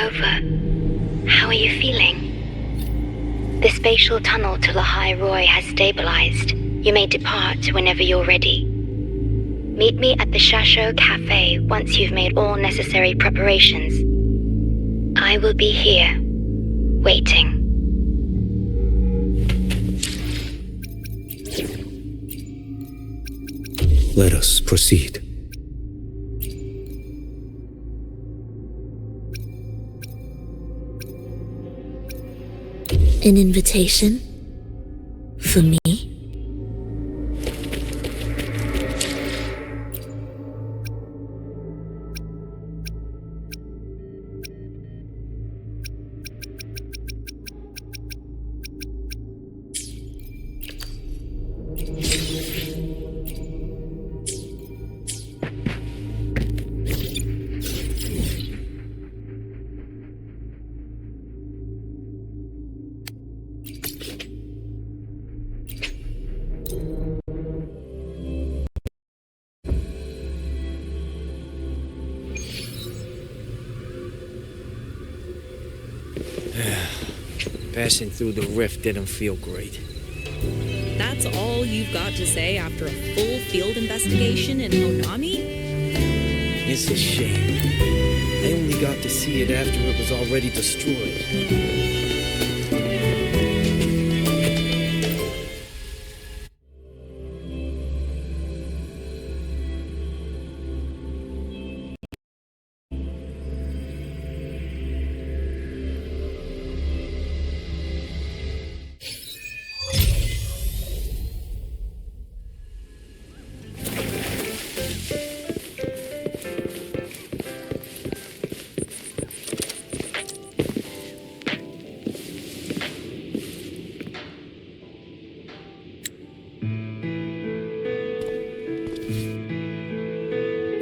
Rover, how are you feeling? The spatial tunnel to lynae Roy has stabilized. You may depart whenever you're ready. Meet me at the Shasho Cafe once you've made all necessary preparations. I will be here, waiting. Let us proceed. An invitation? For me? Passing through the rift didn't feel great. That's all you've got to say after a full field investigation in Honami? It's a shame. I only got to see it after it was already destroyed.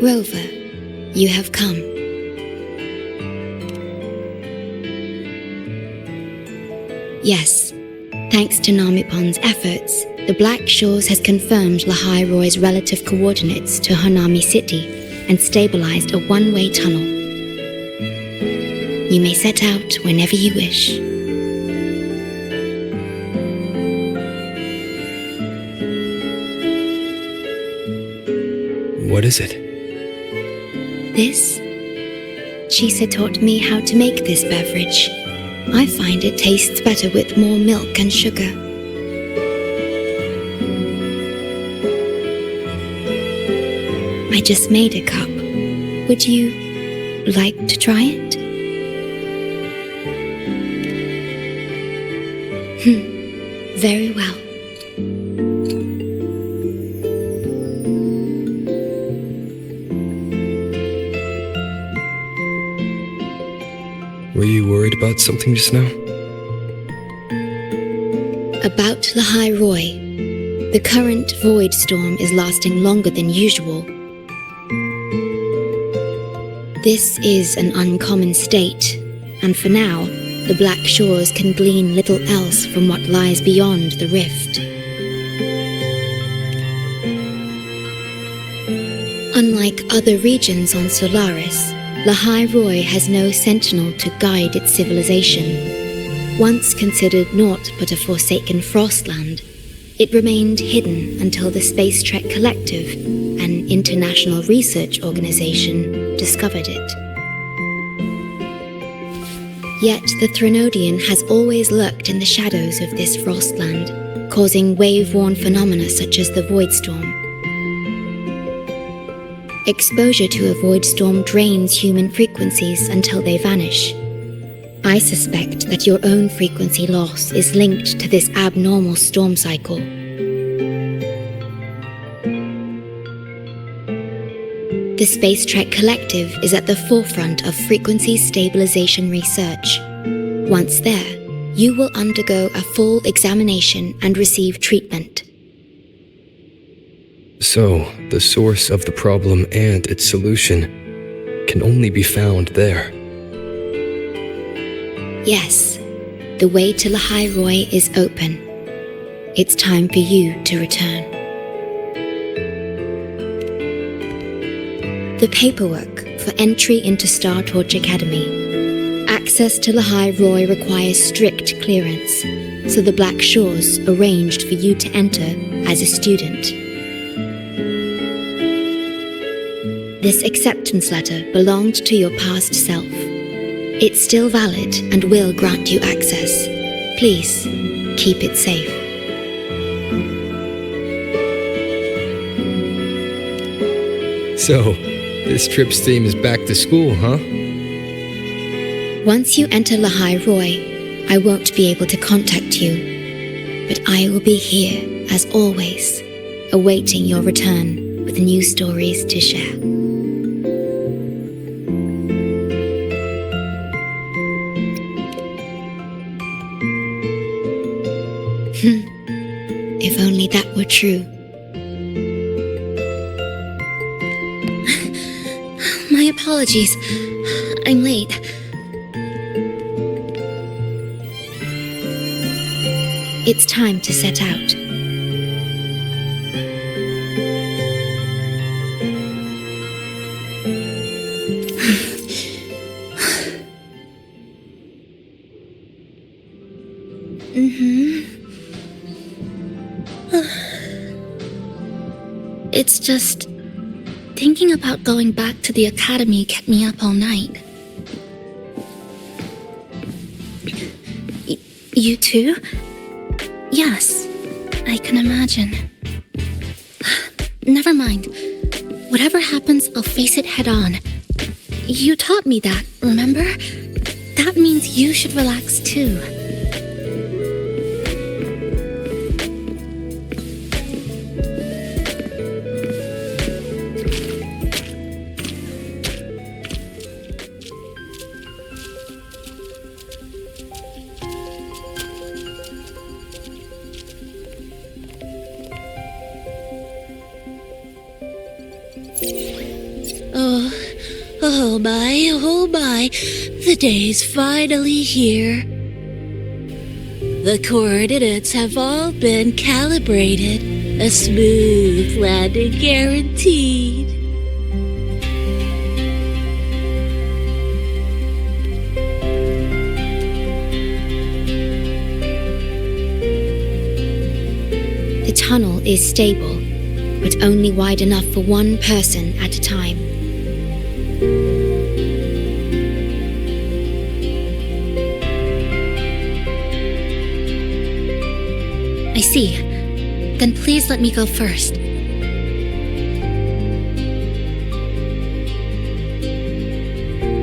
Rover, you have come. Yes, thanks to Namipon's efforts, the Black Shores has confirmed lynae Roy's relative coordinates to Honami City and stabilized a one-way tunnel. You may set out whenever you wish. What is it? This? Chisa taught me how to make this beverage. I find it tastes better with more milk and sugar. I just made a cup. Would you like to try it? Very well. Were you worried about something just now? About lynae Roy. The current void storm is lasting longer than usual. This is an uncommon state, and for now, the Black Shores can glean little else from what lies beyond the rift. Unlike other regions on Solaris, lynae Roy has no sentinel to guide its civilization. Once considered naught but a forsaken Frostland, it remained hidden until the Space Trek Collective, an international research organization, discovered it. Yet the Threnodian has always lurked in the shadows of this Frostland, causing wave-worn phenomena such as the void storm. Exposure to a void storm drains human frequencies until they vanish. I suspect that your own frequency loss is linked to this abnormal storm cycle. The Space Trek Collective is at the forefront of frequency stabilization research. Once there, you will undergo a full examination and receive treatment. So, the source of the problem and its solution can only be found there. Yes, the way to lynae Roy is open. It's time for you to return. The paperwork for entry into Star Torch Academy. Access to Lynae Roy requires strict clearance, so the Black Shores arranged for you to enter as a student. This acceptance letter belonged to your past self. It's still valid and will grant you access. Please, keep it safe. So, this trip's theme is back to school, huh? Once you enter Lynae Roy, I won't be able to contact you, but I will be here, as always, awaiting your return with new stories to share. If only that were true. My apologies. I'm late. It's time to set out. It's just... thinking about going back to the academy kept me up all night. You too? Yes, I can imagine. Never mind. Whatever happens, I'll face it head on. You taught me that, remember? That means you should relax too. Oh my, the day's finally here. The coordinates have all been calibrated, a smooth landing guaranteed. The tunnel is stable, but only wide enough for one person at a time. I see. Then please let me go first.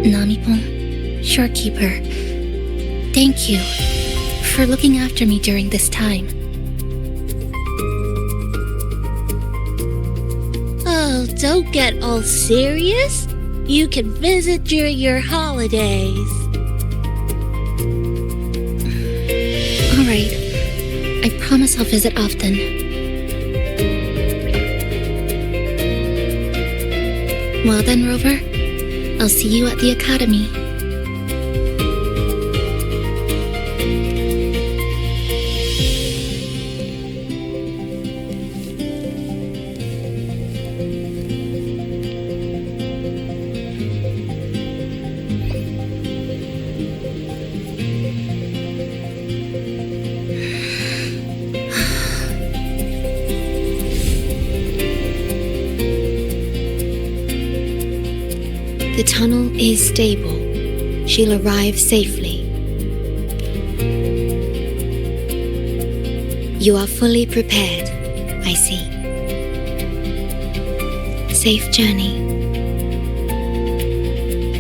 Namipon, shorekeeper, thank you for looking after me during this time. Oh, don't get all serious. You can visit during your holidays. All right. I promise I'll visit often. Well then, Rover, I'll see you at the academy. The tunnel is stable. She'll arrive safely. You are fully prepared, I see. Safe journey.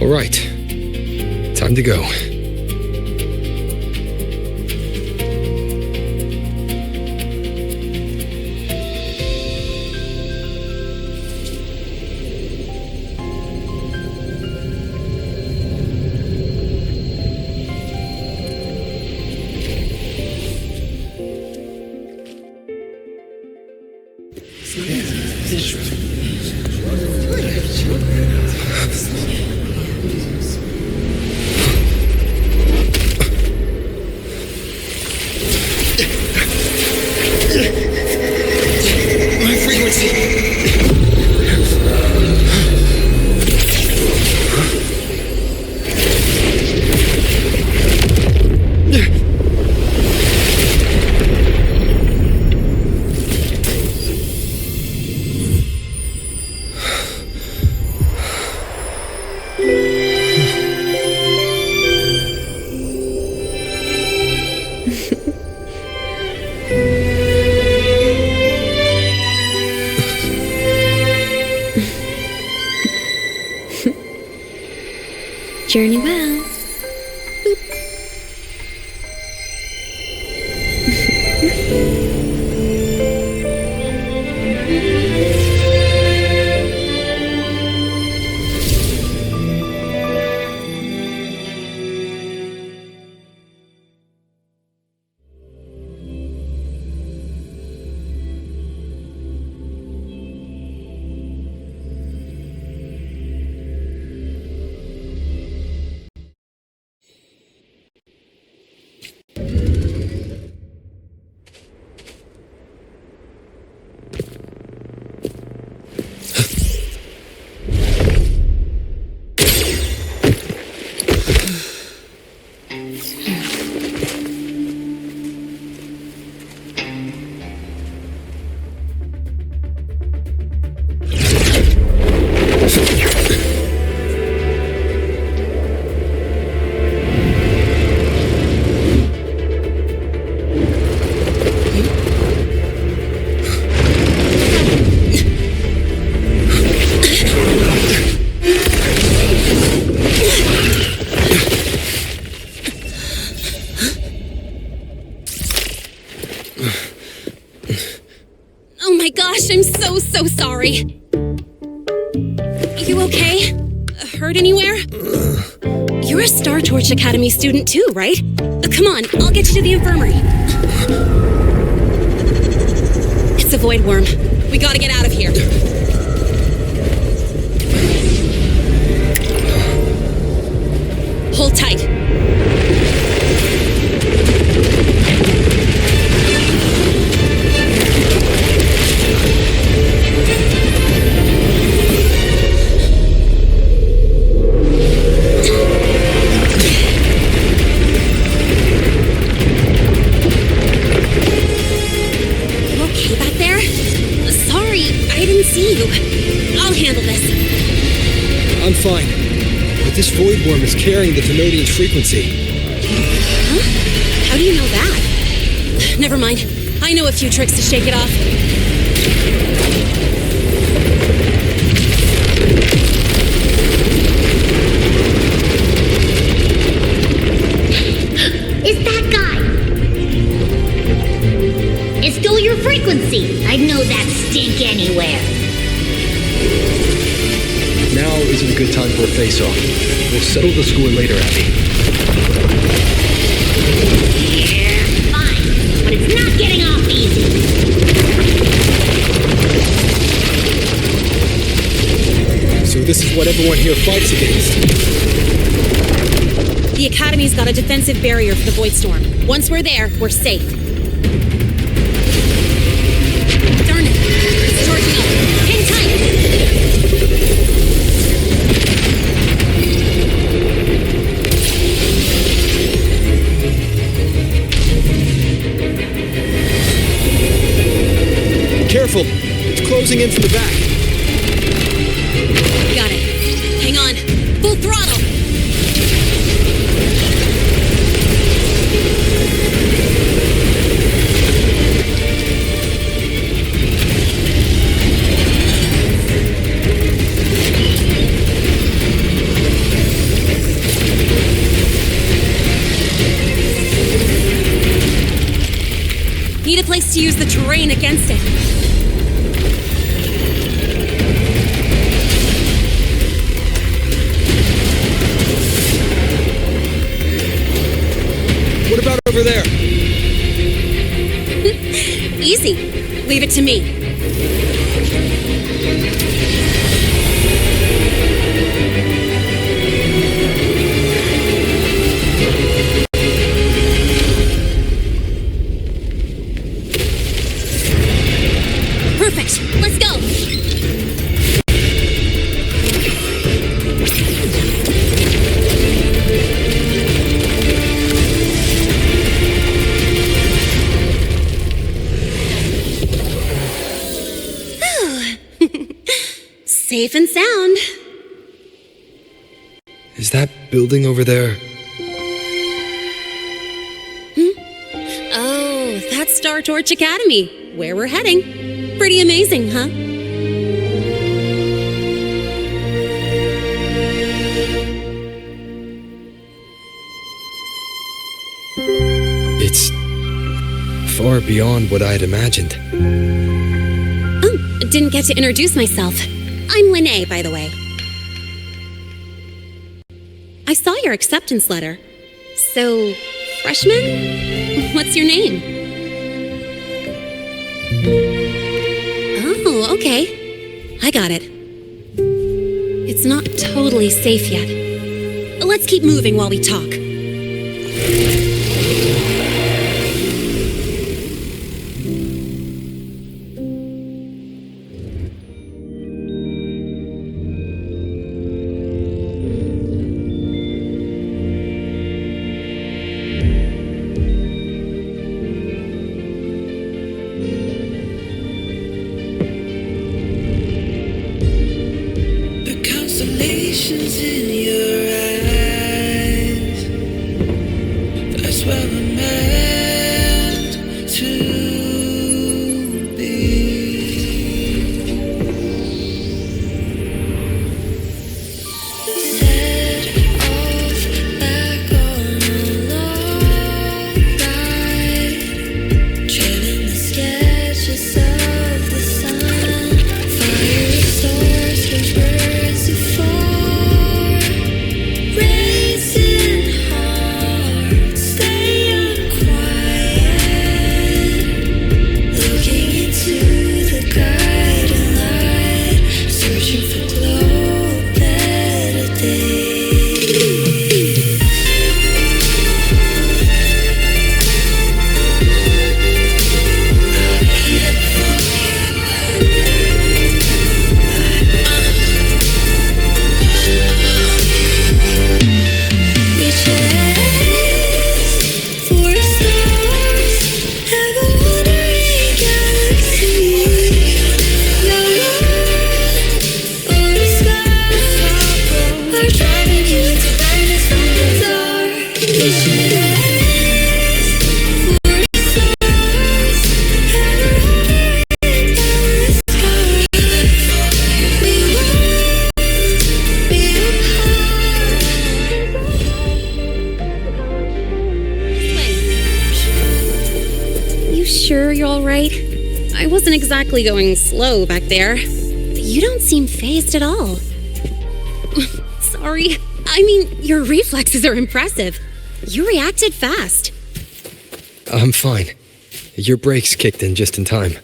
All right. Time to go. Journey well. Oh my gosh, I'm so sorry. You okay? Hurt anywhere? You're a Star Torch Academy student too, right? Come on, I'll get you to the infirmary. It's a void worm. We gotta get out of here. Hold tight. I'll handle this. I'm fine. But this void worm is carrying the Venodian's frequency. Huh? How do you know that? Never mind. I know a few tricks to shake it off. It's that guy! It stole your frequency! I'd know that stink anywhere. Now isn't a good time for a face-off. We'll settle the score later, Abby. Yeah, fine. But it's not getting off easy. So this is what everyone here fights against. The Academy's got a defensive barrier for the Void Storm. Once we're there, we're safe. Darn it. It's charging up. Hang tight. Careful! It's closing in from the back. Got it. Hang on. Full throttle. Need a place to use the terrain against it. What about over there? Easy. Leave it to me. Perfect. Let's go. Safe and sound. Is that building over there? Oh, that's Star Torch Academy, where we're heading. Pretty amazing, huh? beyond what I had imagined. Oh, didn't get to introduce myself. I'm Lynae, by the way. I saw your acceptance letter. So, freshman? What's your name? Oh, okay. I got it. It's not totally safe yet. Let's keep moving while we talk. Constellations in your eyes. That's where we're meant to be. Set off back on a long ride, trailing the sketches of the sun. Fire source from birds afar, racing hard, staying quiet, looking into the guiding light, searching for glow, better days. We chase for stars, have a wandering galaxy. No road or the sky, are driving you to brightness from the dark. We chase for stars, have a wandering galaxy. We won't be You sure you're all right? I wasn't exactly going slow back there. But you don't seem fazed at all. Sorry. I mean, your reflexes are impressive. You reacted fast. I'm fine. Your brakes kicked in just in time.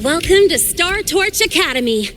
Welcome to Star Torch Academy.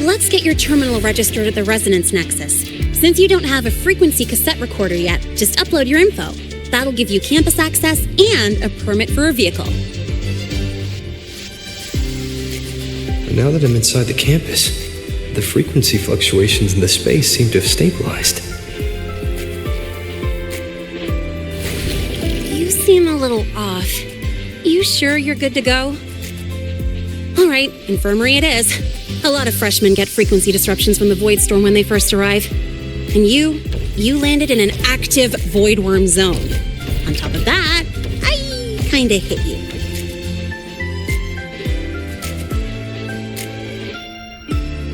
Let's get your terminal registered at the Resonance Nexus. Since you don't have a frequency cassette recorder yet, just upload your info. That'll give you campus access and a permit for a vehicle. Now that I'm inside the campus, the frequency fluctuations in the space seem to have stabilized. You seem a little off. You sure you're good to go? All right, infirmary it is. A lot of freshmen get frequency disruptions from the Void Storm when they first arrive. And you landed in an active void worm zone. On top of that, I kinda hit you.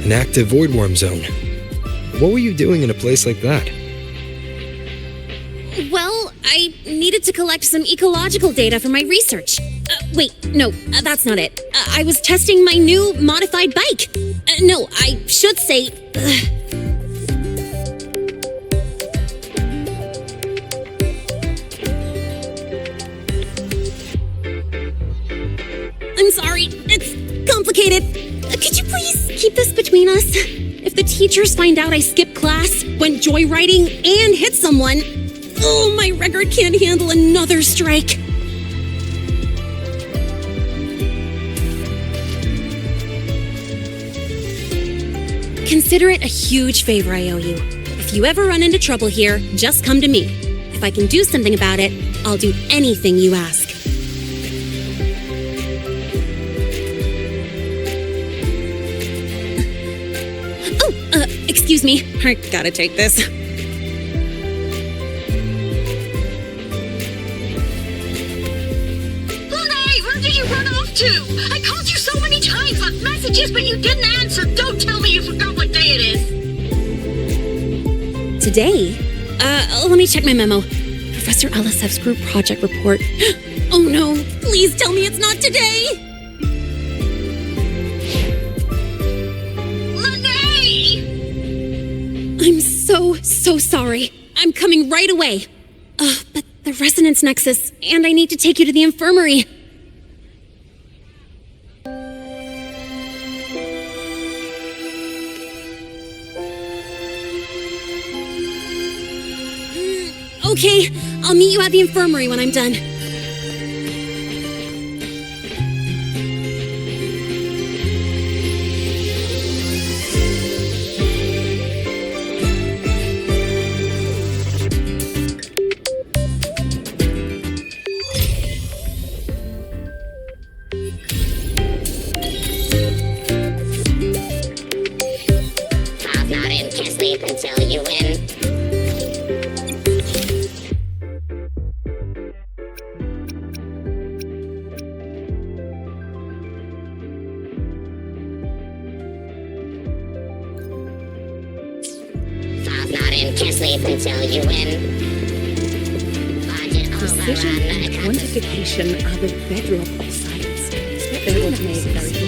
An active void worm zone. What were you doing in a place like that? Well, I needed to collect some ecological data for my research. Wait, no, that's not it. I was testing my new modified bike. No, I should say... I'm sorry. It's complicated. Could you please keep this between us? If the teachers find out I skipped class, went joyriding, and hit someone, oh, my record can't handle another strike. Consider it a huge favor I owe you. If you ever run into trouble here, just come to me. If I can do something about it, I'll do anything you ask. Excuse me. I gotta take this. Lynae, where did you run off to? I called you so many times, left messages, but you didn't answer. Don't tell me you forgot what day it is. Today? Let me check my memo. Professor Elisev's group project report. Oh no, please tell me it's not today! I'm so sorry. I'm coming right away. But the resonance nexus, and I need to take you to the infirmary. Okay, I'll meet you at the infirmary when I'm done. I'm not in to sleep until you win. I'm not in to sleep until you win. Budget Precision overrun. and quantification are the bedrock of science. They would make very good.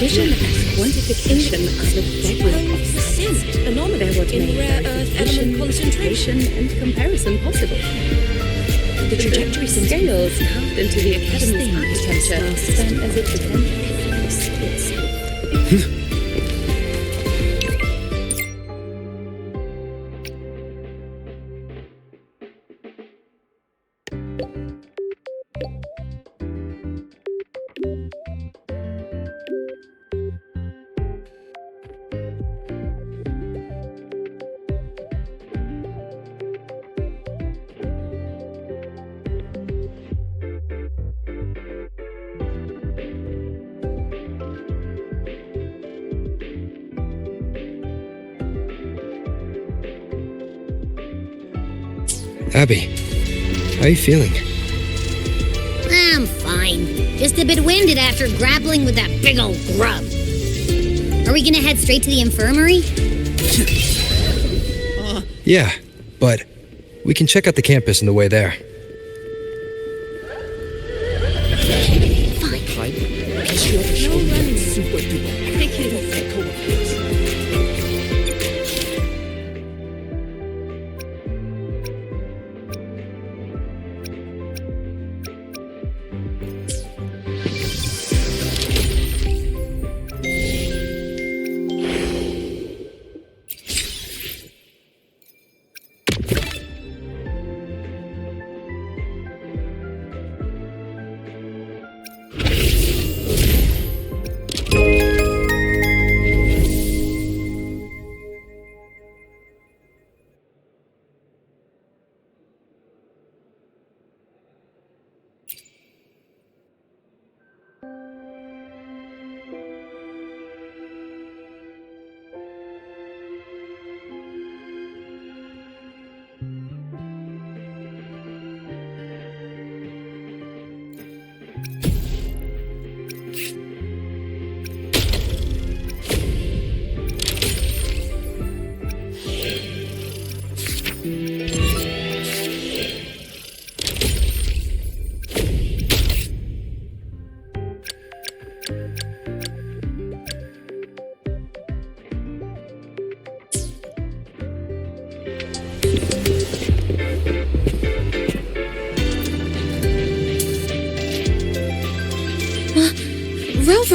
Precision and quantification are the bedrock of science. There would make rare earth element concentration and comparison possible. The trajectory scales carved into the Academy's architecture stand as its potential. Abby, how are you feeling? I'm fine. Just a bit winded after grappling with that big old grub. Are we gonna head straight to the infirmary? Yeah, but we can check out the campus on the way there.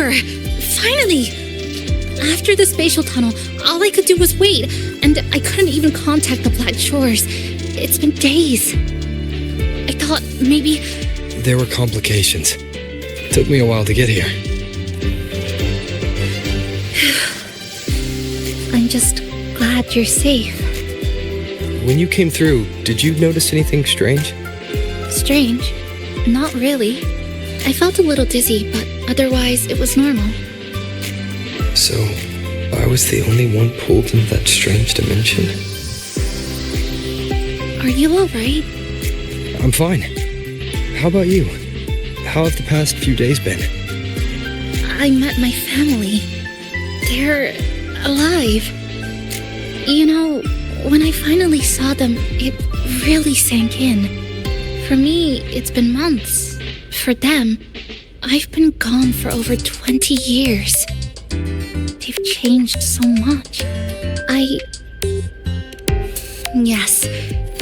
over! Finally! After the spatial tunnel, all I could do was wait, and I couldn't even contact the Black Shores. It's been days. I thought maybe... There were complications. Took me a while to get here. I'm just glad you're safe. When you came through, did you notice anything strange? Strange? Not really. I felt a little dizzy, but otherwise it was normal. So, I was the only one pulled into that strange dimension? Are you alright? I'm fine. How about you? How have the past few days been? I met my family. They're alive. You know, when I finally saw them, it really sank in. For me, it's been months. For them, I've been gone for over 20 years. They've changed so much. Yes,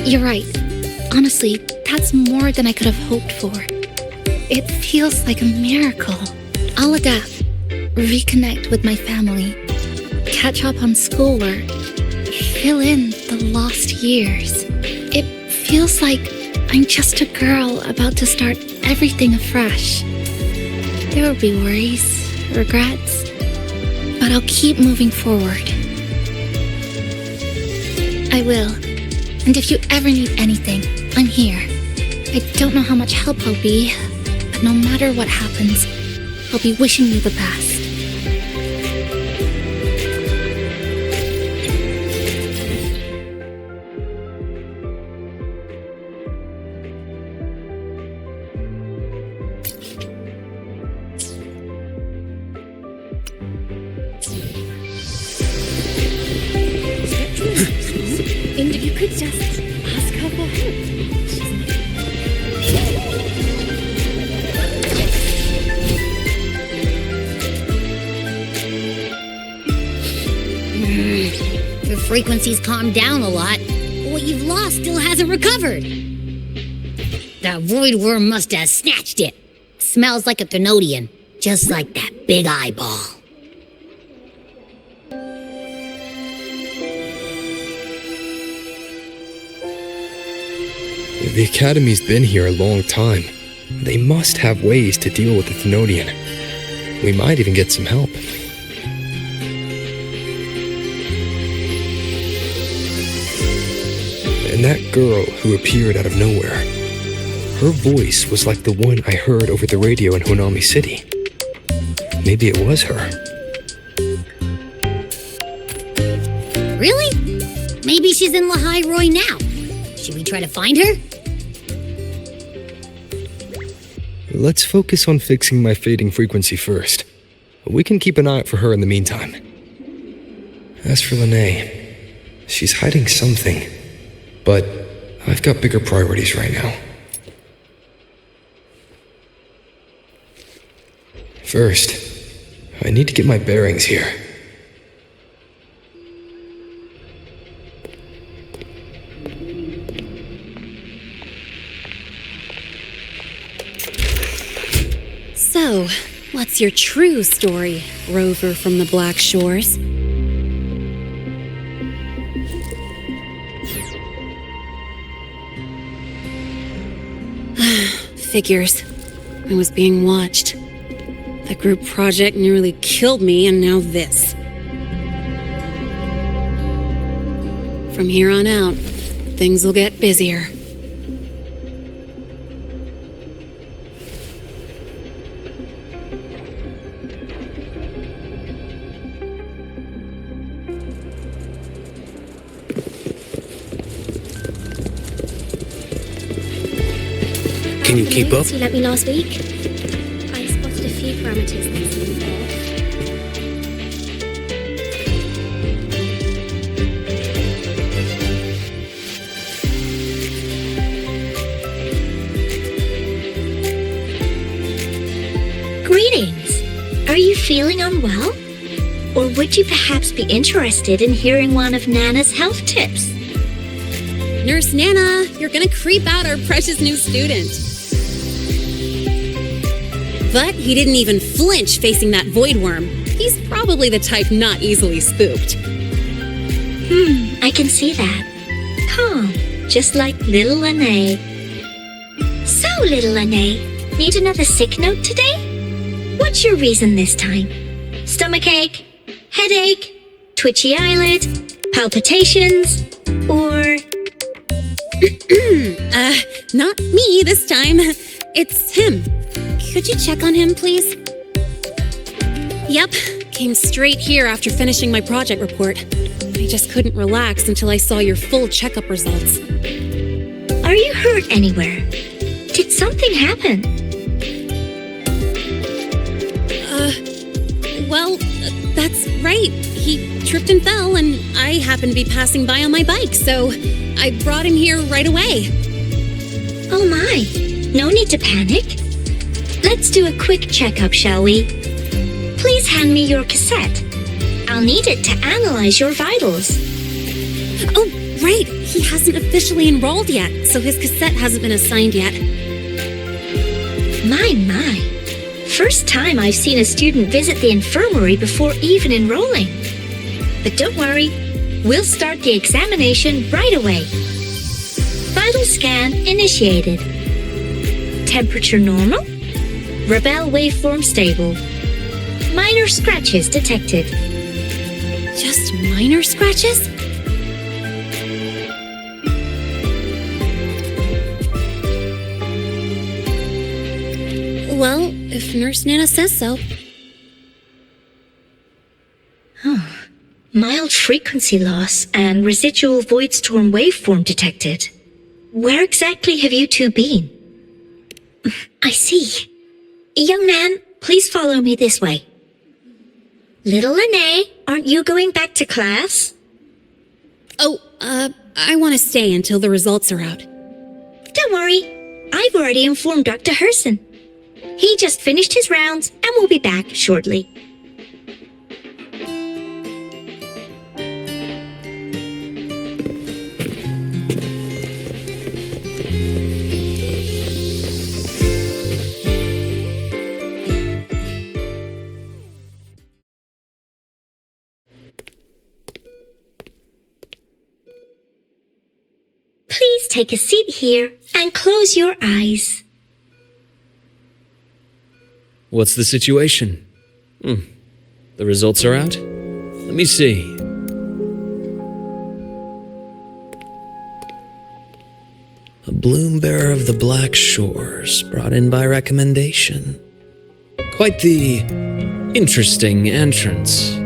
you're right. Honestly, that's more than I could have hoped for. It feels like a miracle. I'll adapt, reconnect with my family, catch up on schoolwork, fill in the lost years. It feels like I'm just a girl about to start everything afresh. There will be worries, regrets, but I'll keep moving forward. I will. And if you ever need anything, I'm here. I don't know how much help I'll be, but no matter what happens, I'll be wishing you the best. And you could just ask her for help. The frequency's calmed down a lot, but what you've lost still hasn't recovered. That void worm must have snatched it. Smells like a Thenodian, just like that big eyeball. The Academy's been here a long time. They must have ways to deal with the Thenodian. We might even get some help. And that girl who appeared out of nowhere, her voice was like the one I heard over the radio in Honami City. Maybe it was her. Really? Maybe she's in Lynae Roy now. Should we try to find her? Let's focus on fixing my fading frequency first. We can keep an eye out for her in the meantime. As for Lynae, she's hiding something, but I've got bigger priorities right now. First, I need to get my bearings here. So, what's your true story, rover from the Black Shores? Figures. I was being watched. The group project nearly killed me, and now this. From here on out, things will get busier. Can you keep up? You let me last week. I spotted a few parameters that seemed off. Greetings. Are you feeling unwell? Or would you perhaps be interested in hearing one of Nana's health tips? Nurse Nana, you're gonna creep out our precious new student. But he didn't even flinch facing that void worm. He's probably the type not easily spooked. I can see that. Calm, just like little lynae. So, little lynae, need another sick note today? What's your reason this time? Stomachache? Headache? Twitchy eyelid? Palpitations? Or... Not me this time. It's him. Could you check on him, please? Yep, came straight here after finishing my project report. I just couldn't relax until I saw your full checkup results. Are you hurt anywhere? Did something happen? Well, that's right. He tripped and fell, and I happened to be passing by on my bike, so I brought him here right away. Oh my, no need to panic. Let's do a quick checkup, shall we? Please hand me your cassette. I'll need it to analyze your vitals. Oh, right. He hasn't officially enrolled yet, so his cassette hasn't been assigned yet. My. First time I've seen a student visit the infirmary before even enrolling. But don't worry, we'll start the examination right away. Vital scan initiated. Temperature normal. Rebel waveform stable. Minor scratches detected. Just minor scratches? Well, if Nurse Nana says so. Mild frequency loss and residual void storm waveform detected. Where exactly have you two been? I see. Young man, please follow me this way. Little lynae, aren't you going back to class? Oh, I want to stay until the results are out. Don't worry. I've already informed Dr. Herson. He just finished his rounds and will be back shortly. Please take a seat here and close your eyes. What's the situation? The results are out? Let me see. A bloom bearer of the Black Shores, brought in by recommendation. Quite the interesting entrance.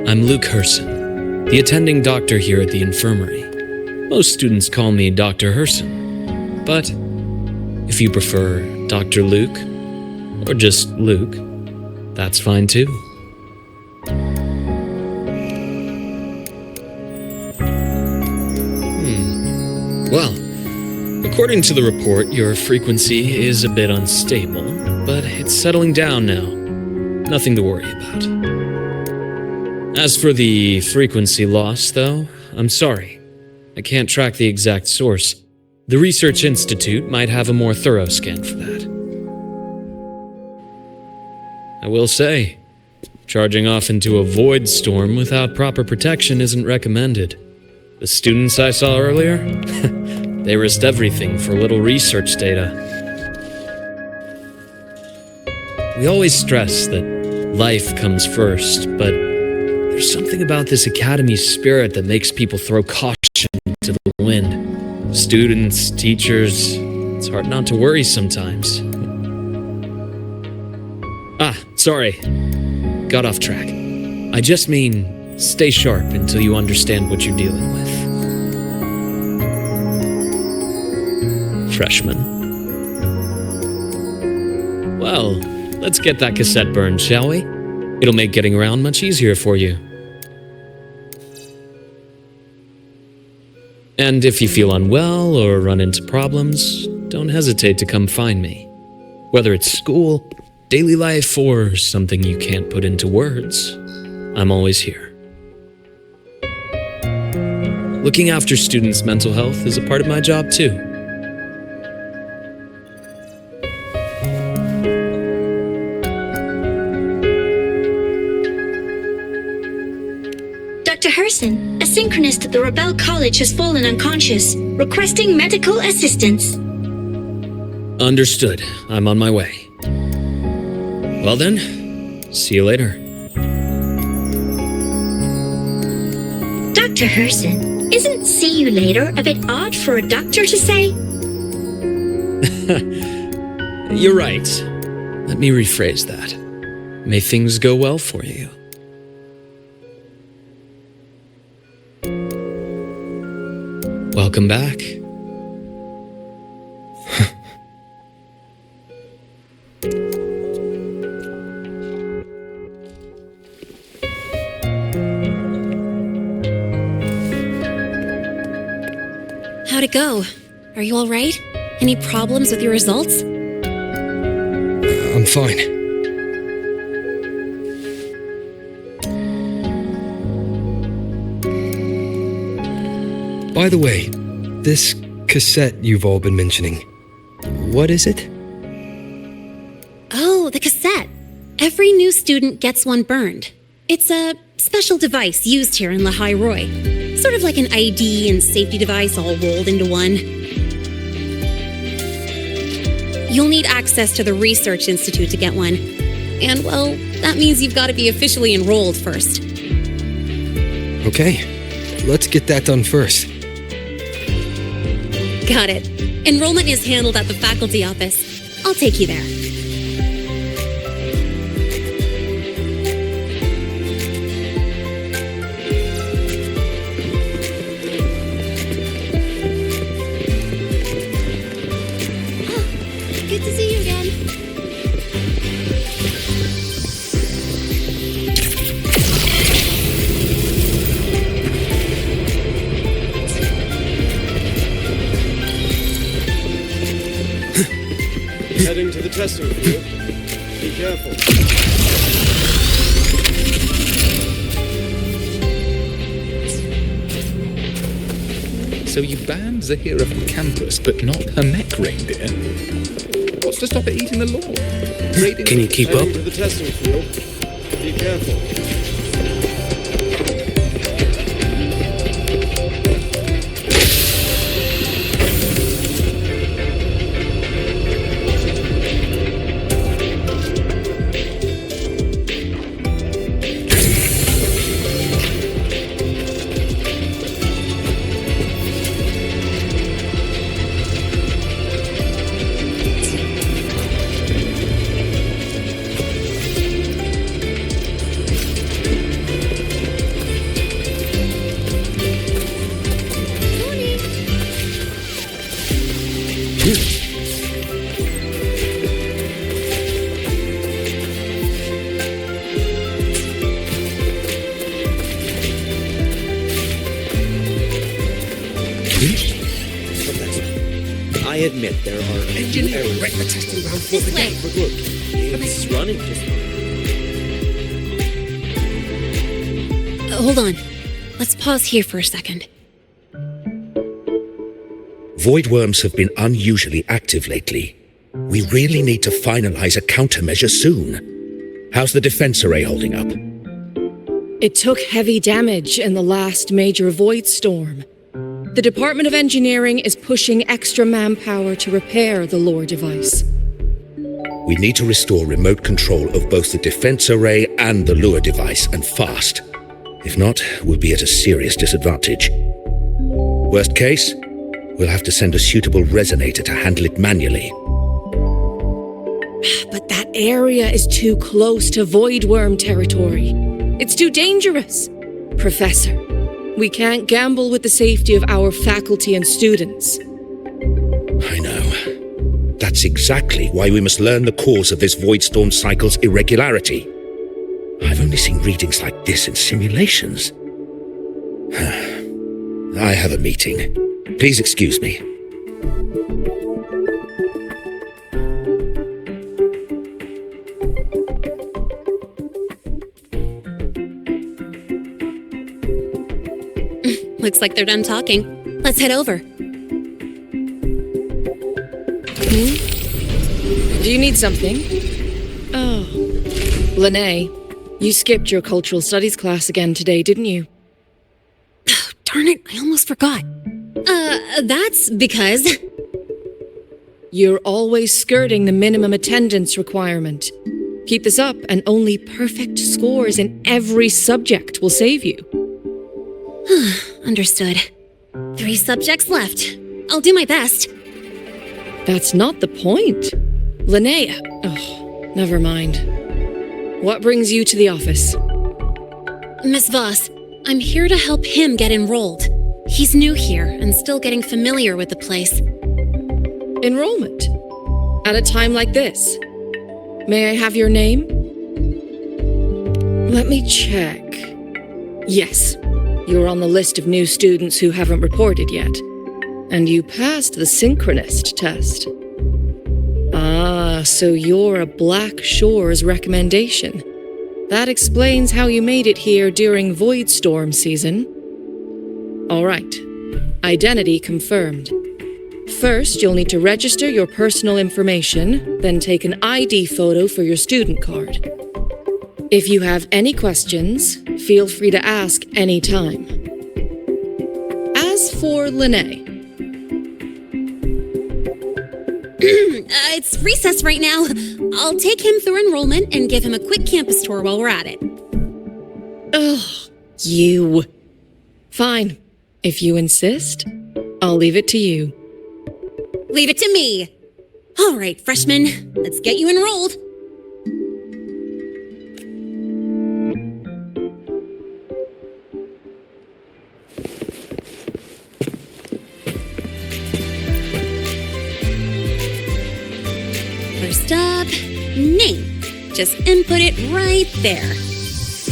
I'm Luke Herson, the attending doctor here at the infirmary. Most students call me Dr. Herson, but if you prefer Dr. Luke, or just Luke, that's fine too. Well, according to the report, your frequency is a bit unstable, but it's settling down now. Nothing to worry about. As for the frequency loss, though, I'm sorry. I can't track the exact source. The Research Institute might have a more thorough scan for that. I will say, charging off into a void storm without proper protection isn't recommended. The students I saw earlier, they risked everything for a little research data. We always stress that life comes first, but there's something about this academy spirit that makes people throw caution to the wind. Students, teachers, it's hard not to worry sometimes. Sorry. Got off track. I just mean, stay sharp until you understand what you're dealing with. Freshman. Well, let's get that cassette burned, shall we? It'll make getting around much easier for you. And if you feel unwell or run into problems, don't hesitate to come find me. Whether it's school, daily life, or something you can't put into words, I'm always here. Looking after students' mental health is a part of my job, too. Dr. Herson, a synchronist at the Rebel College has fallen unconscious, requesting medical assistance. Understood. I'm on my way. Well then, see you later. Dr. Herson, isn't see you later a bit odd for a doctor to say? You're right. Let me rephrase that. May things go well for you. Welcome back. How'd it go? Are you all right? Any problems with your results? I'm fine. By the way, this cassette you've all been mentioning, what is it? Oh, the cassette. Every new student gets one burned. It's a special device used here in Lehigh Roy. Sort of like an ID and safety device all rolled into one. You'll need access to the Research Institute to get one. And, well, that means you've got to be officially enrolled first. Okay, let's get that done first. Got it. Enrollment is handled at the faculty office. I'll take you there. Good to see you again. Heading to the testing field. Be careful. So you banned Zahira from campus, but not her mech reindeer? What's to stop it eating the law? Can you keep up? Heading to the testing field. Be careful. I admit there are engine errors. Right, the testing ground for the game. But look, it's running just Hold on. Let's pause here for a second. Void worms have been unusually active lately. We really need to finalize a countermeasure soon. How's the defense array holding up? It took heavy damage in the last major void storm. The Department of Engineering is pushing extra manpower to repair the lore device. We need to restore remote control of both the defense array and the lure device, and fast. If not, we'll be at a serious disadvantage. Worst case, we'll have to send a suitable resonator to handle it manually. But that area is too close to void worm territory. It's too dangerous. Professor, we can't gamble with the safety of our faculty and students. I know. That's exactly why we must learn the cause of this void storm cycle's irregularity. I've only seen readings like this in simulations. I have a meeting. Please excuse me. Looks like they're done talking. Let's head over. Do you need something? Oh. Lynae, you skipped your cultural studies class again today, didn't you? Darn it, I almost forgot. That's because... You're always skirting the minimum attendance requirement. Keep this up, and only perfect scores in every subject will save you. Understood. 3 subjects left. I'll do my best. That's not the point. Lynae... Oh, never mind. What brings you to the office? Miss Voss, I'm here to help him get enrolled. He's new here and still getting familiar with the place. Enrollment? At a time like this? May I have your name? Let me check. Yes, you're on the list of new students who haven't reported yet. And you passed the synchronist test. Ah, so you're a Black Shores recommendation. That explains how you made it here during Void Storm season. All right. Identity confirmed. First, you'll need to register your personal information, then take an ID photo for your student card. If you have any questions, feel free to ask anytime. As for Lynae... It's recess right now. I'll take him through enrollment and give him a quick campus tour while we're at it. Ugh, you. Fine. If you insist, I'll leave it to you. Leave it to me. All right, freshmen, let's get you enrolled. First up, name. Just input it right there.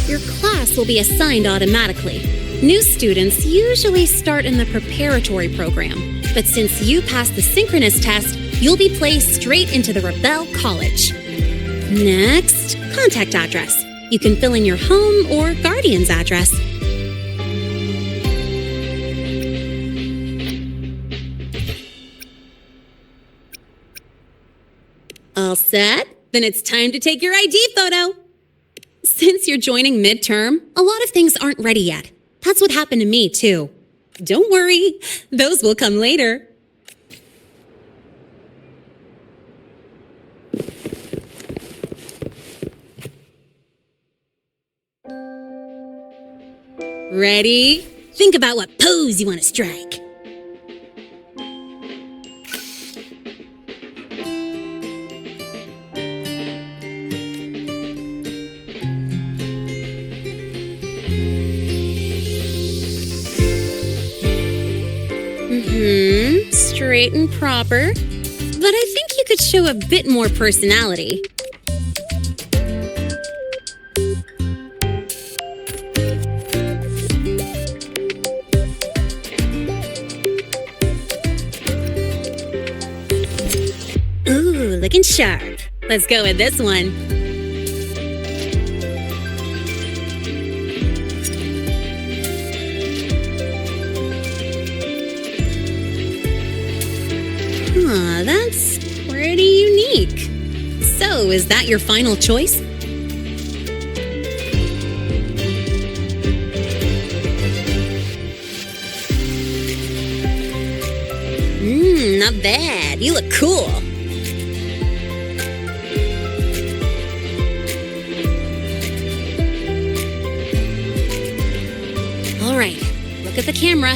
Your class will be assigned automatically. New students usually start in the preparatory program, but since you passed the synchronous test, you'll be placed straight into the Rebel College. Next, contact address. You can fill in your home or guardian's address. All set? Then it's time to take your ID photo. Since you're joining midterm, a lot of things aren't ready yet. That's what happened to me, too. Don't worry, those will come later. Ready? Think about what pose you want to strike. Straight and proper. But I think you could show a bit more personality. Ooh, looking sharp. Let's go with this one. That's pretty unique. So, is that your final choice? Not bad. You look cool. All right, look at the camera.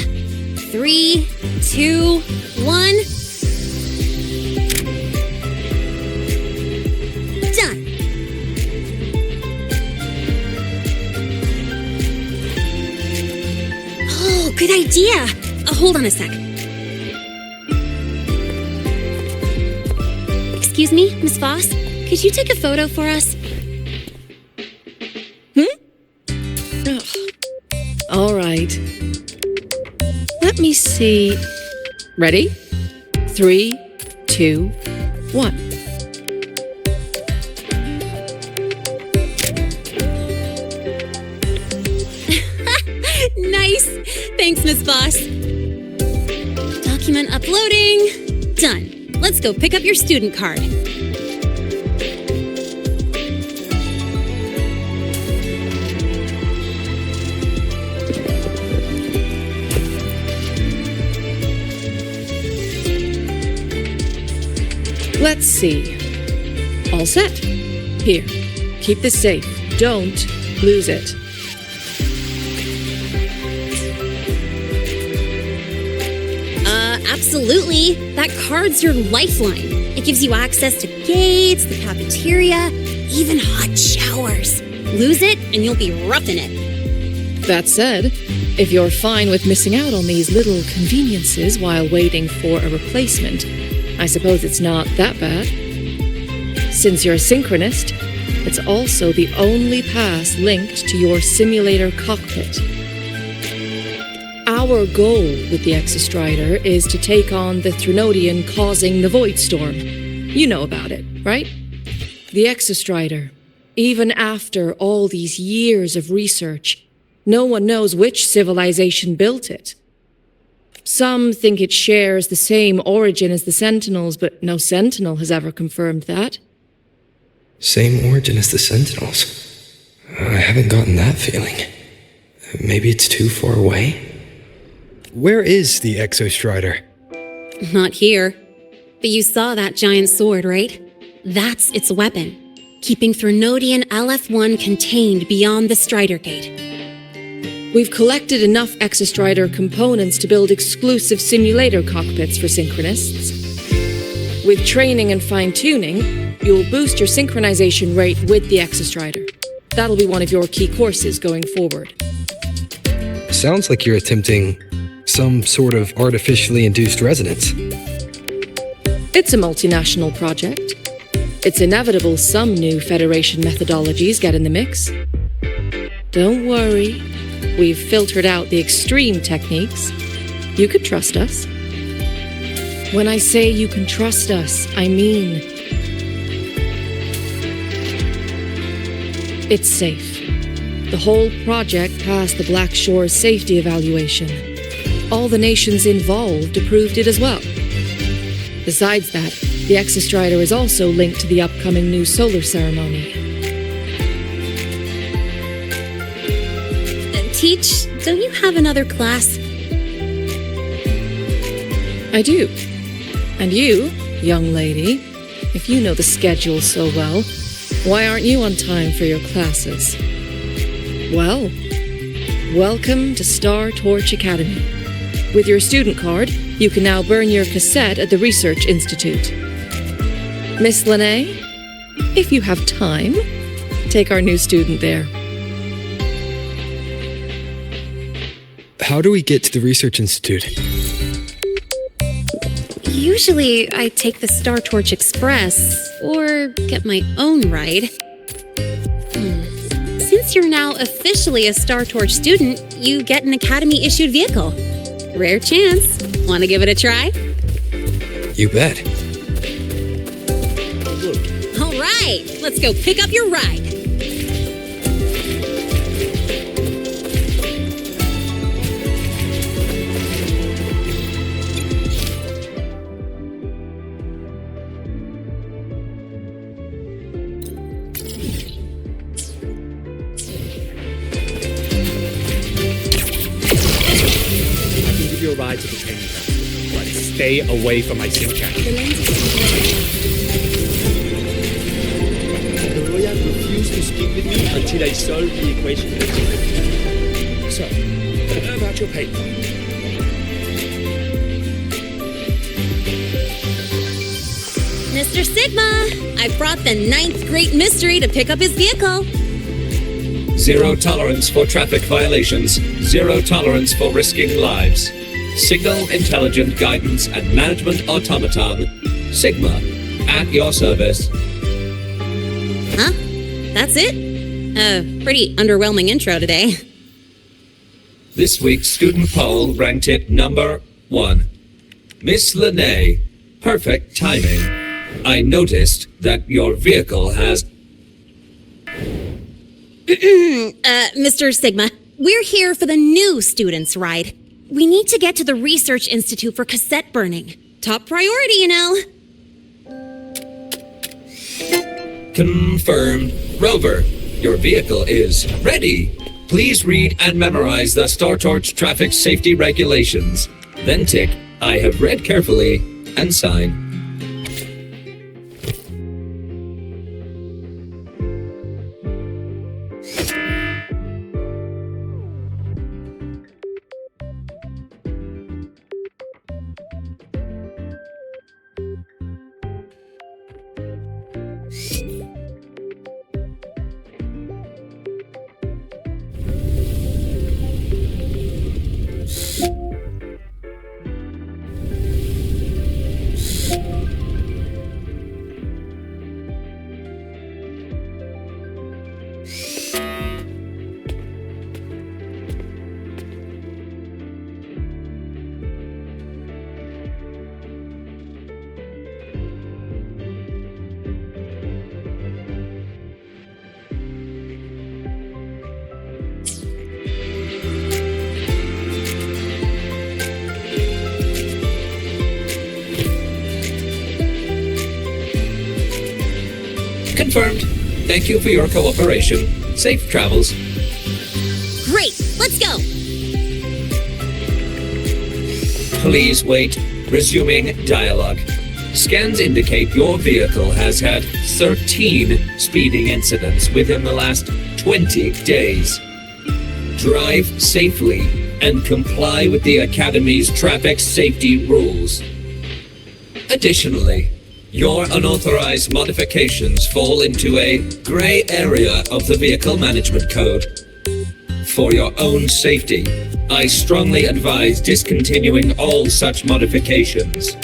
3, 2, 1. Good idea! Hold on a sec. Excuse me, Miss Voss? Could you take a photo for us? All right. Let me see. Ready? 3, 2, 1. Nice Nice! Thanks, Miss Boss. Document uploading. Done. Let's go pick up your student card. Let's see. All set. Here, keep this safe. Don't lose it. Absolutely. That card's your lifeline. It gives you access to gates, the cafeteria, even hot showers. Lose it and you'll be roughing it. That said, if you're fine with missing out on these little conveniences while waiting for a replacement, I suppose it's not that bad. Since you're a synchronist, it's also the only pass linked to your simulator cockpit. Our goal with the Exostrider is to take on the Threnodian causing the Void Storm. You know about it, right? The Exostrider. Even after all these years of research, no one knows which civilization built it. Some think it shares the same origin as the Sentinels, but no Sentinel has ever confirmed that. Same origin as the Sentinels. I haven't gotten that feeling. Maybe it's too far away? Where is the Exostrider? Not here. But you saw that giant sword, right? That's its weapon, keeping Threnodian LF-1 contained beyond the Strider Gate. We've collected enough Exostrider components to build exclusive simulator cockpits for synchronists. With training and fine-tuning, you'll boost your synchronization rate with the Exostrider. That'll be one of your key courses going forward. Sounds like you're attempting some sort of artificially induced resonance. It's a multinational project. It's inevitable some new Federation methodologies get in the mix. Don't worry. We've filtered out the extreme techniques. You could trust us. When I say you can trust us, I mean it's safe. The whole project passed the Black Shore's safety evaluation. All the nations involved approved it as well. Besides that, the Exostrider is also linked to the upcoming new solar ceremony. Teach, don't you have another class? I do. And you, young lady, if you know the schedule so well, why aren't you on time for your classes? Well, welcome to Star Torch Academy. With your student card, you can now burn your cassette at the Research Institute. Miss Lynae, if you have time, take our new student there. How do we get to the Research Institute? Usually, I take the Star Torch Express, or get my own ride. Since you're now officially a Star Torch student, you get an Academy-issued vehicle. Rare chance. Want to give it a try? You bet. All right, let's go pick up your ride. Your ride to the training ground, but stay away from my sim chat. Roya refused to speak with me until I solved the equation. So, about your paper. Mr. Sigma, I brought the 9th Great Mystery to pick up his vehicle. Zero tolerance for traffic violations. Zero tolerance for risking lives. Signal Intelligent Guidance and Management Automaton. Sigma, at your service. Huh? That's it? Pretty underwhelming intro today. This week's student poll ranked it number 1. Miss Lynae, perfect timing. I noticed that your vehicle has... Mr. Sigma, We're here for the new students' ride. We need to get to the Research Institute for cassette burning. Top priority, you know. Confirmed. Rover, your vehicle is ready. Please read and memorize the Star Torch traffic safety regulations. Then tick, I have read carefully, and sign. Confirmed. Thank you for your cooperation. Safe travels. Great, let's go. Please wait. Resuming dialogue. Scans indicate your vehicle has had 13 speeding incidents within the last 20 days. Drive safely and comply with the Academy's traffic safety rules. Additionally, your unauthorized modifications fall into a gray area of the Vehicle Management Code. For your own safety, I strongly advise discontinuing all such modifications.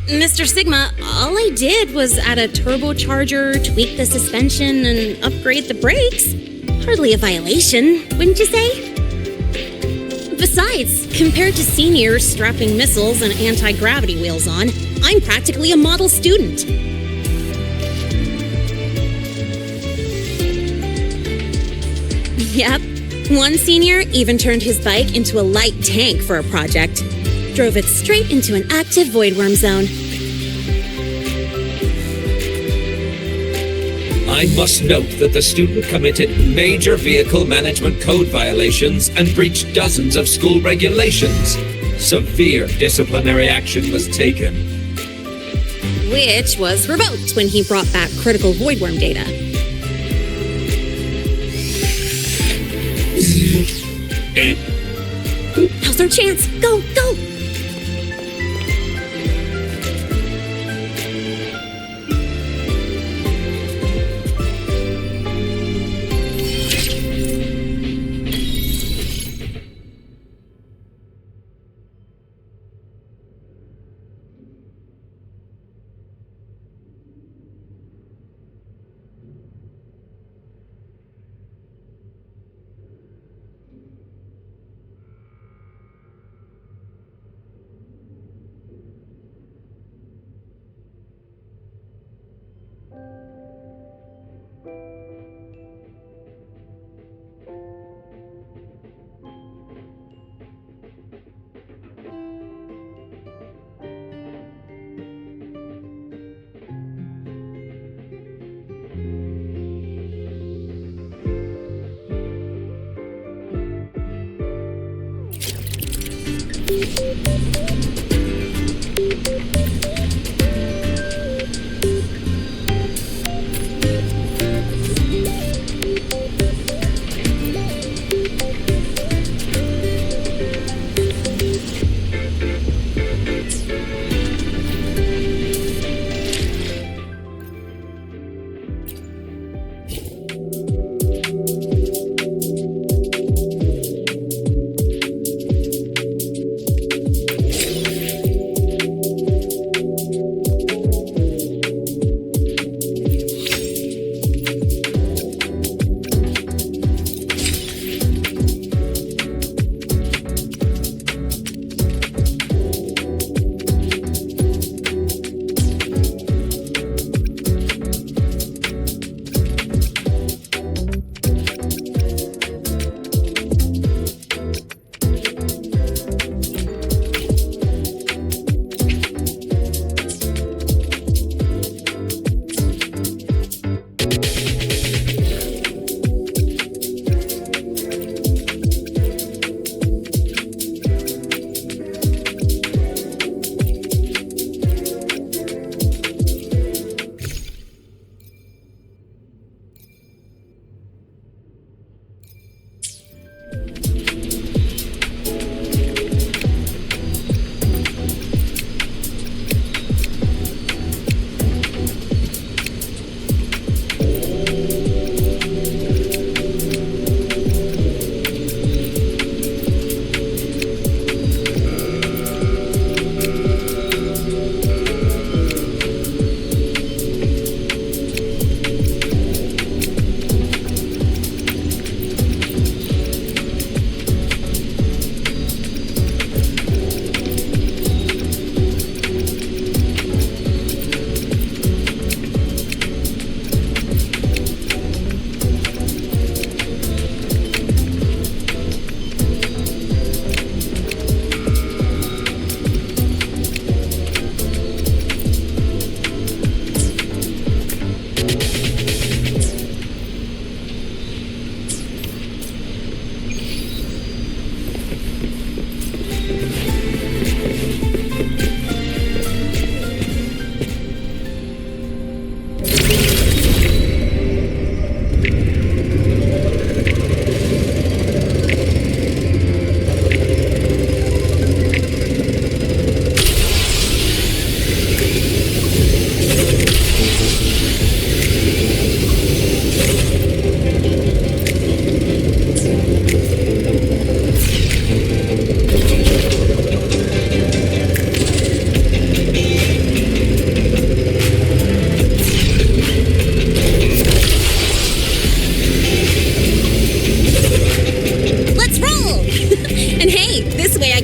Mr. Sigma, all I did was add a turbocharger, tweak the suspension, and upgrade the brakes. Hardly a violation, wouldn't you say? Besides, compared to seniors strapping missiles and anti-gravity wheels on, I'm practically a model student. Yep, one senior even turned his bike into a light tank for a project. Drove it straight into an active voidworm zone. I must note that the student committed major Vehicle Management Code violations and breached dozens of school regulations. Severe disciplinary action was taken. Which was revoked when he brought back critical voidworm data. Now's our chance! Go, go!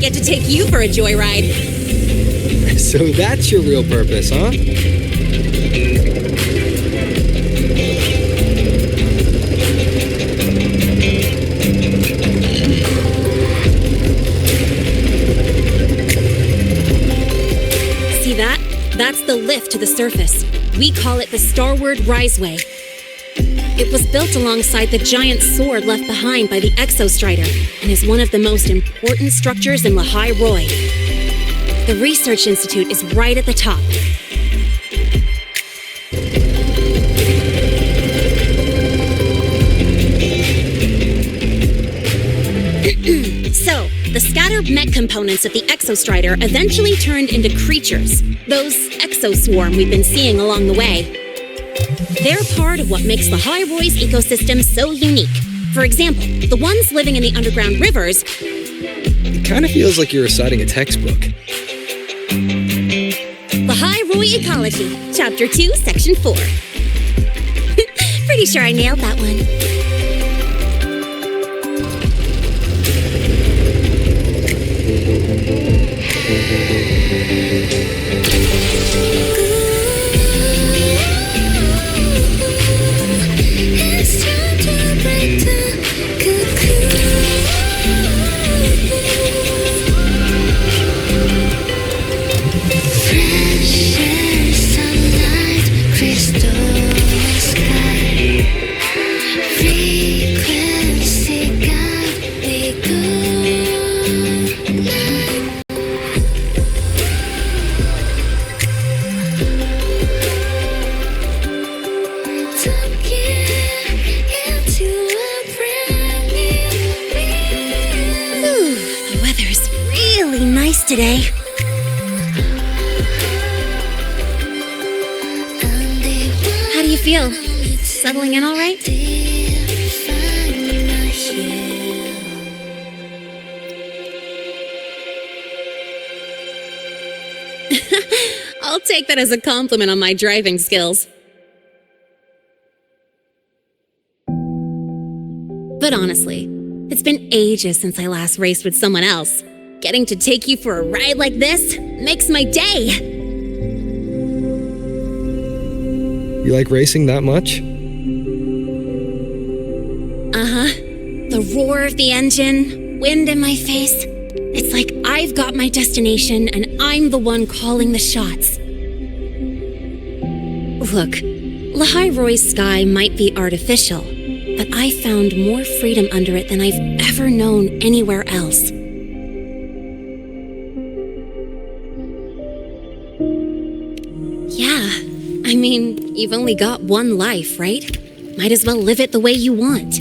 get to take you for a joyride. So that's your real purpose, huh? See that? That's the lift to the surface. We call it the Starward Riseway. It was built alongside the giant sword left behind by the Exostrider and is one of the most important structures in Lehigh Roy. The Research Institute is right at the top. So, the scattered mech components of the Exostrider eventually turned into creatures, those exoswarm we've been seeing along the way. They're part of what makes Lehigh Roy's ecosystem so unique. For example, the ones living in the underground rivers... It kind of feels like you're reciting a textbook. Lehigh Roy Ecology, Chapter 2, Section 4. Pretty sure I nailed that one. It's time to break the cocoon. Fresh air, sunlight, crystal sky. Frequency guide, we go. The weather's really nice today. How do you feel? Settling in all right? I'll take that as a compliment on my driving skills. But honestly, it's been ages since I last raced with someone else. Getting to take you for a ride like this makes my day. You like racing that much? Uh-huh. The roar of the engine, wind in my face. It's like I've got my destination and I'm the one calling the shots. Look, Lehigh Roy's sky might be artificial, but I found more freedom under it than I've ever known anywhere else. Yeah, I mean, you've only got one life, right? Might as well live it the way you want.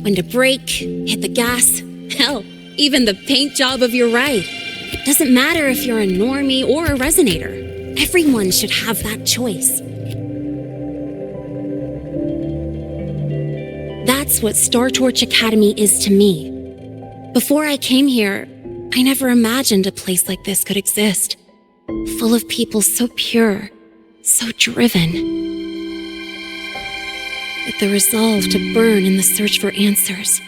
When to brake, hit the gas, hell, even the paint job of your ride. Doesn't matter if you're a normie or a resonator. Everyone should have that choice. That's what Star Torch Academy is to me. Before I came here, I never imagined a place like this could exist. Full of people so pure, so driven. With the resolve to burn in the search for answers.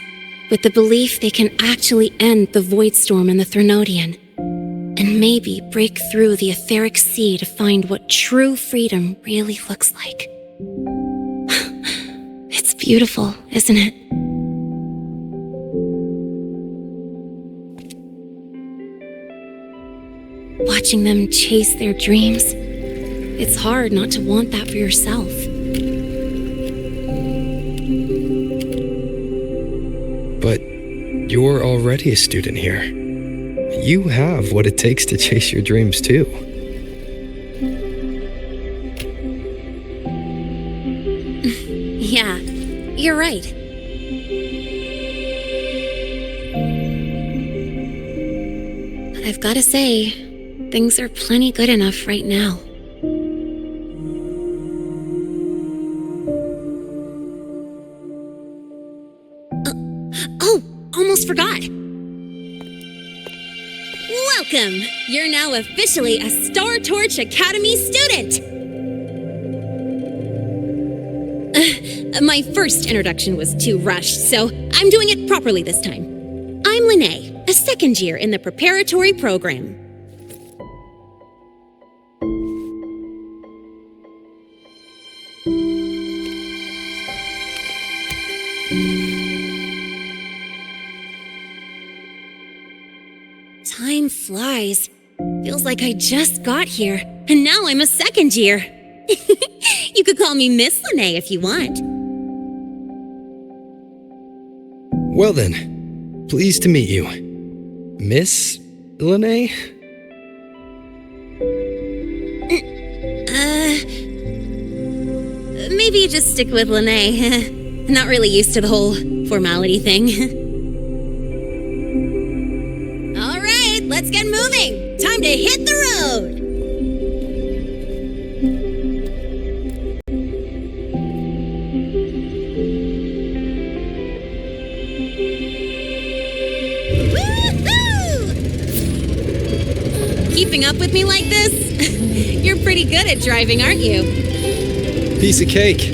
With the belief they can actually end the Void Storm and the Threnodian. And maybe break through the etheric sea to find what true freedom really looks like. It's beautiful, isn't it? Watching them chase their dreams, it's hard not to want that for yourself. But you're already a student here. You have what it takes to chase your dreams, too. Yeah, you're right. But I've got to say, things are plenty good enough right now. Oh, almost forgot. Welcome! You're now officially a Star Torch Academy student! My first introduction was too rushed, so I'm doing it properly this time. I'm Lynae, a second year in the preparatory program. Time flies. Feels like I just got here, and now I'm a second year. You could call me Miss Lynae if you want. Well then, pleased to meet you. Miss Lynae? Maybe just stick with Lynae. Not really used to the whole formality thing. All right, let's get moving. Time to hit the road. Keeping up with me like this? You're pretty good at driving, aren't you? Piece of cake.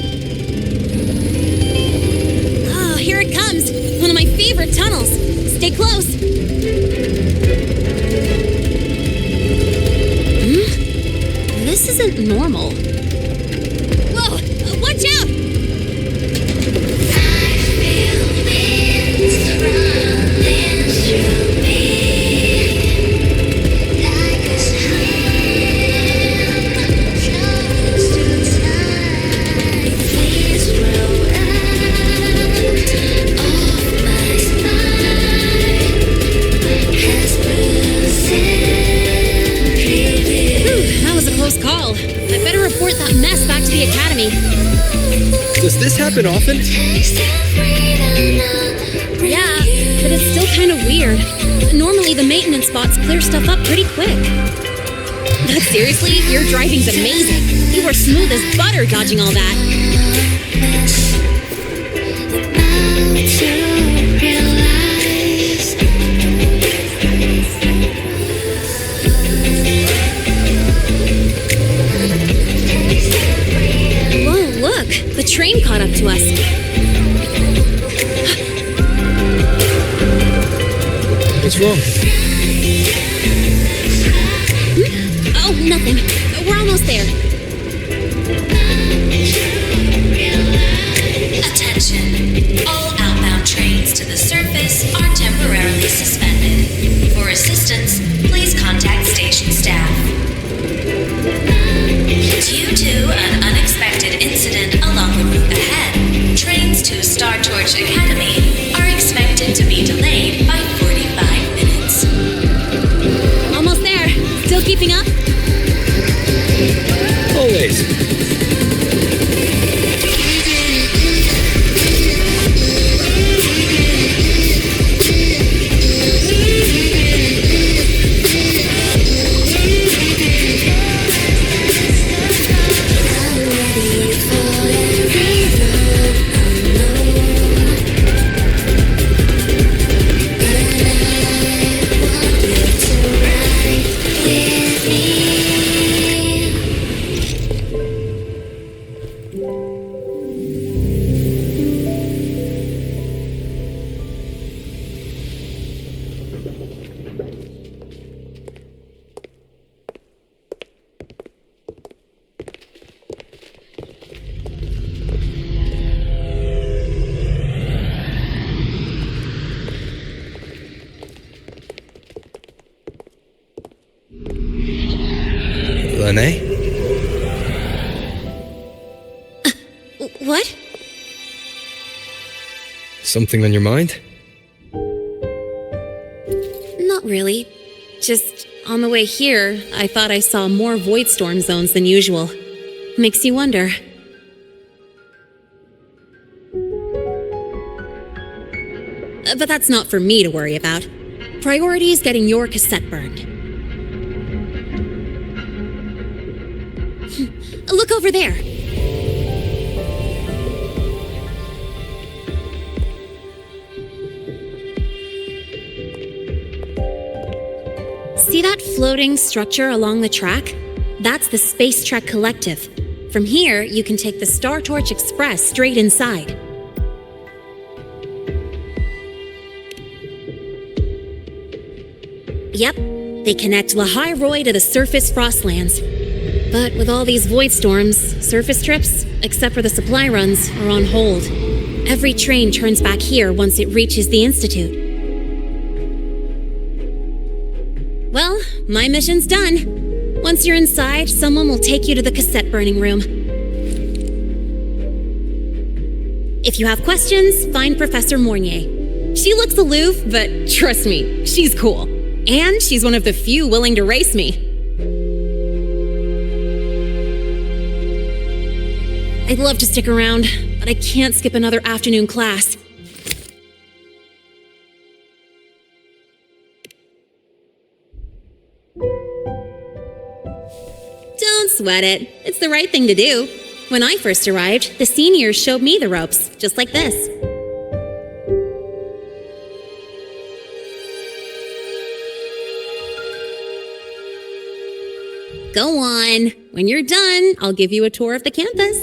Oh, here it comes. One of my favorite tunnels. Stay close. This isn't normal. Whoa! Watch out! Does this happen often? Yeah, but it's still kind of weird. Normally the maintenance bots clear stuff up pretty quick. But seriously, your driving's amazing. You were smooth as butter dodging all that. The train caught up to us. What's wrong? Oh, nothing. We're almost there. Attention. All outbound trains to the surface are temporarily suspended. For assistance, please contact station staff. Due to an unexpected incident along the route ahead, trains to Star Torch Academy are expected to be delayed by 45 minutes. Almost there. Still keeping up? Always. Lynae? What? Something on your mind? Not really. Just on the way here, I thought I saw more void storm zones than usual. Makes you wonder. But that's not for me to worry about. Priority is getting your cassette burned. Look over there. See that floating structure along the track? That's the Space Trek Collective. From here, you can take the Star Torch Express straight inside. Yep, they connect Lynae to the surface Frostlands. But with all these void storms, surface trips, except for the supply runs, are on hold. Every train turns back here once it reaches the Institute. Well, my mission's done. Once you're inside, someone will take you to the cassette burning room. If you have questions, find Professor Mornye. She looks aloof, but trust me, she's cool. And she's one of the few willing to race me. I'd love to stick around, but I can't skip another afternoon class. Don't sweat it. It's the right thing to do. When I first arrived, the seniors showed me the ropes, just like this. Go on. When you're done, I'll give you a tour of the campus.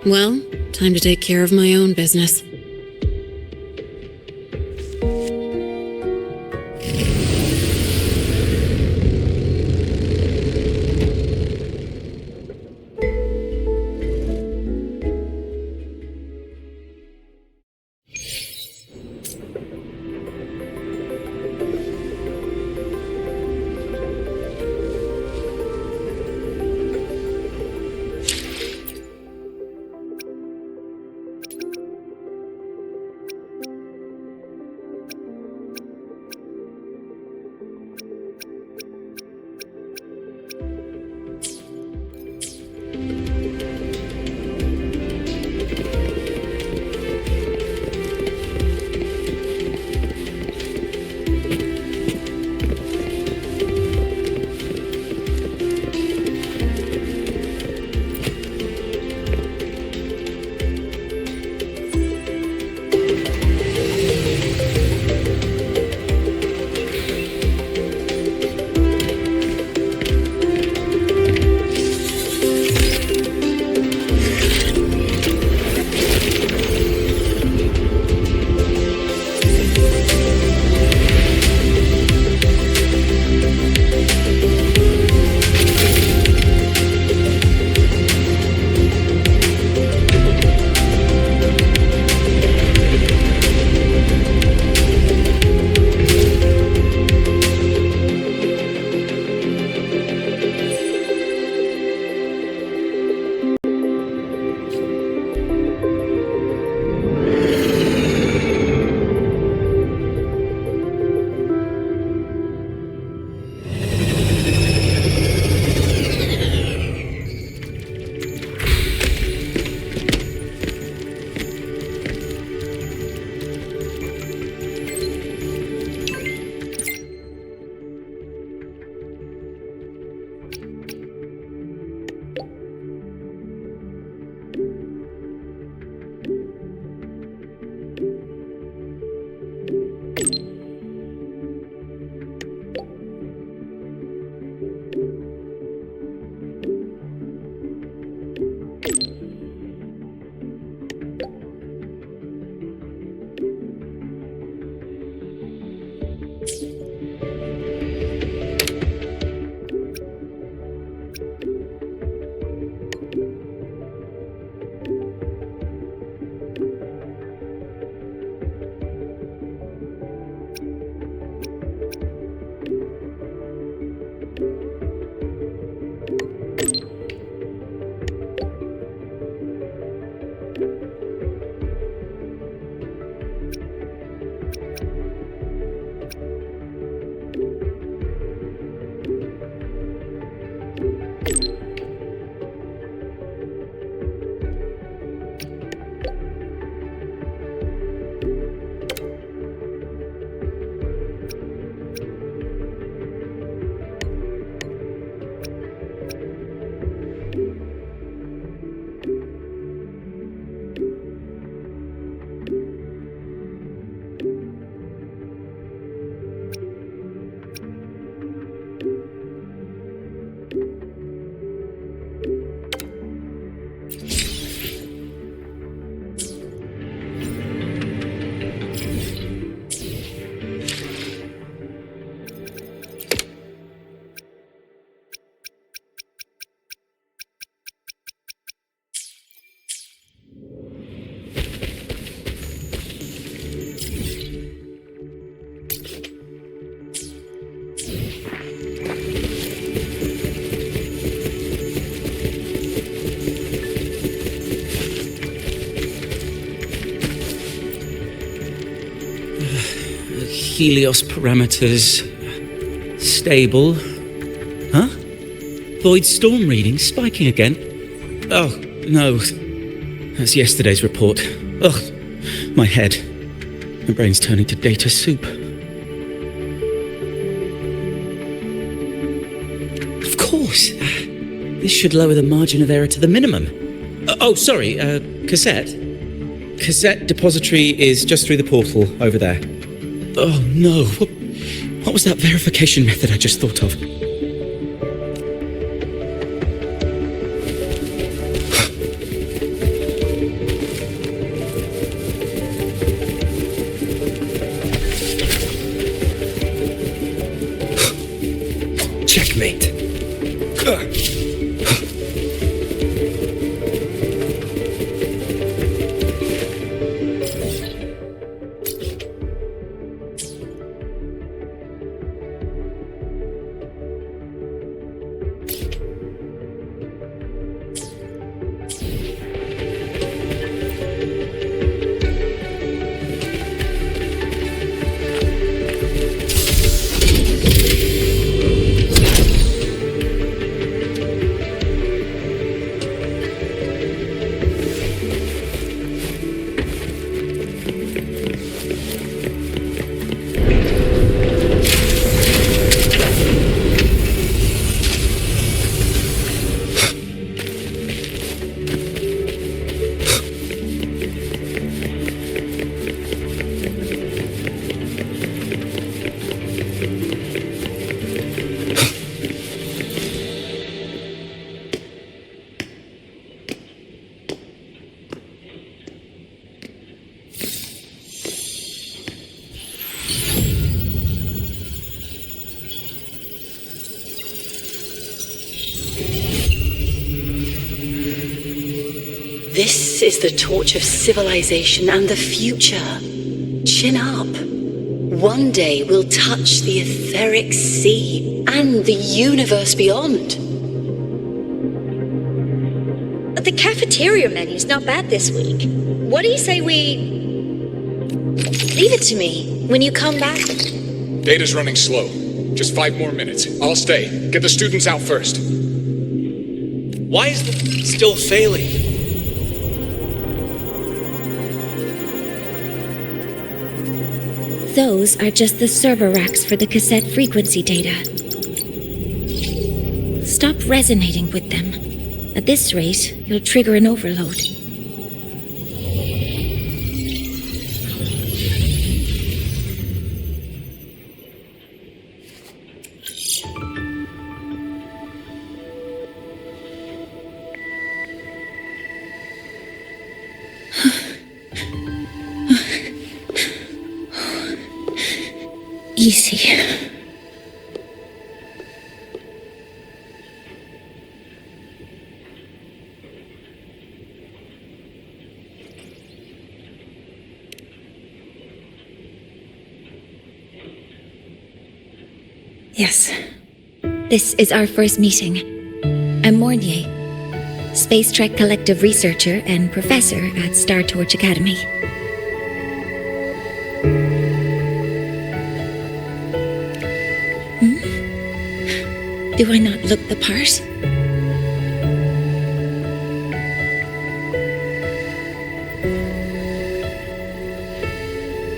Well, time to take care of my own business. Helios parameters stable. Huh? Void storm reading spiking again. Oh, no. That's yesterday's report. Ugh, my head. My brain's turning to data soup. Of course. This should lower the margin of error to the minimum. Sorry, cassette. Cassette depository is just through the portal over there. Oh, no. What was that verification method I just thought of? Checkmate. This is the torch of civilization and the future. Chin up. One day we'll touch the etheric sea and the universe beyond. The cafeteria menu's not bad this week. What do you say we... Leave it to me when you come back? Data's running slow. Just 5 more minutes. I'll stay. Get the students out first. Why is the still failing? Those are just the server racks for the cassette frequency data. Stop resonating with them. At this rate, you'll trigger an overload. Easy. Yes. This is our first meeting. I'm Mornye, Space Trek Collective researcher and professor at Star Torch Academy. Do I not look the part?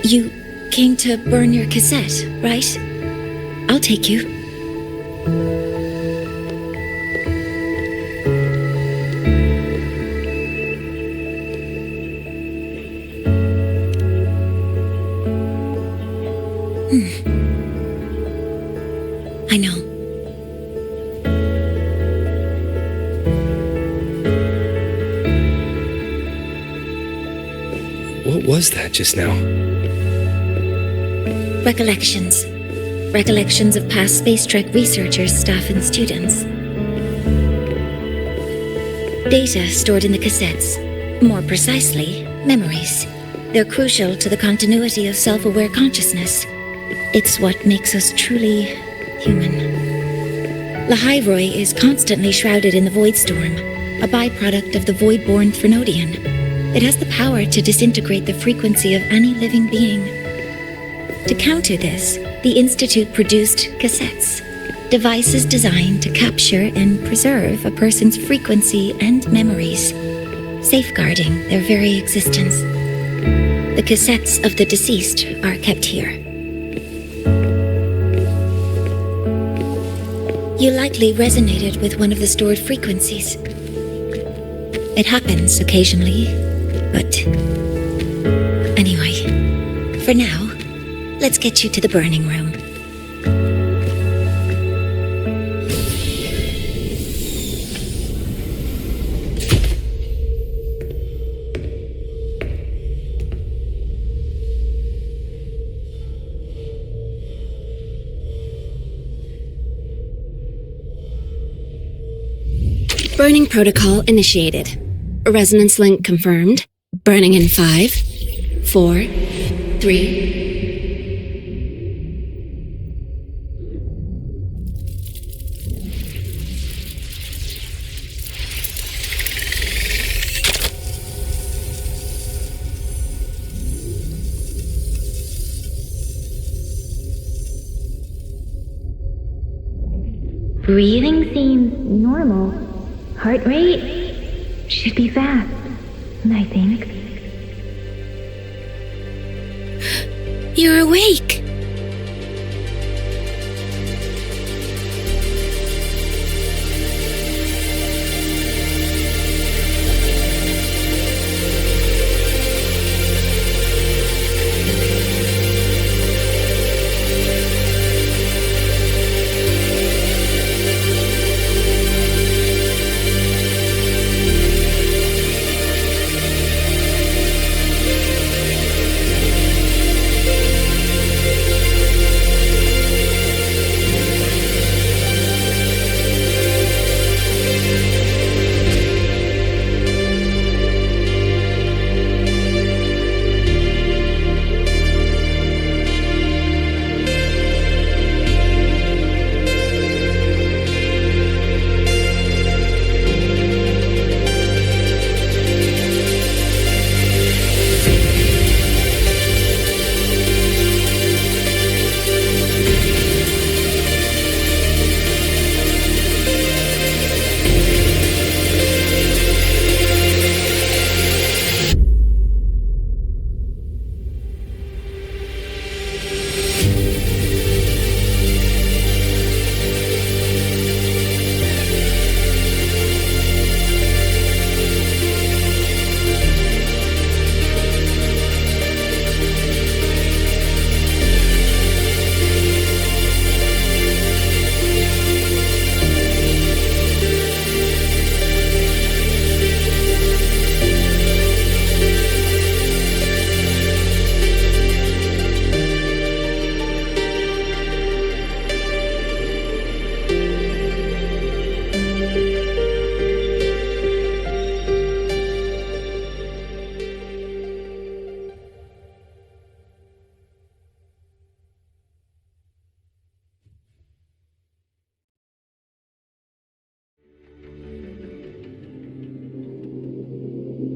You came to burn your cassette, right? I'll take you. I know. What was that just now? Recollections. Recollections of past Space Trek researchers, staff, and students. Data stored in the cassettes. More precisely, memories. They're crucial to the continuity of self-aware consciousness. It's what makes us truly human. Lahairoi is constantly shrouded in the void storm, a byproduct of the void-born Threnodian. It has the power to disintegrate the frequency of any living being. To counter this, the Institute produced cassettes, devices designed to capture and preserve a person's frequency and memories, safeguarding their very existence. The cassettes of the deceased are kept here. You likely resonated with one of the stored frequencies. It happens occasionally, but anyway, for now, let's get you to the burning room. Burning protocol initiated. Resonance link confirmed. Burning in 5, 4, 3... Breathing seems normal. Heart rate should be fast, I think. You're awake!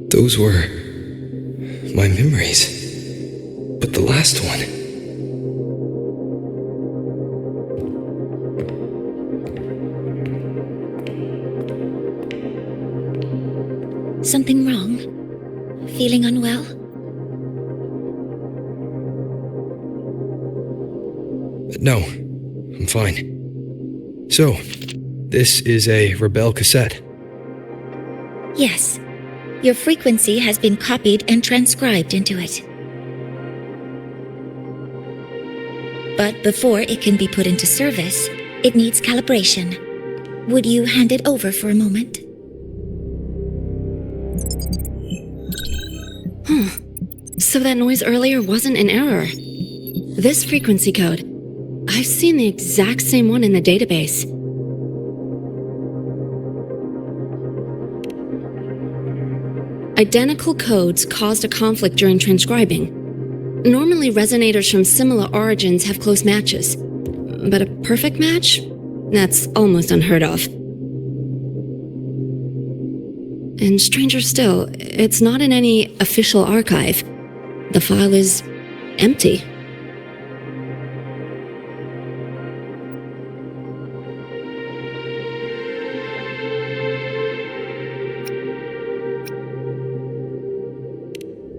Those were my memories. But the last one... Something wrong? Feeling unwell? No, I'm fine. So, this is a Rebel cassette. Yes. Your frequency has been copied and transcribed into it. But before it can be put into service, it needs calibration. Would you hand it over for a moment? So that noise earlier wasn't an error. This frequency code, I've seen the exact same one in the database. Identical codes caused a conflict during transcribing. Normally, resonators from similar origins have close matches. But a perfect match? That's almost unheard of. And stranger still, it's not in any official archive. The file is empty.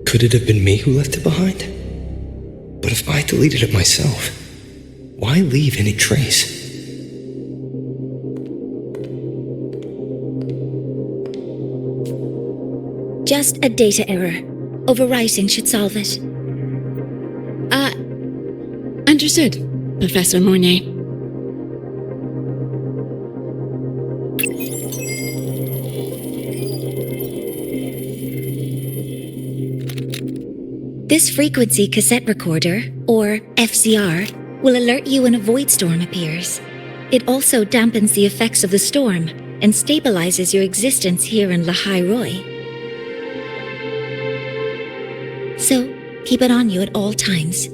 Could it have been me who left it behind? But if I deleted it myself, why leave any trace? Just a data error. Overwriting should solve it. Understood, Professor Mornye. This frequency cassette recorder, or FCR, will alert you when a void storm appears. It also dampens the effects of the storm and stabilizes your existence here in lynae Roy. So, keep it on you at all times.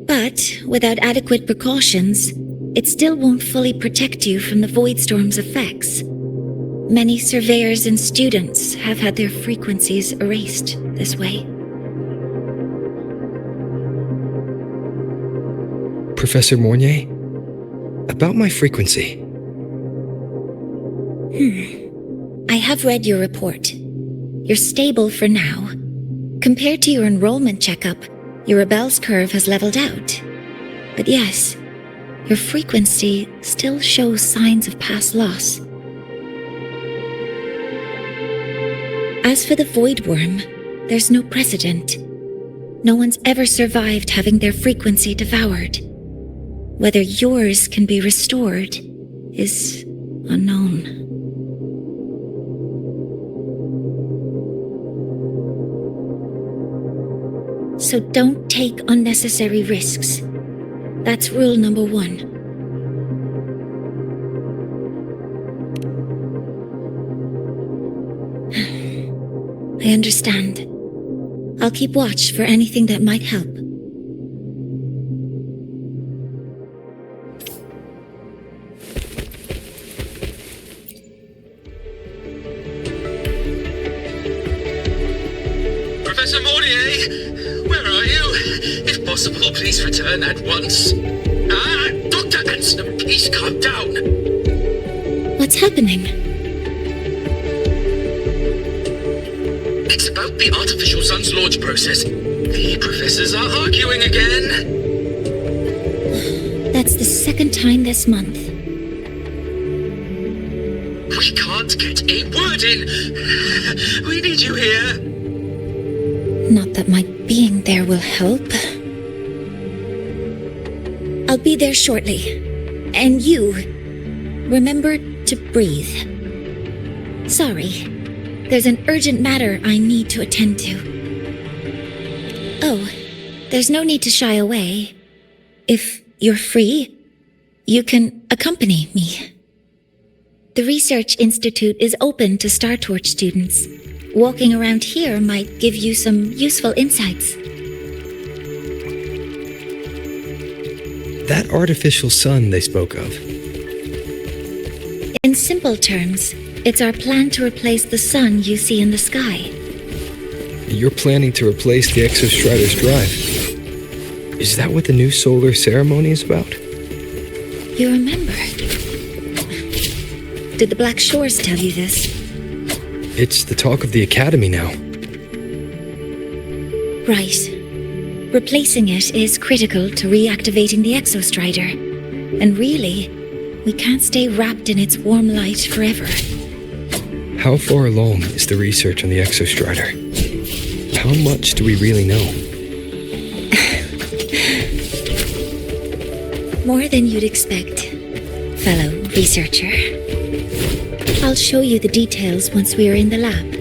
But without adequate precautions, it still won't fully protect you from the void storm's effects. Many surveyors and students have had their frequencies erased this way. Professor Mornye, about my frequency. I have read your report. You're stable for now. Compared to your enrollment checkup, your rebel's curve has leveled out. But yes, your frequency still shows signs of past loss. As for the void worm, there's no precedent. No one's ever survived having their frequency devoured. Whether yours can be restored is unknown. So don't take unnecessary risks. That's rule number 1. I understand. I'll keep watch for anything that might help. Professor Mornye, where are you? If possible, please return at once. Dr. Anson, please calm down. What's happening? It's about the artificial sun's launch process. The professors are arguing again. That's the second time this month. We can't get a word in. We need you here. Not that my being there will help. I'll be there shortly. And you, remember to breathe. Sorry. There's an urgent matter I need to attend to. Oh, there's no need to shy away. If you're free, you can accompany me. The Research Institute is open to Star Torch students. Walking around here might give you some useful insights. That artificial sun they spoke of. In simple terms, it's our plan to replace the sun you see in the sky. You're planning to replace the Exostrider's drive. Is that what the new solar ceremony is about? You remember? Did the Black Shores tell you this? It's the talk of the Academy now. Right. Replacing it is critical to reactivating the Exostrider. And really, we can't stay wrapped in its warm light forever. How far along is the research on the Exostrider? How much do we really know? More than you'd expect, fellow researcher. I'll show you the details once we are in the lab.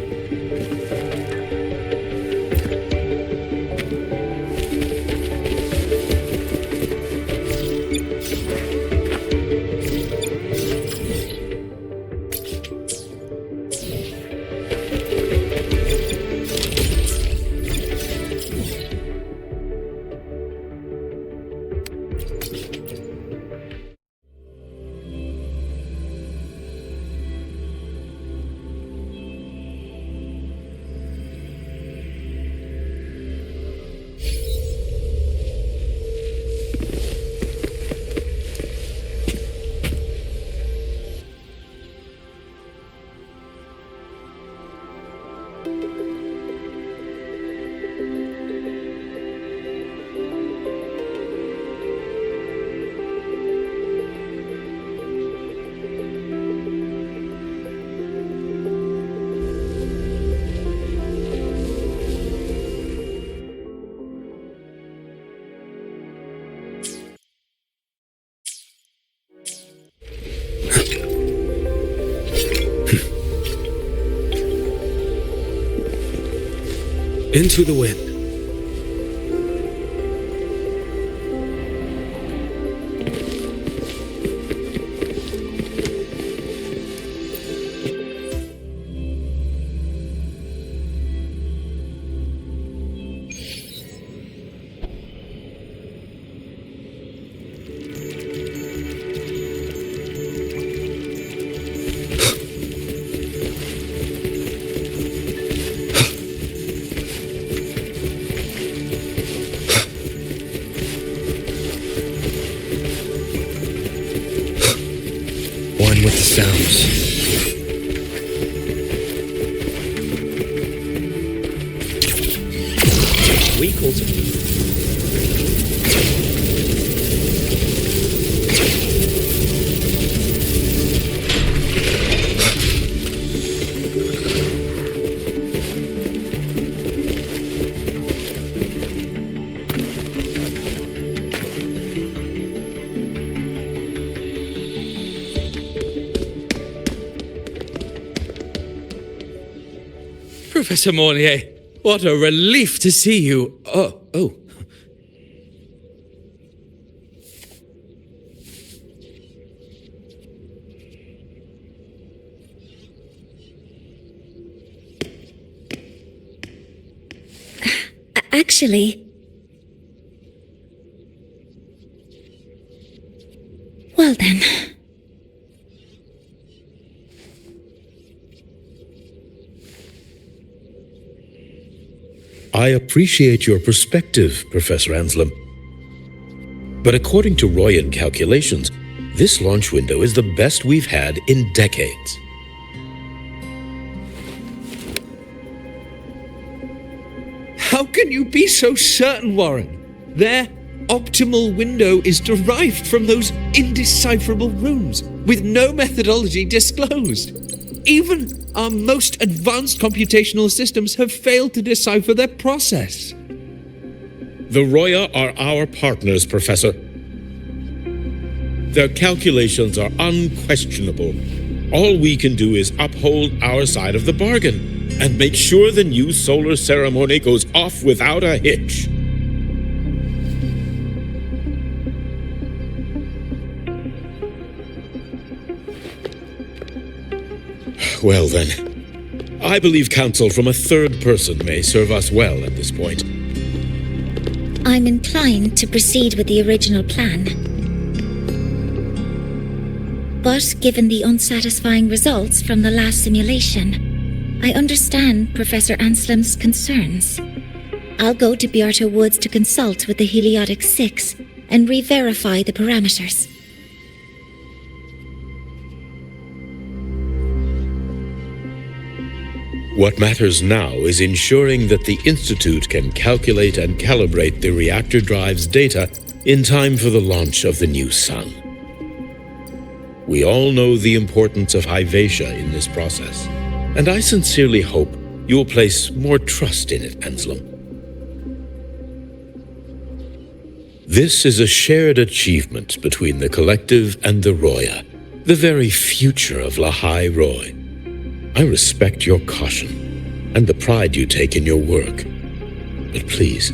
Into the wind. With the sounds. We cultivate. Professor Mornye, what a relief to see you. Oh. Actually... Well then... I appreciate your perspective, Professor Anselm. But according to Royan calculations, this launch window is the best we've had in decades. How can you be so certain, Warren? Their optimal window is derived from those indecipherable runes, with no methodology disclosed. Even our most advanced computational systems have failed to decipher their process. The Roya are our partners, Professor. Their calculations are unquestionable. All we can do is uphold our side of the bargain and make sure the new solar ceremony goes off without a hitch. Well then, I believe counsel from a third person may serve us well at this point. I'm inclined to proceed with the original plan. But given the unsatisfying results from the last simulation, I understand Professor Anselm's concerns. I'll go to Beata Woods to consult with the Heliotic 6 and re-verify the parameters. What matters now is ensuring that the Institute can calculate and calibrate the reactor drive's data in time for the launch of the new sun. We all know the importance of Hyvatia in this process, and I sincerely hope you will place more trust in it, Anselm. This is a shared achievement between the Collective and the Roya, the very future of Lahai Roy. I respect your caution and the pride you take in your work. But please,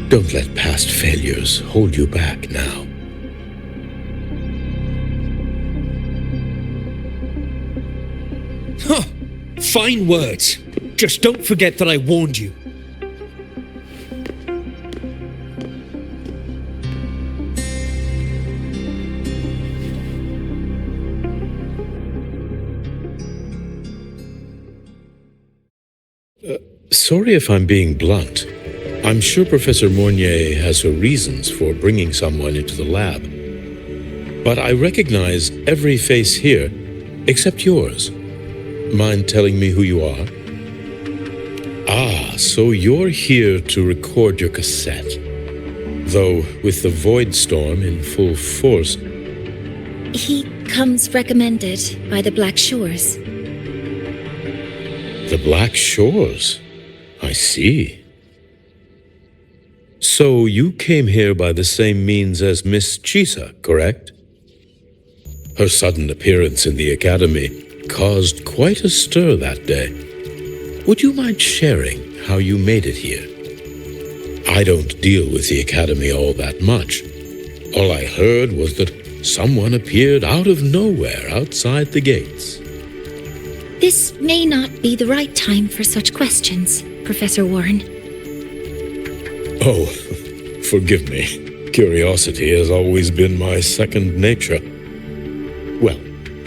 don't let past failures hold you back now. Huh. Fine words. Just don't forget that I warned you. Sorry if I'm being blunt. I'm sure Professor Mornye has her reasons for bringing someone into the lab. But I recognize every face here except yours. Mind telling me who you are? Ah, so you're here to record your cassette. Though with the Void Storm in full force... He comes recommended by the Black Shores. The Black Shores? I see. So you came here by the same means as Miss Chisa, correct? Her sudden appearance in the academy caused quite a stir that day. Would you mind sharing how you made it here. I don't deal with the Academy all that much. All I heard was that someone appeared out of nowhere outside the gates. This may not be the right time for such questions, Professor Warren. Oh, forgive me. Curiosity has always been my second nature. Well,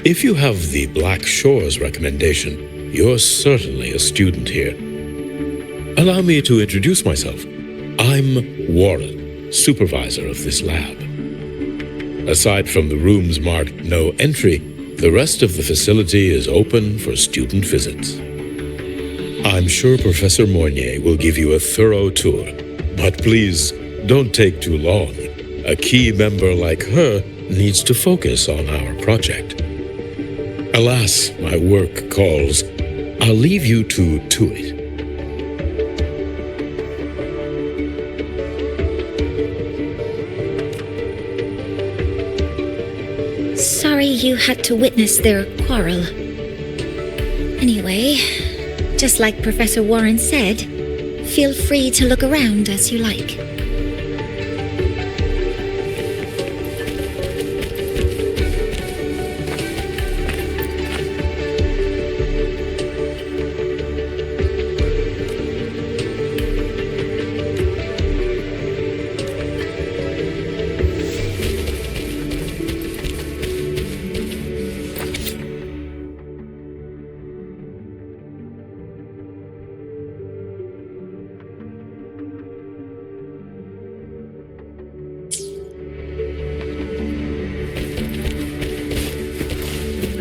if you have the Black Shores recommendation, you're certainly a student here. Allow me to introduce myself. I'm Warren, supervisor of this lab. Aside from the rooms marked no entry, the rest of the facility is open for student visits. I'm sure Professor Mornye will give you a thorough tour, but please don't take too long. A key member like her needs to focus on our project. Alas, my work calls. I'll leave you to it. Sorry you had to witness their quarrel. Anyway, just like Professor Warren said, feel free to look around as you like.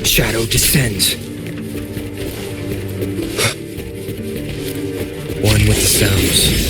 Shadow descends. One with the sounds.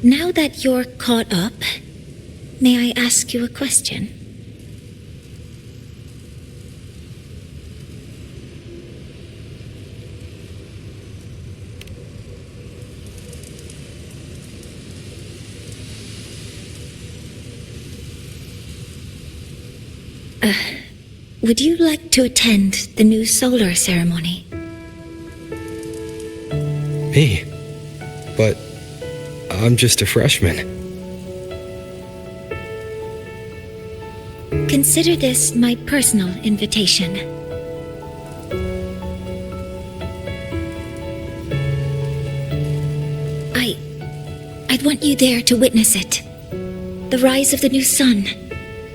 Now that you're caught up, may I ask you a question? Would you like to attend the new solar ceremony? Me? But I'm just a freshman. Consider this my personal invitation. I'd want you there to witness it. The rise of the new sun,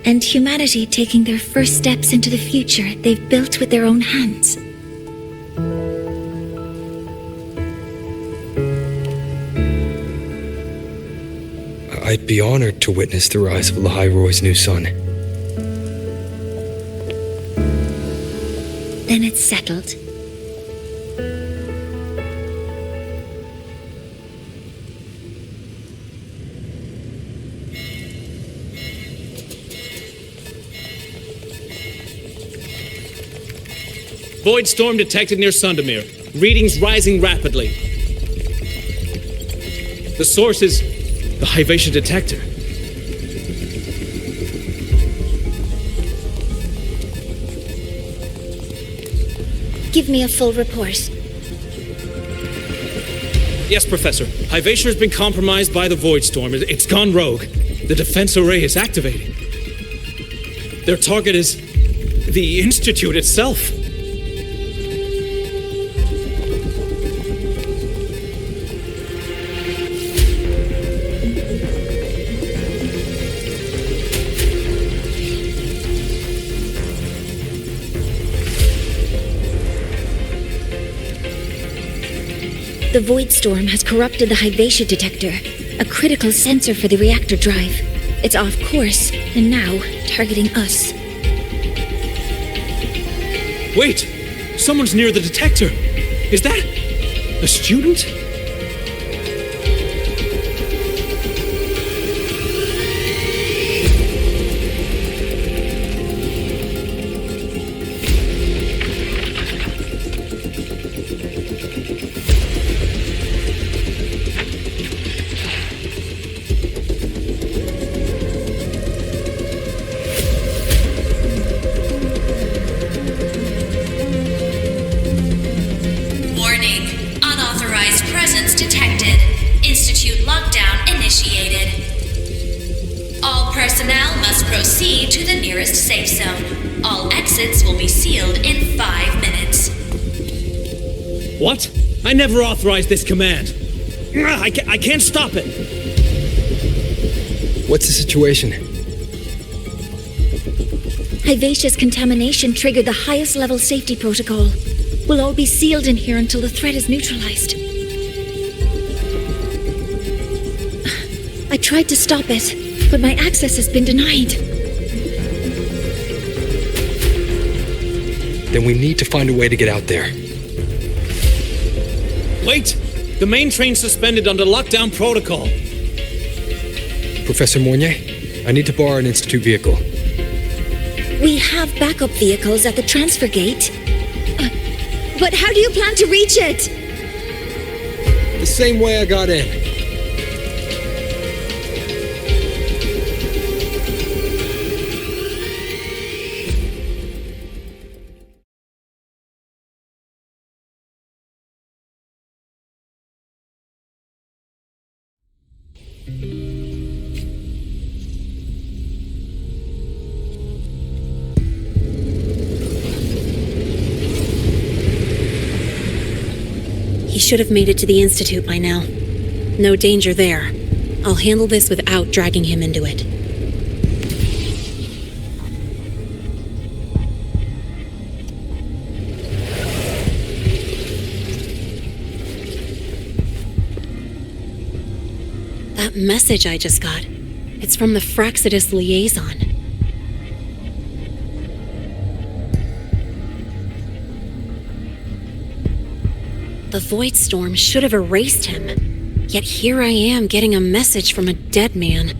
and humanity taking their first steps into the future they've built with their own hands. I'd be honored to witness the rise of Lynae's new sun. Then it's settled. Void storm detected near Sundermere. Readings rising rapidly. The source is the Hyvatia detector. Give me a full report. Yes, Professor. Hyvatia has been compromised by the Void Storm. It's gone rogue. The defense array is activating. Their target is the Institute itself. The Void Storm has corrupted the Hyvatia detector, a critical sensor for the reactor drive. It's off course, and now targeting us. Wait! Someone's near the detector! Is that a student? Personnel must proceed to the nearest safe zone. All exits will be sealed in 5 minutes. What? I never authorized this command. I can't stop it. What's the situation? Hyvatia's contamination triggered the highest level safety protocol. We'll all be sealed in here until the threat is neutralized. I tried to stop it, but my access has been denied. Then we need to find a way to get out there. Wait! The main train's suspended under lockdown protocol. Professor Mornye, I need to borrow an Institute vehicle. We have backup vehicles at the transfer gate. But how do you plan to reach it? The same way I got in. He should have made it to the Institute by now. No danger there. I'll handle this without dragging him into it. That message I just got, it's from the Frostlands liaison. The Void Storm should have erased him. Yet here I am getting a message from a dead man.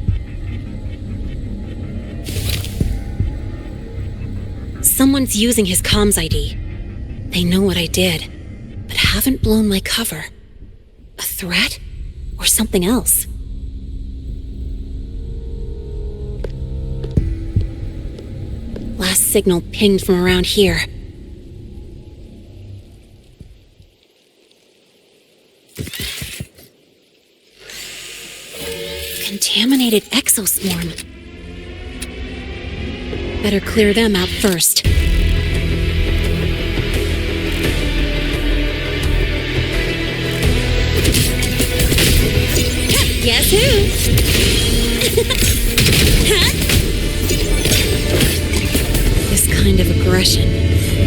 Someone's using his comms ID. They know what I did, but haven't blown my cover. A threat? Or something else? Last signal pinged from around here. contaminated exoswarm. Better clear them out first. Guess who? Huh? This kind of aggression.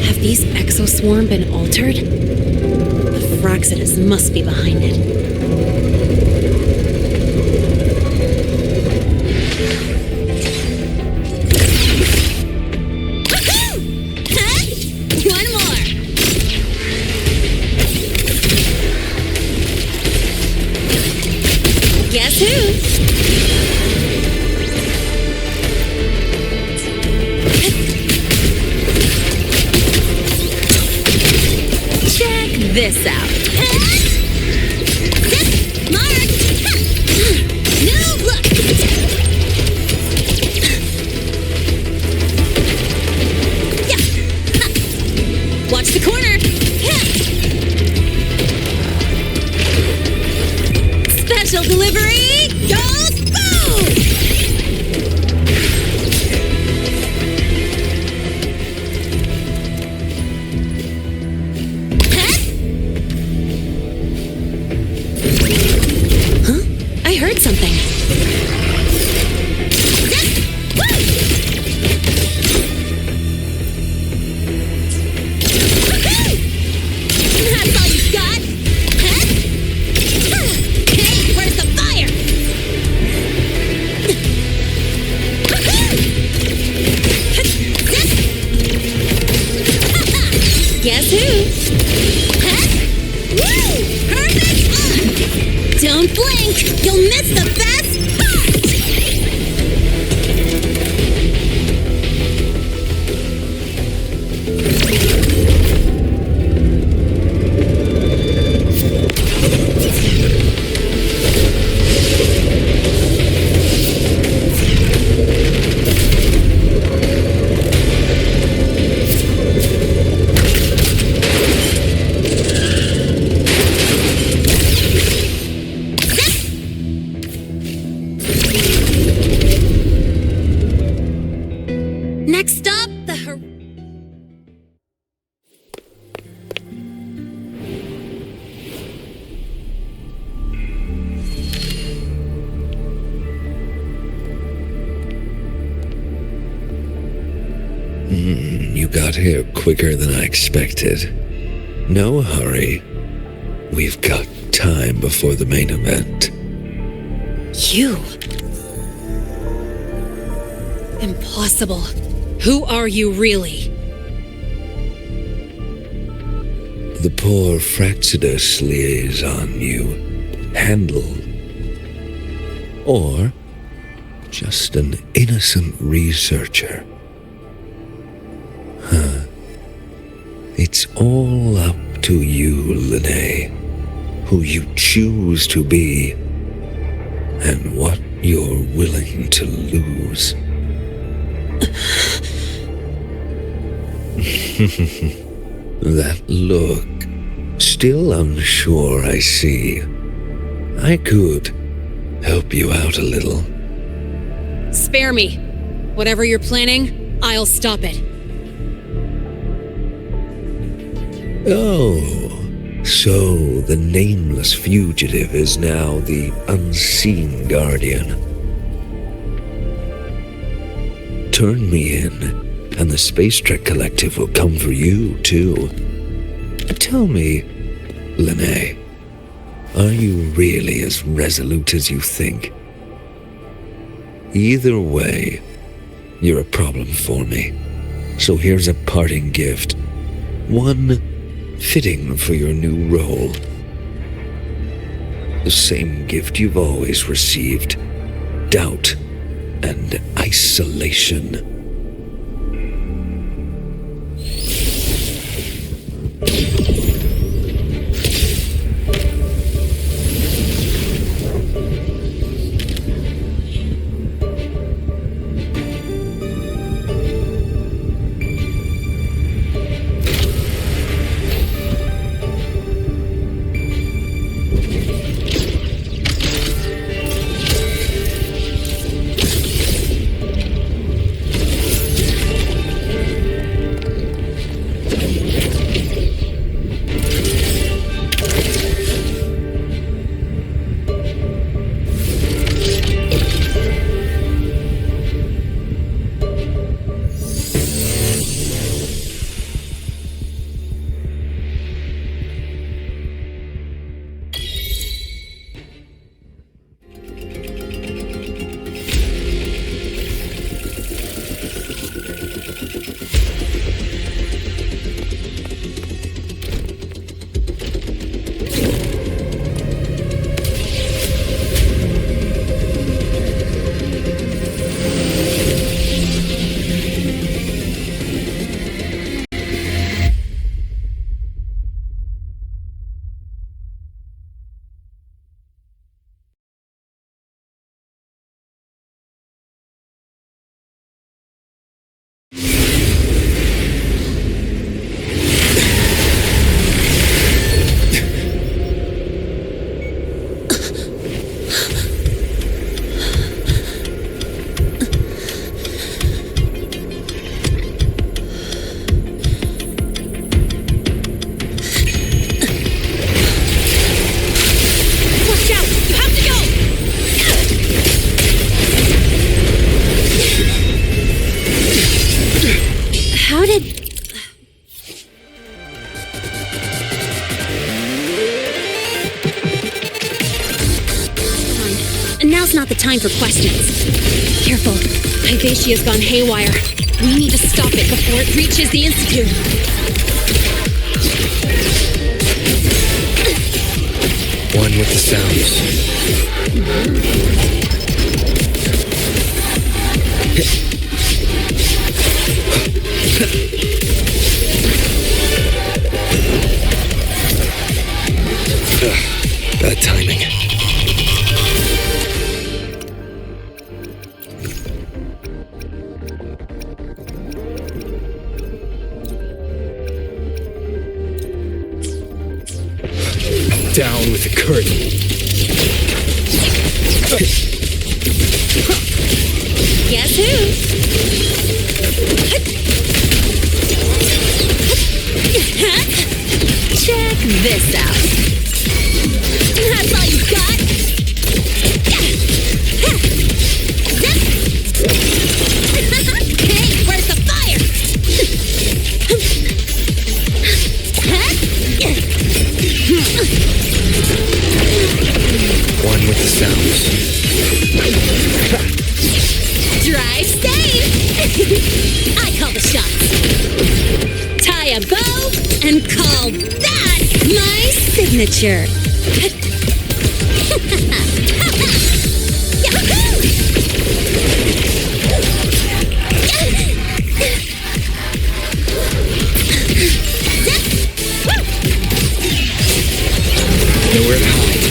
Have these exoswarm been altered? The Fraxidus must be behind it. Guess who? Check this out. Mark! No look! Yeah. Watch the corner! Special delivery goes boom! Huh? I heard something. That's all you got? Hey, where's the fire? Guess who? Woo! Perfect on! Don't blink! You'll miss the best part! Next up, the You got here quicker than I expected. No hurry. We've got time before the main event. You. Impossible. Who are you really? The poor Fraxidus liaison you handle. Or just an innocent researcher. Huh. It's all up to you, Lynae, who you choose to be, and what you're willing to lose. That look. Still unsure, I see. I could help you out a little. Spare me. Whatever you're planning, I'll stop it. Oh, so the nameless fugitive is now the unseen guardian. Turn me in, and the Space Trek Collective will come for you, too. Tell me, Lynae, are you really as resolute as you think? Either way, you're a problem for me. So here's a parting gift. One fitting for your new role. The same gift you've always received. Doubt and isolation. Now's not the time for questions. Careful. Hyvatia's gone haywire. We need to stop it before it reaches the Institute. One with the sounds. Bad timing. Down with the curtain. Guess who? Check this out. That's all you got? Hey, where's the fire? One with the sounds. Drive safe! I call the shots. Tie a bow and call that my signature. Nowhere to hide.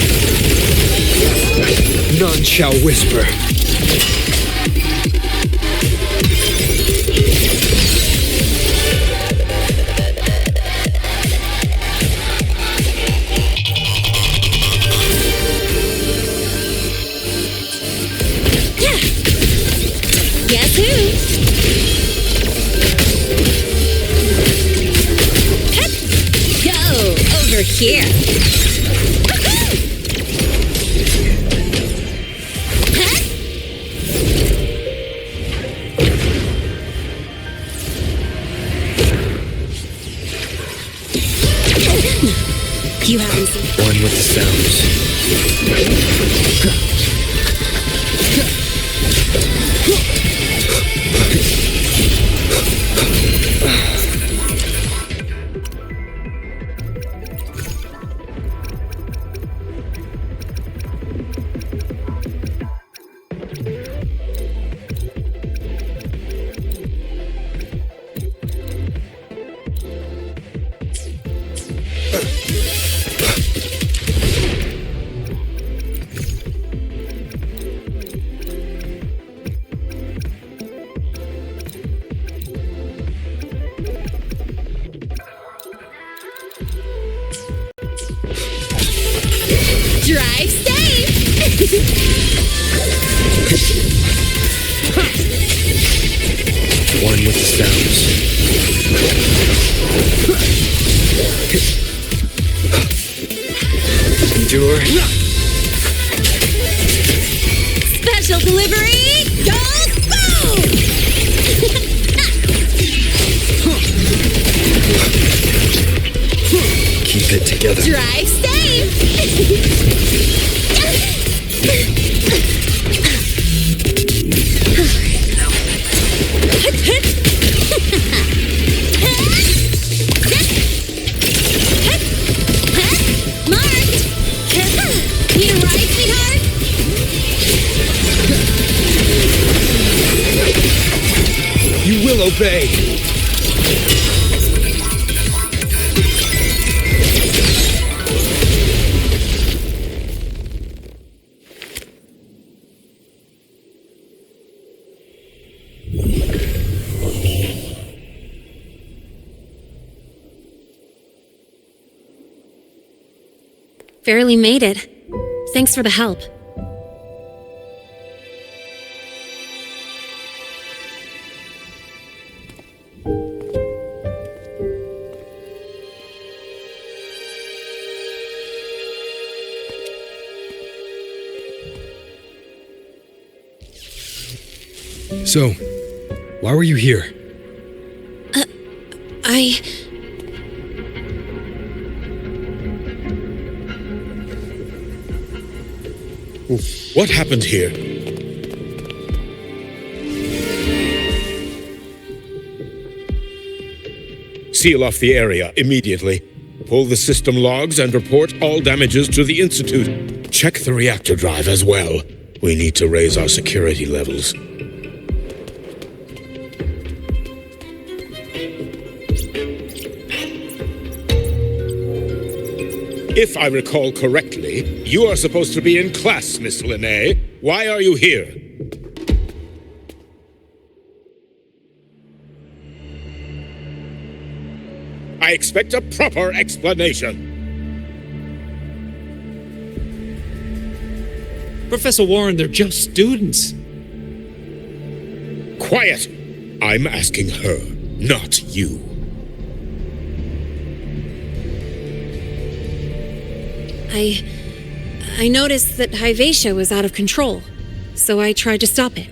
None shall whisper. Guess who? Go over here. You haven't seen one with the sounds. Drive safe! One with the sounds. Endure. Special delivery! Go boom! Keep it together. Drive safe! Marked! Need a ride, sweetheart? You will obey. Barely made it. Thanks for the help. So, why were you here? What happened here? Seal off the area immediately. Pull the system logs and report all damages to the Institute. Check the reactor drive as well. We need to raise our security levels. If I recall correctly, you are supposed to be in class, Miss Lynae. Why are you here? I expect a proper explanation. Professor Warren, they're just students. Quiet! I'm asking her, not you. I noticed that Hyvatia was out of control, so I tried to stop it.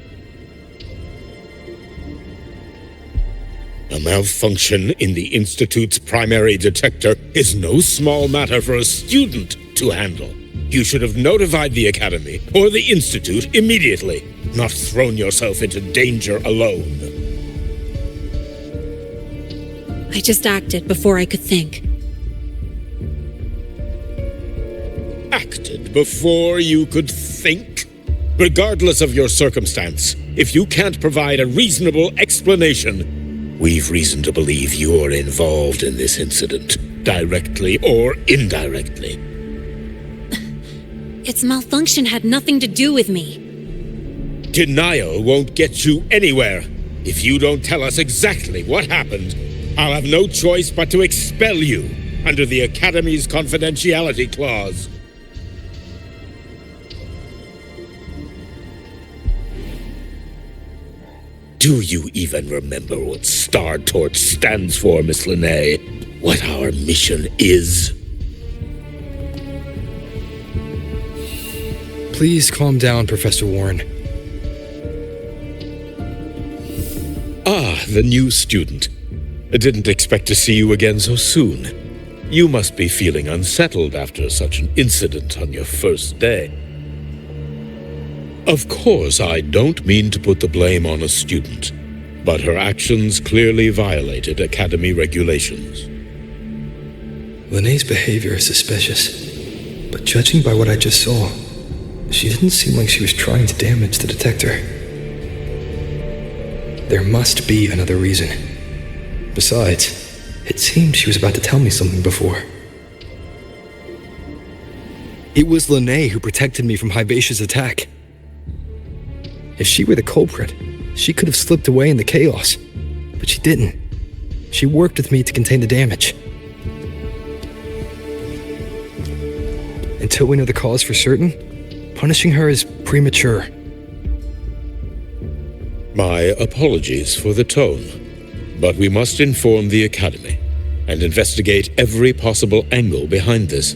A malfunction in the Institute's primary detector is no small matter for a student to handle. You should have notified the Academy or the Institute immediately, not thrown yourself into danger alone. I just acted before I could think. Acted before you could think? Regardless of your circumstance, if you can't provide a reasonable explanation, we've reason to believe you're involved in this incident, directly or indirectly. Its malfunction had nothing to do with me. Denial won't get you anywhere. If you don't tell us exactly what happened, I'll have no choice but to expel you under the Academy's confidentiality clause. Do you even remember what Star Torch stands for, Miss Lynae? What our mission is? Please calm down, Professor Warren. Ah, the new student. I didn't expect to see you again so soon. You must be feeling unsettled after such an incident on your first day. Of course, I don't mean to put the blame on a student, but her actions clearly violated Academy regulations. Lynae's behavior is suspicious, but judging by what I just saw, she didn't seem like she was trying to damage the detector. There must be another reason. Besides, it seemed she was about to tell me something before. It was Lynae who protected me from Hivatia's attack. If she were the culprit, she could have slipped away in the chaos, but she didn't. She worked with me to contain the damage. Until we know the cause for certain, punishing her is premature. My apologies for the tone, but we must inform the Academy and investigate every possible angle behind this.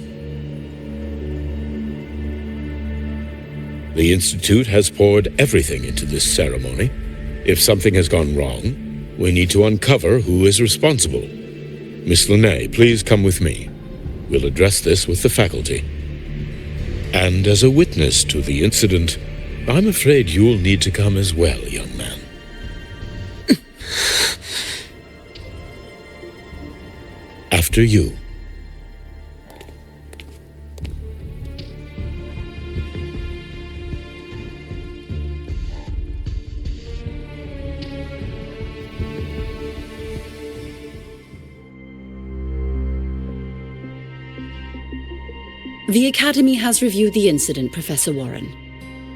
The Institute has poured everything into this ceremony. If something has gone wrong, we need to uncover who is responsible. Miss Lynae, please come with me. We'll address this with the faculty. And as a witness to the incident, I'm afraid you'll need to come as well, young man. After you. The Academy has reviewed the incident, Professor Warren.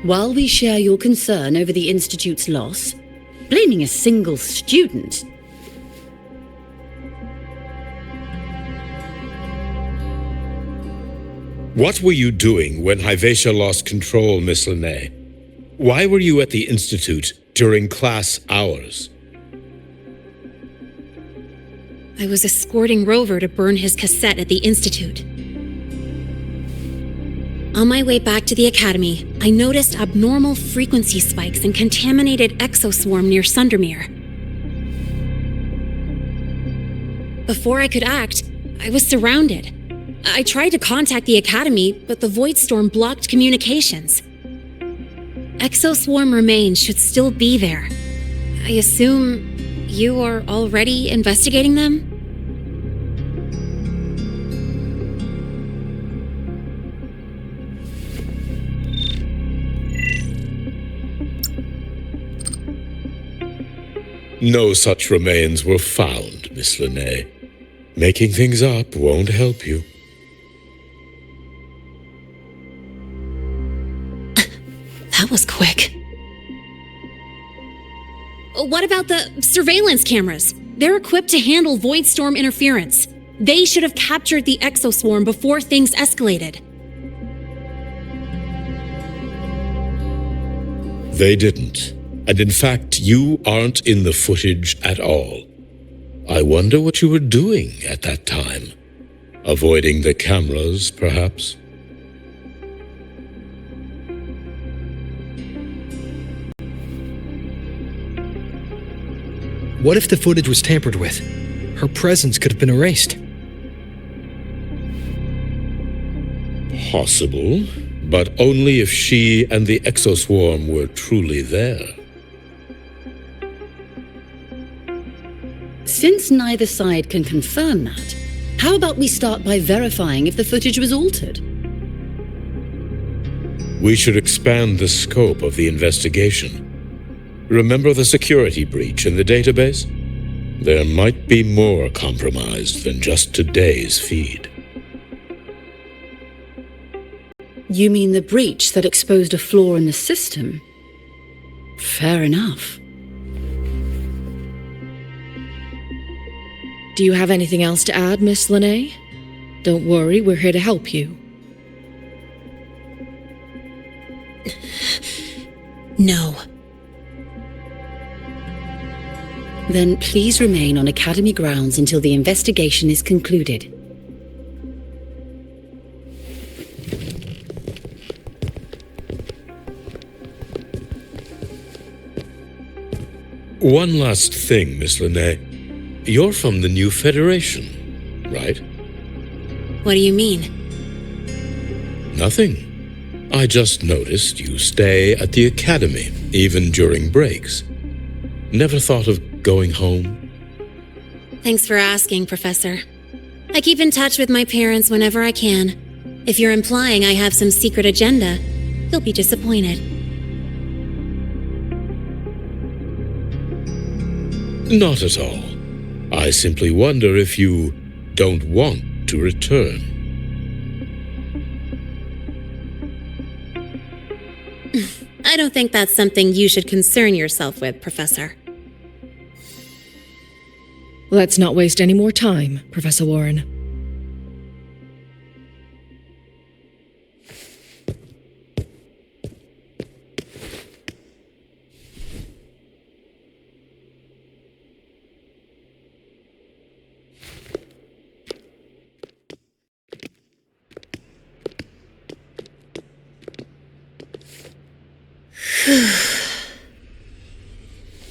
While we share your concern over the Institute's loss, blaming a single student... What were you doing when Hyvatia lost control, Miss Lynae? Why were you at the Institute during class hours? I was escorting Rover to burn his cassette at the Institute. On my way back to the Academy, I noticed abnormal frequency spikes and contaminated exoswarm near Sundermere. Before I could act, I was surrounded. I tried to contact the Academy, but the void storm blocked communications. exoswarm remains should still be there. I assume you are already investigating them? No such remains were found, Miss Lynae. Making things up won't help you. That was quick. What about the surveillance cameras? They're equipped to handle void storm interference. They should have captured the exoswarm before things escalated. They didn't. And in fact, you aren't in the footage at all. I wonder what you were doing at that time. Avoiding the cameras, perhaps? What if the footage was tampered with? Her presence could have been erased. Possible, but only if she and the exoswarm were truly there. Since neither side can confirm that, how about we start by verifying if the footage was altered? We should expand the scope of the investigation. Remember the security breach in the database? There might be more compromised than just today's feed. You mean the breach that exposed a flaw in the system? Fair enough. Do you have anything else to add, Miss Lynae? Don't worry, we're here to help you. No. Then please remain on Academy grounds until the investigation is concluded. One last thing, Miss Lynae. You're from the new Federation, right? What do you mean? Nothing. I just noticed you stay at the Academy, even during breaks. Never thought of going home? Thanks for asking, Professor. I keep in touch with my parents whenever I can. If you're implying I have some secret agenda, you'll be disappointed. Not at all. I simply wonder if you don't want to return. I don't think that's something you should concern yourself with, Professor. Let's not waste any more time, Professor Warren.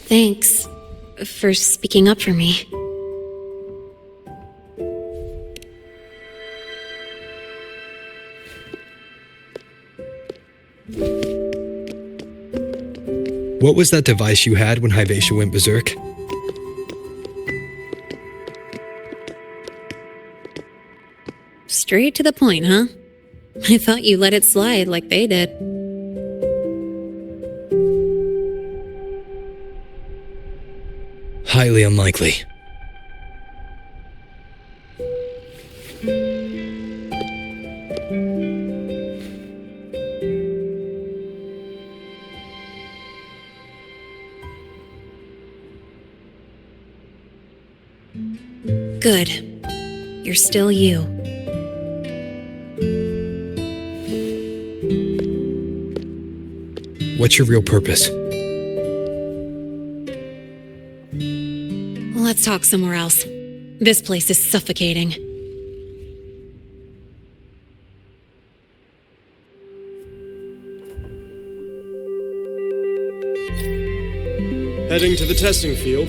Thanks for speaking up for me. What was that device you had when Hyvatia went berserk? Straight to the point, huh? I thought you let it slide like they did. Highly unlikely. Good. You're still you. What's your real purpose? Let's talk somewhere else. This place is suffocating. Heading to the testing field.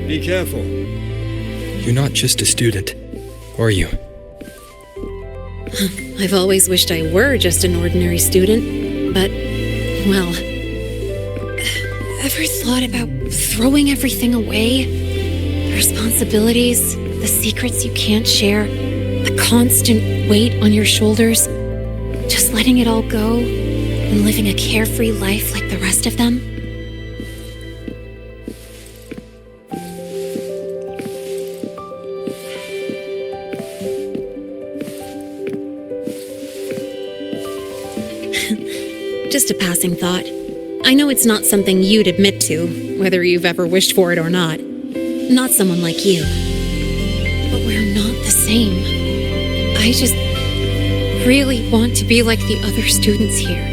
Be careful. You're not just a student, are you? I've always wished I were just an ordinary student, but, well, ever thought about throwing everything away? The responsibilities, the secrets you can't share, the constant weight on your shoulders? Just letting it all go and living a carefree life like the rest of them? Just a passing thought. I know it's not something you'd admit to, whether you've ever wished for it or not. Not someone like you. But we're not the same. I just really want to be like the other students here.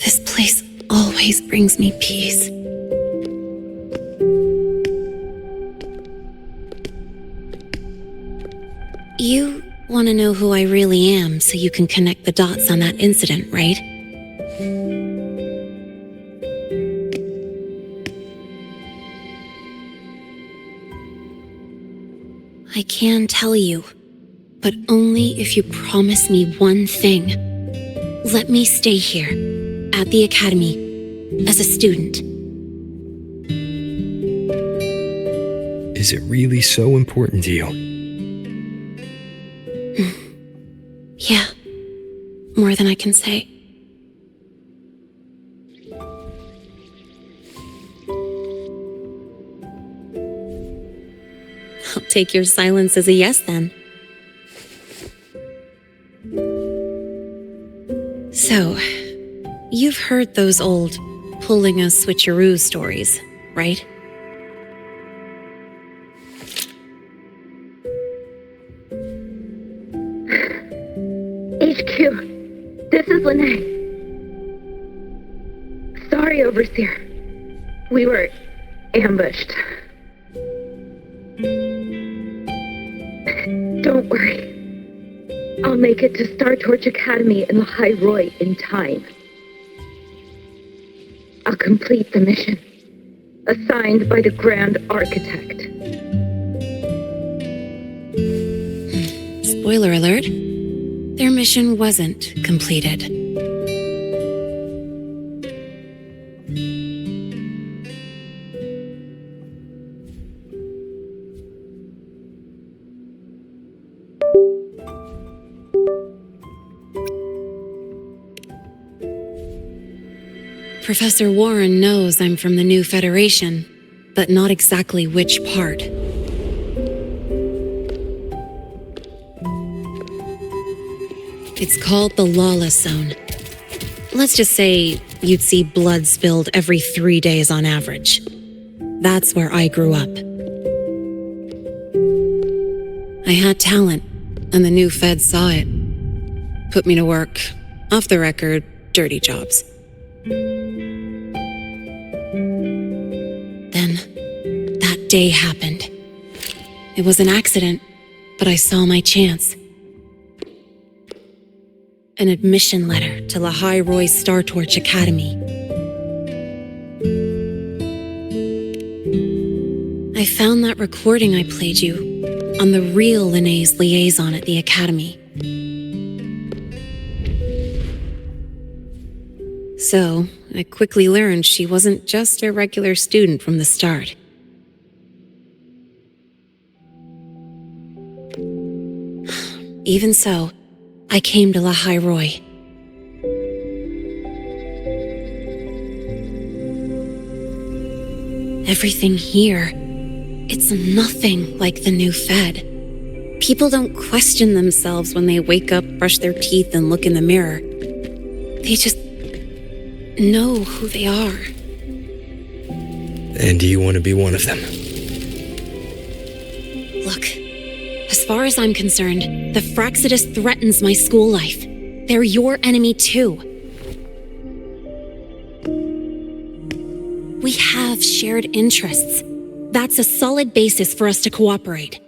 This place always brings me peace. You want to know who I really am so you can connect the dots on that incident, right? I can tell you, but only if you promise me one thing. Let me stay here, at the academy, as a student. Is it really so important to you? Yeah, more than I can say. I'll take your silence as a yes, then. So, you've heard those old pulling a switcheroo stories, right? HQ, this is lynae. Sorry, Overseer. We were ambushed. Don't worry. I'll make it to Star Torch Academy in Lynae Roy in time. I'll complete the mission, assigned by the Grand Architect. Spoiler alert, their mission wasn't completed. Professor Warren knows I'm from the new Federation, but not exactly which part. It's called the Lawless Zone. Let's just say you'd see blood spilled every 3 days on average. That's where I grew up. I had talent, and the new feds saw it. Put me to work, off the record, dirty jobs. Then, that day happened. It was an accident, but I saw my chance. An admission letter to Lynae Roy Star Torch Academy. I found that recording I played you on the real Lynae's liaison at the Academy. So, I quickly learned she wasn't just a regular student from the start. Even so, I came to Lynae Roy. Everything here, it's nothing like the new Fed. People don't question themselves when they wake up, brush their teeth, and look in the mirror. They just know who they are. And do you want to be one of them? Look, as As far as I'm concerned, the Frostlands threatens my school life. They're your enemy too. We have shared interests. That's a solid basis for us to cooperate.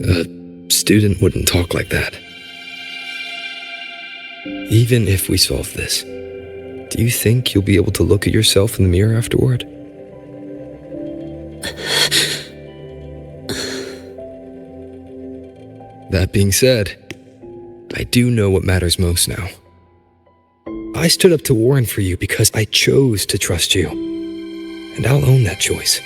A student wouldn't talk like that. Even if we solve this, do you think you'll be able to look at yourself in the mirror afterward? That being said, I do know what matters most now. I stood up to Warren for you because I chose to trust you, and I'll own that choice.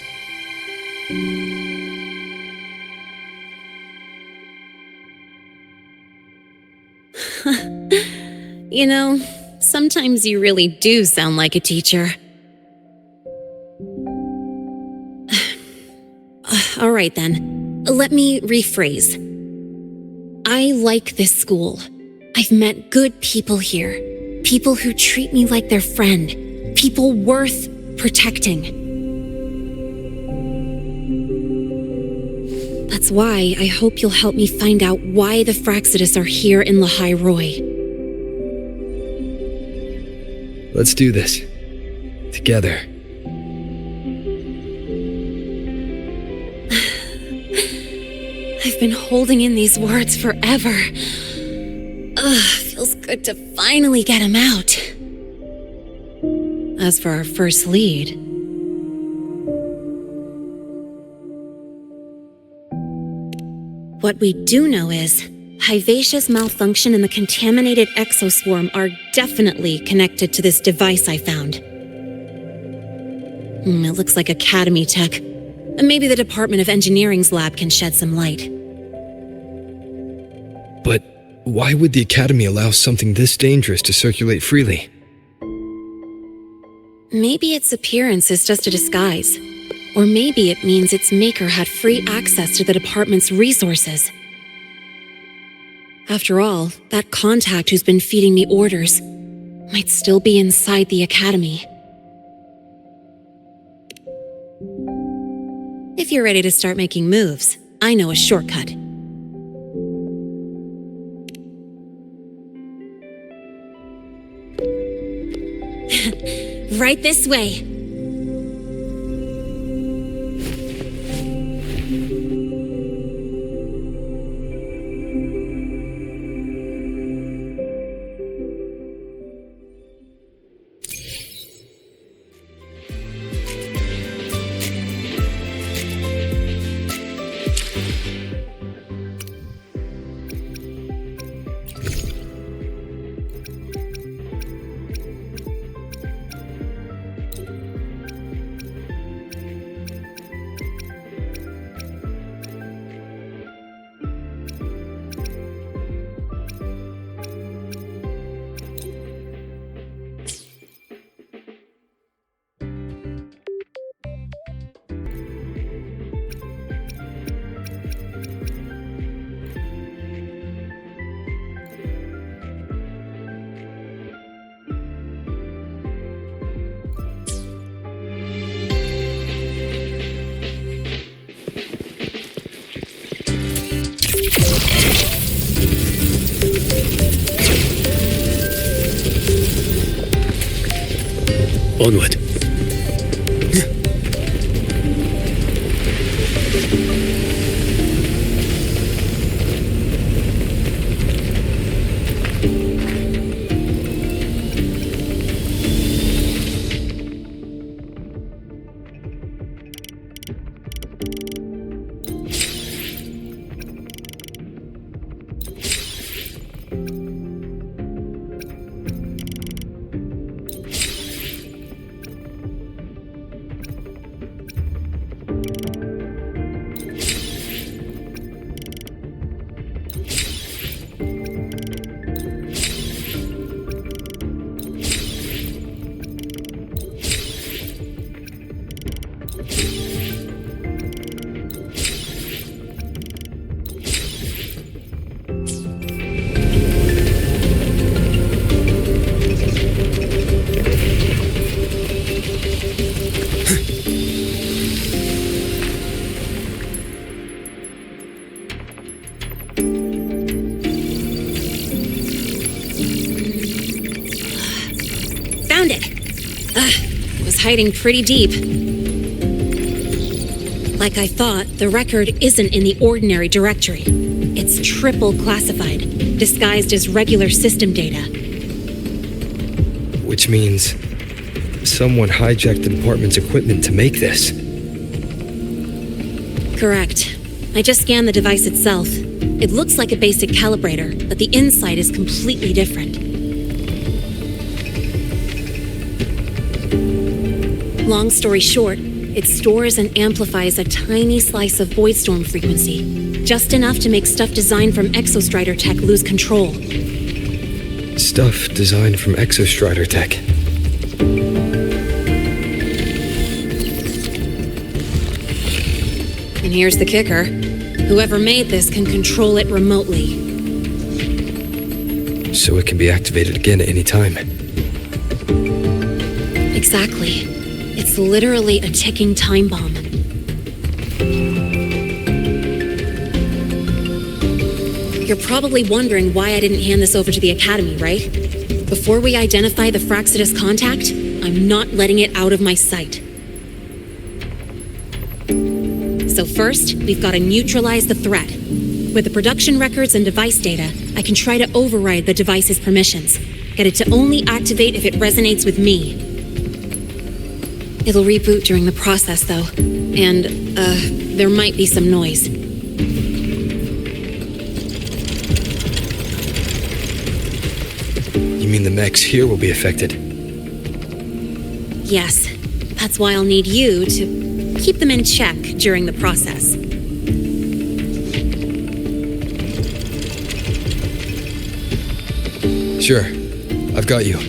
You know, sometimes you really do sound like a teacher. All right then, let me rephrase. I like this school. I've met good people here. People who treat me like their friend. People worth protecting. That's why I hope you'll help me find out why the Frostlands are here in lynae. Let's do this. Together. I've been holding in these words forever. Feels good to finally get them out. As for our first lead... What we do know is, Hivacia's malfunction and the contaminated exoswarm are definitely connected to this device I found. It looks like Academy tech. Maybe the Department of Engineering's lab can shed some light. But why would the Academy allow something this dangerous to circulate freely? Maybe its appearance is just a disguise. Or maybe it means its maker had free access to the department's resources. After all, that contact who's been feeding me orders might still be inside the Academy. If you're ready to start making moves, I know a shortcut. Right this way. Onward. hiding pretty deep. Like I thought, the record isn't in the ordinary directory. It's triple classified, disguised as regular system data. Which means someone hijacked the department's equipment to make this. Correct. I just scanned the device itself. It looks like a basic calibrator, but the inside is completely different. Long story short, it stores and amplifies a tiny slice of voidstorm frequency, just enough to make stuff designed from Exostrider tech lose control. Stuff designed from Exostrider tech. And here's the kicker. Whoever made this can control it remotely. So it can be activated again at any time. Exactly. It's literally a ticking time bomb. You're probably wondering why I didn't hand this over to the Academy, right? Before we identify the Fraxidus contact, I'm not letting it out of my sight. So first, we've got to neutralize the threat. With the production records and device data, I can try to override the device's permissions. Get it to only activate if it resonates with me. It'll reboot during the process, though. And, there might be some noise. You mean the mechs here will be affected? Yes. That's why I'll need you to keep them in check during the process. Sure. I've got you.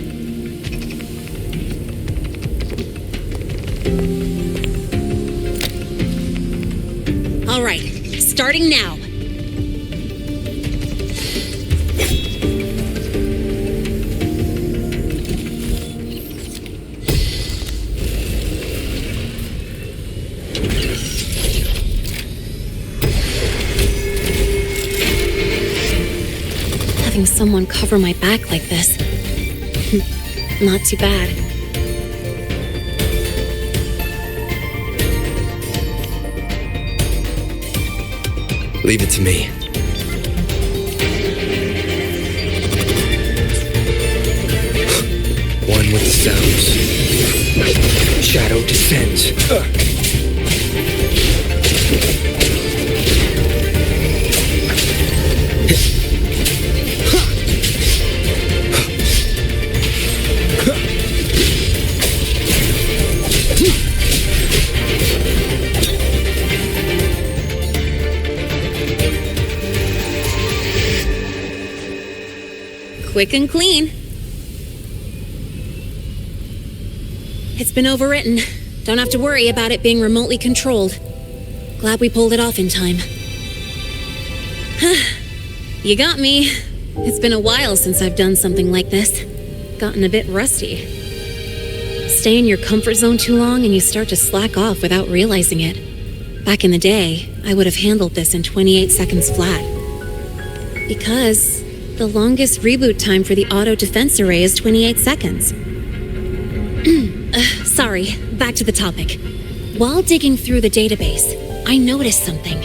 All right. Starting now. Having someone cover my back like this. Not too bad. Leave it to me. One with the sounds. Shadow descends. Quick and clean. It's been overwritten. Don't have to worry about it being remotely controlled. Glad we pulled it off in time. You got me. It's been a while since I've done something like this. Gotten a bit rusty. Stay in your comfort zone too long and you start to slack off without realizing it. Back in the day, I would have handled this in 28 seconds flat. Because the longest reboot time for the auto defense array is 28 seconds. Sorry, back to the topic. While digging through the database, I noticed something.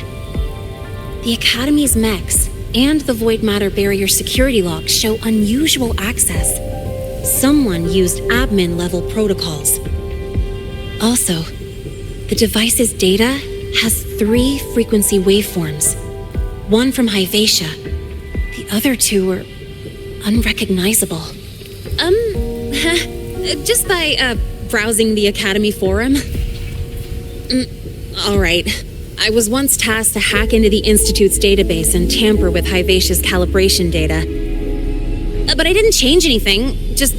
The Academy's mechs and the Void Matter Barrier security logs show unusual access. Someone used admin-level protocols. Also, the device's data has 3 frequency waveforms. One from Hyvatia. The other 2 are unrecognizable. Just by, browsing the Academy forum? All right. I was once tasked to hack into the Institute's database and tamper with Hyvatia's calibration data. But I didn't change anything, just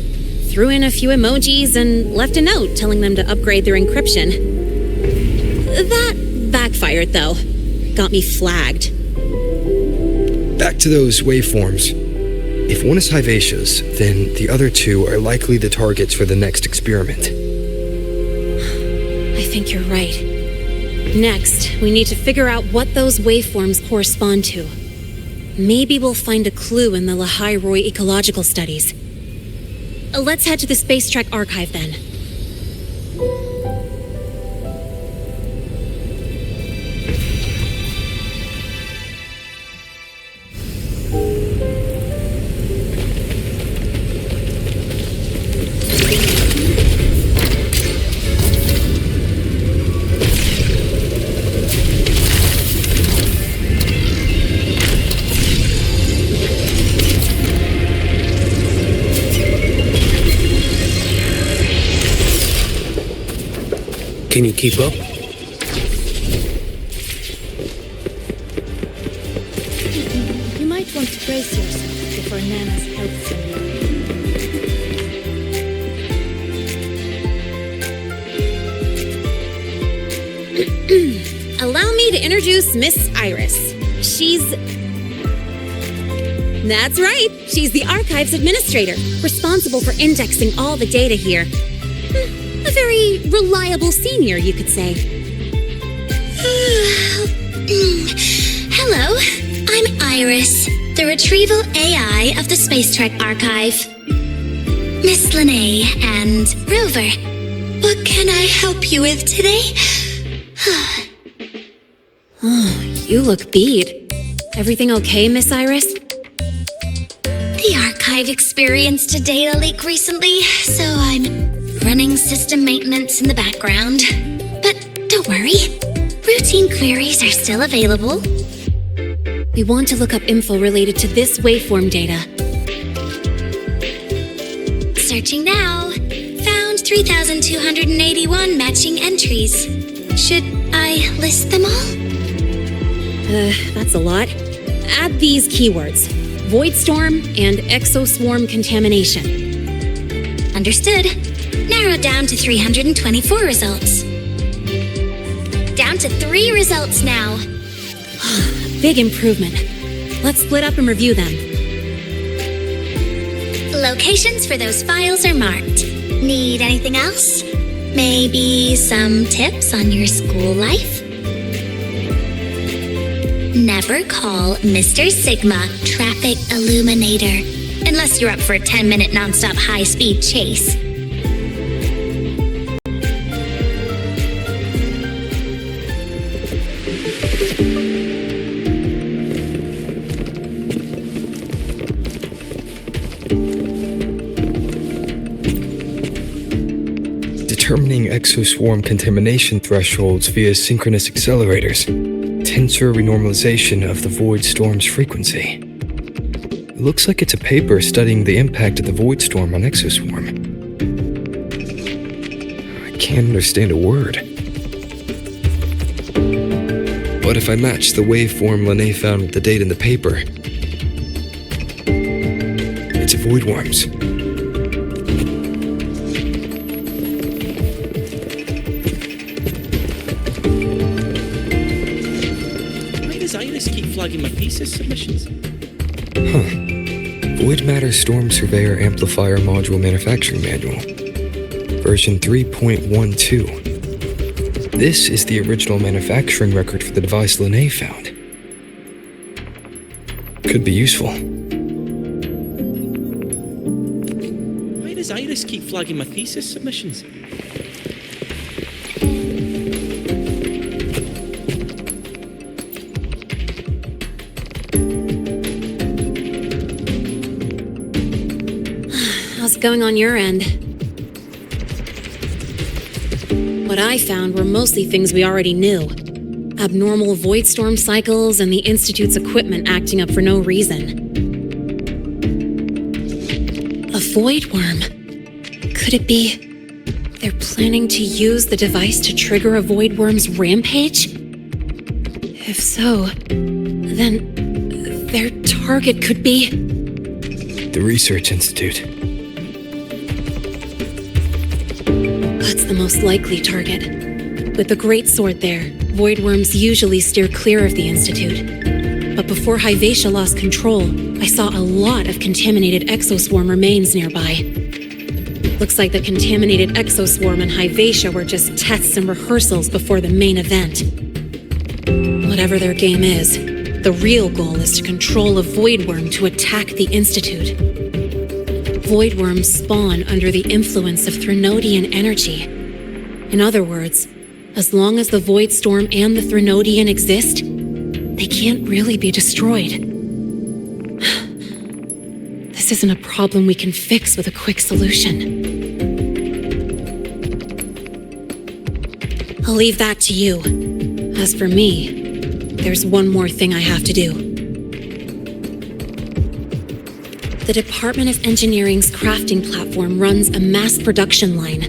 threw in a few emojis and left a note telling them to upgrade their encryption. That backfired, though. Got me flagged. Back to those waveforms. If one is Hyvatia's, then the other 2 are likely the targets for the next experiment. I think you're right. Next, we need to figure out what those waveforms correspond to. Maybe we'll find a clue in the Lynae ecological studies. Let's head to the Space Trek archive then. Can you keep up? You might want to brace yourself before Nana's helps you. Allow me to introduce Miss Iris. That's right. She's the Archives Administrator, responsible for indexing all the data here. A very reliable senior, you could say. Hello, I'm Iris, the retrieval AI of the Space Trek Archive. Miss Lynae and Rover, what can I help you with today? Oh, you look beat. Everything okay, Miss Iris? The archive experienced a data leak recently, so I'm running system maintenance in the background. But don't worry, routine queries are still available. We want to look up info related to this waveform data. Searching now. Found 3,281 matching entries. Should I list them all? That's a lot. Add these keywords: Voidstorm and Exoswarm contamination. Understood. Narrowed down to 324 results. Down to 3 results now. Big improvement. Let's split up and review them. Locations for those files are marked. Need anything else? Maybe some tips on your school life? Never call Mr. Sigma Traffic Illuminator unless you're up for a 10-minute nonstop high-speed chase. Determining exoswarm contamination thresholds via synchronous accelerators. Tensor renormalization of the void storm's frequency. It looks like it's a paper studying the impact of the void storm on exoswarm. I can't understand a word. But if I match the waveform Lynae found with the data in the paper, it's a void worms. Keep flagging my thesis submissions. Void Matter Storm Surveyor Amplifier Module Manufacturing Manual. Version 3.12. This is the original manufacturing record for the device Lynae found. Could be useful. Why does Iris keep flagging my thesis submissions? How's it going on your end? What I found were mostly things we already knew. Abnormal void storm cycles and the Institute's equipment acting up for no reason. A void worm? Could it be they're planning to use the device to trigger a void worm's rampage? If so, then their target could be... The Research Institute. That's the most likely target. With the Great Sword there, void worms usually steer clear of the Institute. But before Hyvatia lost control, I saw a lot of contaminated exoswarm remains nearby. Looks like the contaminated exoswarm and Hyvatia were just tests and rehearsals before the main event. Whatever their game is, the real goal is to control a void worm to attack the Institute. Void worms spawn under the influence of Threnodian energy. In other words, as long as the void storm and the Threnodian exist, they can't really be destroyed. This isn't a problem we can fix with a quick solution. I'll leave that to you. As for me, there's one more thing I have to do. The Department of Engineering's crafting platform runs a mass production line.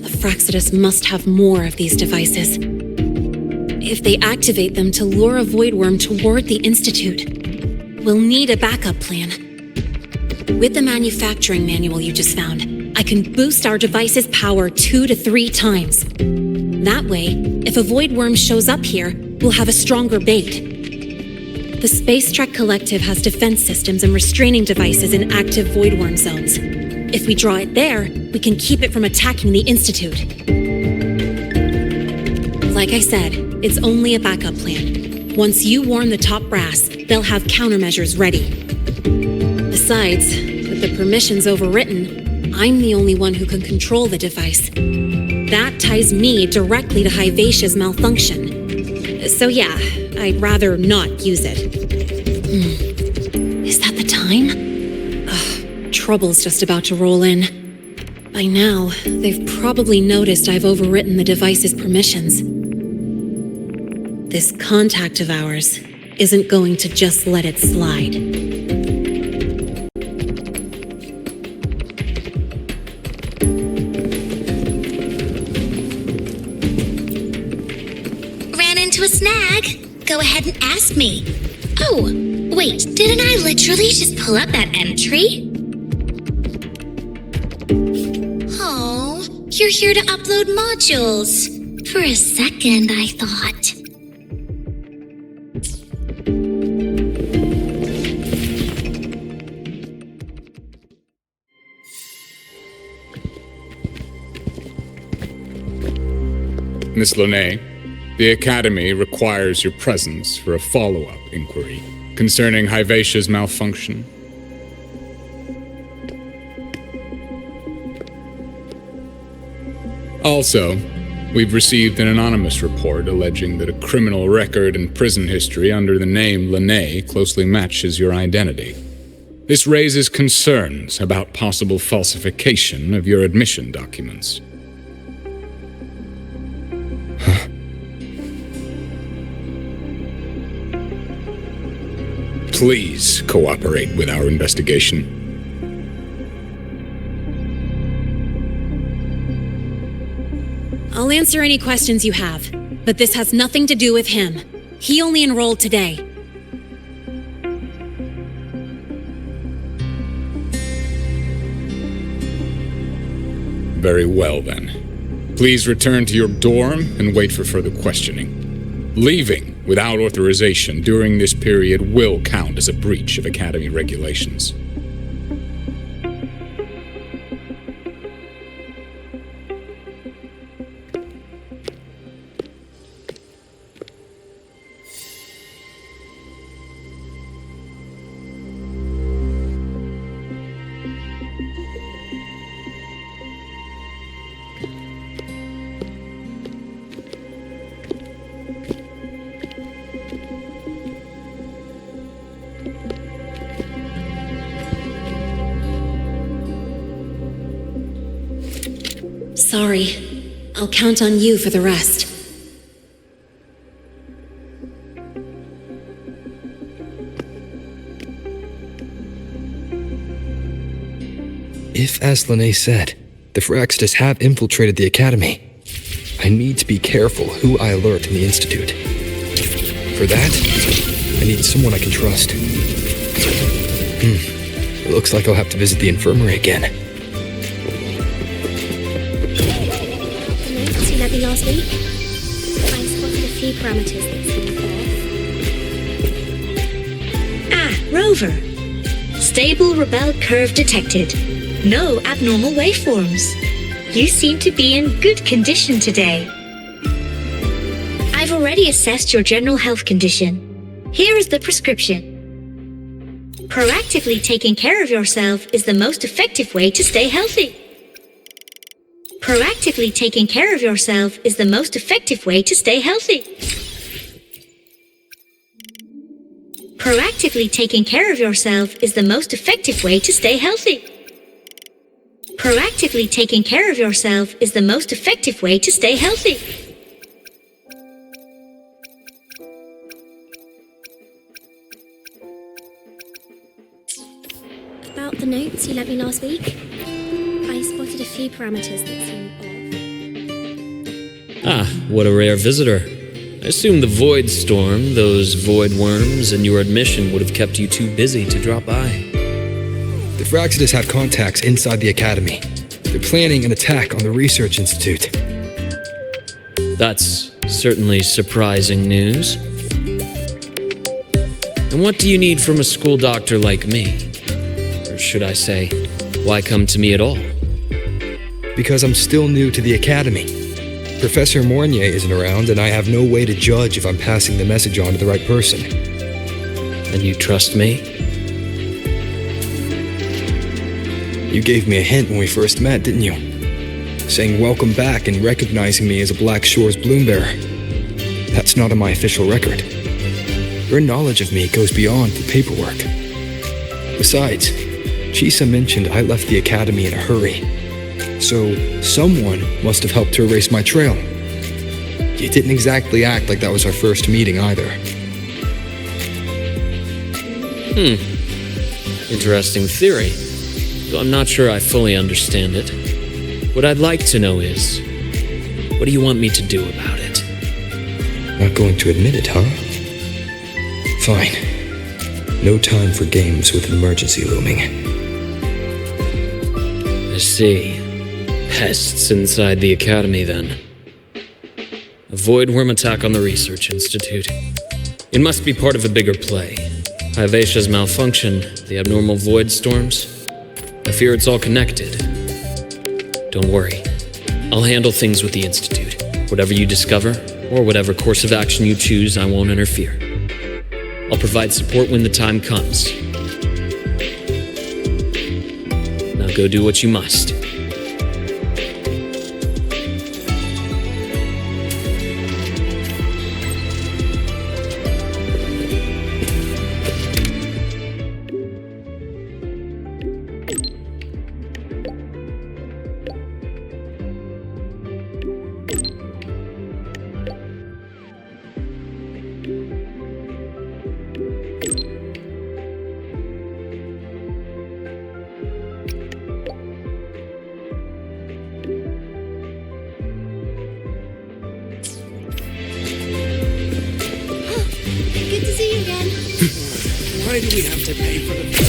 The Frostlands must have more of these devices. If they activate them to lure a voidworm toward the Institute, we'll need a backup plan. With the manufacturing manual you just found, I can boost our device's power 2 to 3 times. That way, if a voidworm shows up here, we'll have a stronger bait. The Space Trek Collective has defense systems and restraining devices in active voidworm zones. If we draw it there, we can keep it from attacking the Institute. Like I said, it's only a backup plan. Once you warn the top brass, they'll have countermeasures ready. Besides, with the permissions overwritten, I'm the only one who can control the device. That ties me directly to Hivacia's malfunction. So yeah, I'd rather not use it. Is that the time? Ugh, trouble's just about to roll in. By now, they've probably noticed I've overwritten the device's permissions. This contact of ours isn't going to just let it slide. Ran into a snag? Go ahead and ask me. Oh, wait, didn't I literally just pull up that entry? Oh, you're here to upload modules. For a second, I thought. Miss Lynae, the Academy requires your presence for a follow-up inquiry concerning Hivacia's malfunction. Also, we've received an anonymous report alleging that a criminal record and prison history under the name Lynae closely matches your identity. This raises concerns about possible falsification of your admission documents. Please cooperate with our investigation. I'll answer any questions you have, but this has nothing to do with him. He only enrolled today. Very well, then. Please return to your dorm and wait for further questioning. Leaving without authorization during this period will count as a breach of Academy regulations. Sorry. I'll count on you for the rest. If, as Lynae said, the Frostlands have infiltrated the Academy, I need to be careful who I alert in the Institute. For that, I need someone I can trust. It looks like I'll have to visit the infirmary again. Last week, I spotted a few parameters that seem off. Rover. Stable Rebel curve detected. No abnormal waveforms. You seem to be in good condition today. I've already assessed your general health condition. Here is the prescription. Proactively taking care of yourself is the most effective way to stay healthy. Proactively taking care of yourself is the most effective way to stay healthy. Proactively taking care of yourself is the most effective way to stay healthy. Proactively taking care of yourself is the most effective way to stay healthy. About the notes you lent me last week, I spotted a few parameters that seem off. Ah, what a rare visitor. I assume the void storm, those void worms, and your admission would have kept you too busy to drop by. The Fraxidus have contacts inside the Academy. They're planning an attack on the Research Institute. That's certainly surprising news. And what do you need from a school doctor like me? Or should I say, why come to me at all? Because I'm still new to the Academy. Professor Mornye isn't around, and I have no way to judge if I'm passing the message on to the right person. And you trust me? You gave me a hint when we first met, didn't you? Saying welcome back and recognizing me as a Black Shores bloombearer. That's not on my official record. Your knowledge of me goes beyond the paperwork. Besides, Chisa mentioned I left the Academy in a hurry. So, someone must have helped to erase my trail. You didn't exactly act like that was our first meeting either. Interesting theory. Though I'm not sure I fully understand it. What I'd like to know is, what do you want me to do about it? Not going to admit it, huh? Fine. No time for games with an emergency looming. I see. Pests inside the Academy, then. A void worm attack on the Research Institute. It must be part of a bigger play. Hyvatia's malfunction, the abnormal void storms. I fear it's all connected. Don't worry. I'll handle things with the Institute. Whatever you discover, or whatever course of action you choose, I won't interfere. I'll provide support when the time comes. Now go do what you must. Why do we have to pay for the...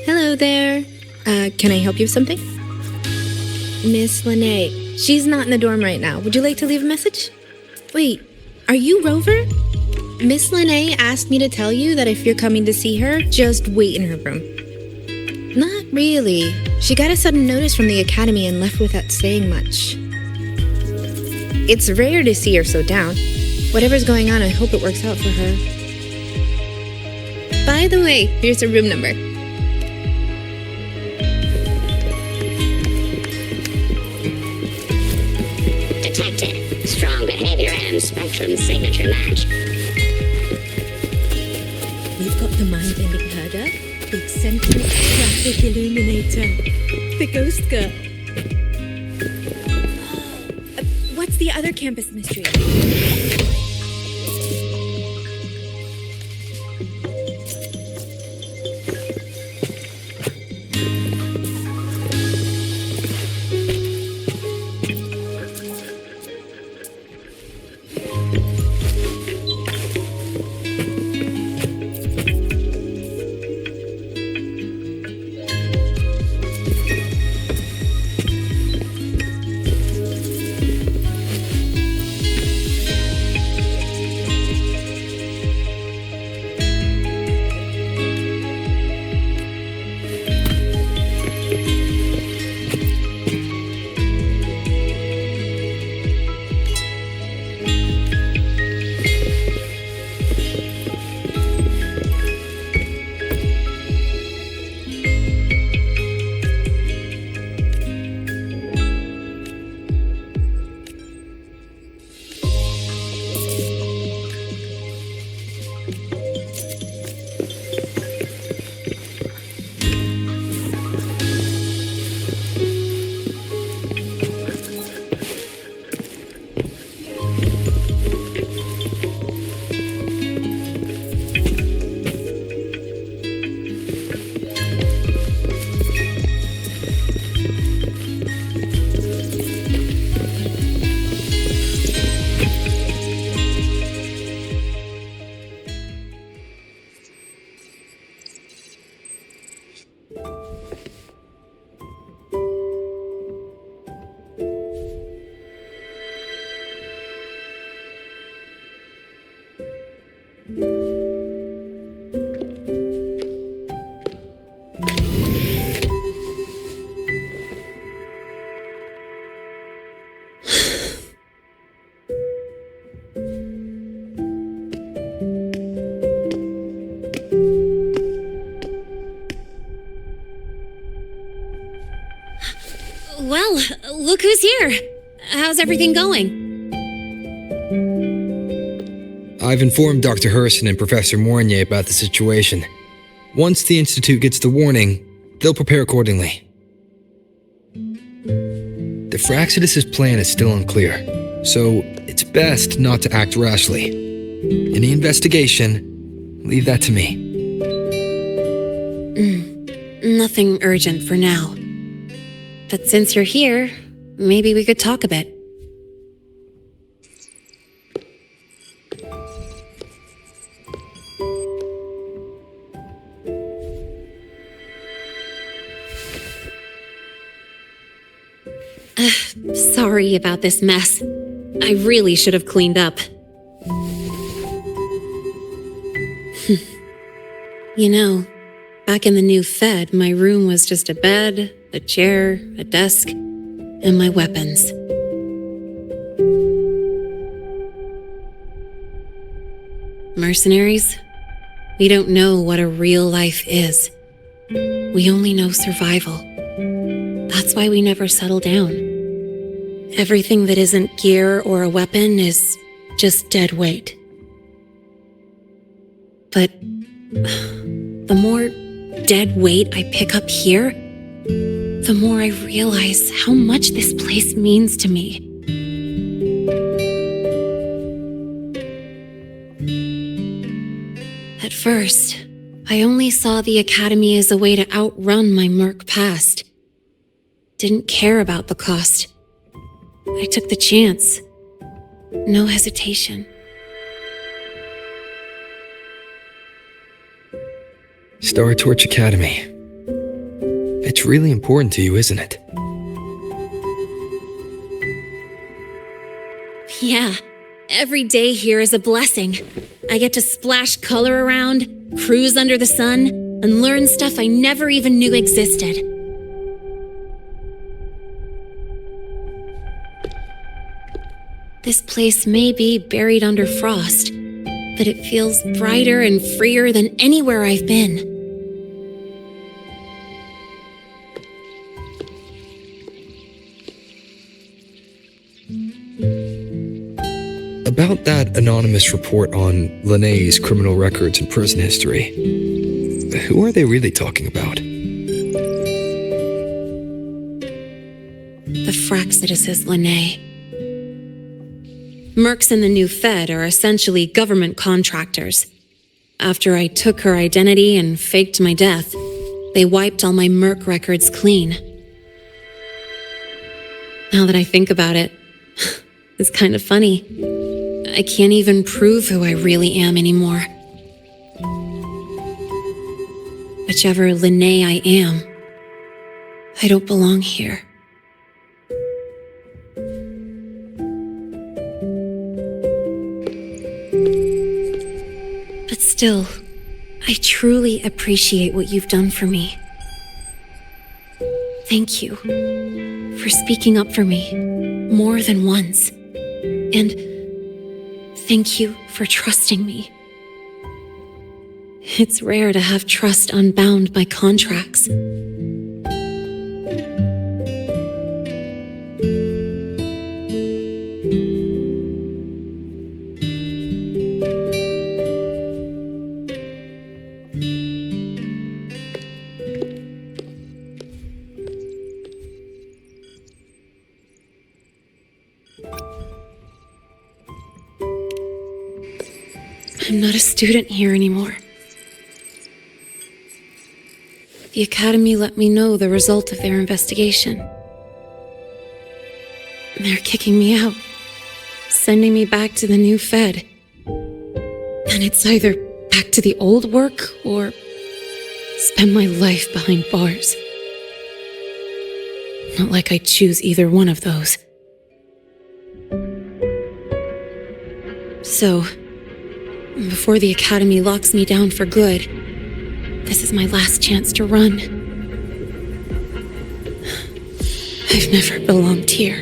Hello there. Can I help you with something? Miss Lynae. She's not in the dorm right now. Would you like to leave a message? Wait, are you Rover? Miss Lynae asked me to tell you that if you're coming to see her, just wait in her room. Not really. She got a sudden notice from the Academy and left without saying much. It's rare to see her so down. Whatever's going on, I hope it works out for her. By the way, here's her room number. Detected. Strong behavior and spectrum signature match. We've got the mind-bending herder, the eccentric traffic illuminator, the ghost girl. What's the other campus mystery? look who's here. How's everything going? I've informed Dr. Herson and Professor Mornye about the situation. Once the Institute gets the warning, they'll prepare accordingly. The Fraxidus' plan is still unclear, so it's best not to act rashly. Any investigation, leave that to me. Nothing urgent for now. But since you're here, maybe we could talk a bit. Sorry about this mess. I really should have cleaned up. You know, back in the new Fed, my room was just a bed, a chair, a desk, and my weapons. Mercenaries? We don't know what a real life is. We only know survival. That's why we never settle down. Everything that isn't gear or a weapon is just dead weight. But the more dead weight I pick up here, the more I realize how much this place means to me. At first, I only saw the Academy as a way to outrun my Merc past. Didn't care about the cost. I took the chance. No hesitation. Star Torch Academy. It's really important to you, isn't it? Yeah, every day here is a blessing. I get to splash color around, cruise under the sun, and learn stuff I never even knew existed. This place may be buried under frost, but it feels brighter and freer than anywhere I've been. About that anonymous report on lynae's criminal records and prison history, who are they really talking about? The Fraxidus is lynae. Mercs in the new Fed are essentially government contractors. After I took her identity and faked my death, they wiped all my Merc records clean. Now that I think about it, it's kind of funny. I can't even prove who I really am anymore. Whichever lynae I am, I don't belong here. But still, I truly appreciate what you've done for me. Thank you for speaking up for me more than once. And thank you for trusting me. It's rare to have trust unbound by contracts. I'm not a student here anymore. The Academy let me know the result of their investigation. They're kicking me out, sending me back to the new Fed. And it's either back to the old work or spend my life behind bars. Not like I choose either one of those. So, before the Academy locks me down for good, this is my last chance to run. I've never belonged here.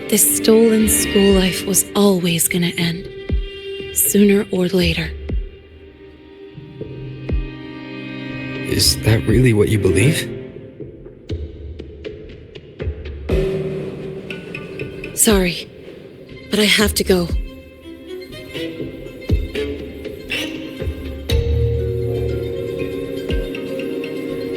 This stolen school life was always gonna end, sooner or later. Is that really what you believe? Sorry, but I have to go.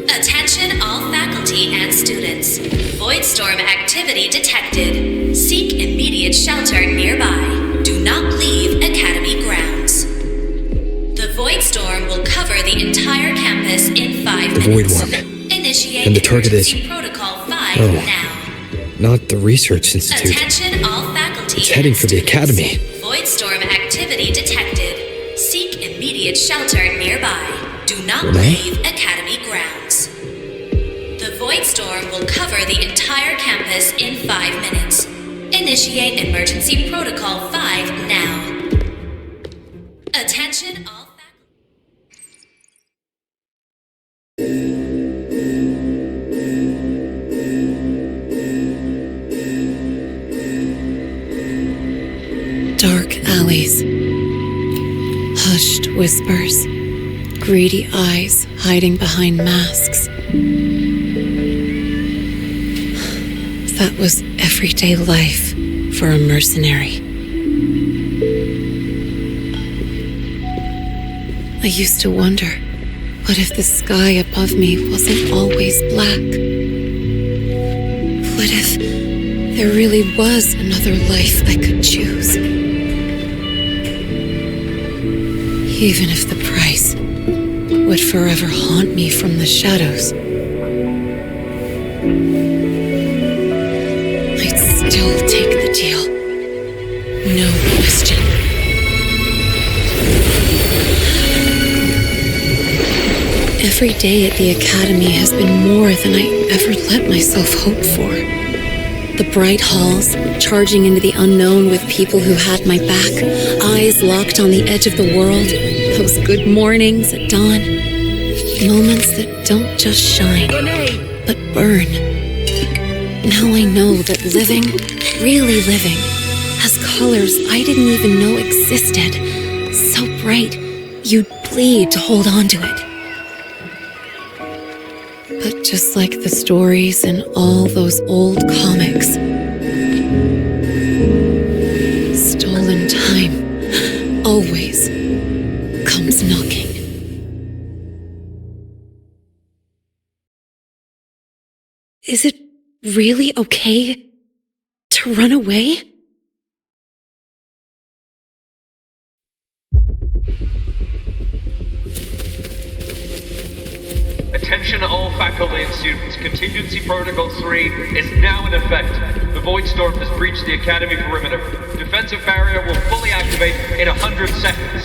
Attention all faculty and students. Void storm activity detected. Seek immediate shelter nearby. Do not leave Academy grounds. The void storm will cover the entire campus in 5 The minutes. void worm. Initiate And the target is... emergency protocol 5 Oh. now. Not the Research Institute. Attention all faculty. It's heading and for the students. Academy. Void storm activity detected. Seek immediate shelter nearby. Do not Lynae? leave Academy grounds. The void storm will cover the entire campus in 5 minutes. Initiate emergency protocol 5 now. Attention all Dark alleys. Hushed whispers. Greedy eyes hiding behind masks. That was everyday life for a mercenary. I used to wonder, what if the sky above me wasn't always black? What if there really was another life I could choose? Even if the price would forever haunt me from the shadows, I'd still take the deal. No question. Every day at the Academy has been more than I ever let myself hope for. The bright halls, charging into the unknown with people who had my back, eyes locked on the edge of the world, those good mornings at dawn, moments that don't just shine, but burn. Now I know that living, really living, has colors I didn't even know existed, so bright you'd bleed to hold on to it. But just like the stories in all those old comics, stolen time always comes knocking. Is it really okay to run away? Attention all faculty and students. Contingency Protocol 3 is now in effect. The Void Storm has breached the Academy perimeter. Defensive barrier will fully activate in 100 seconds.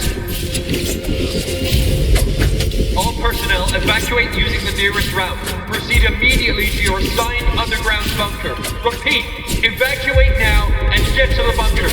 All personnel evacuate using the nearest route. Proceed immediately to your assigned underground bunker. Repeat, evacuate now and get to the bunkers.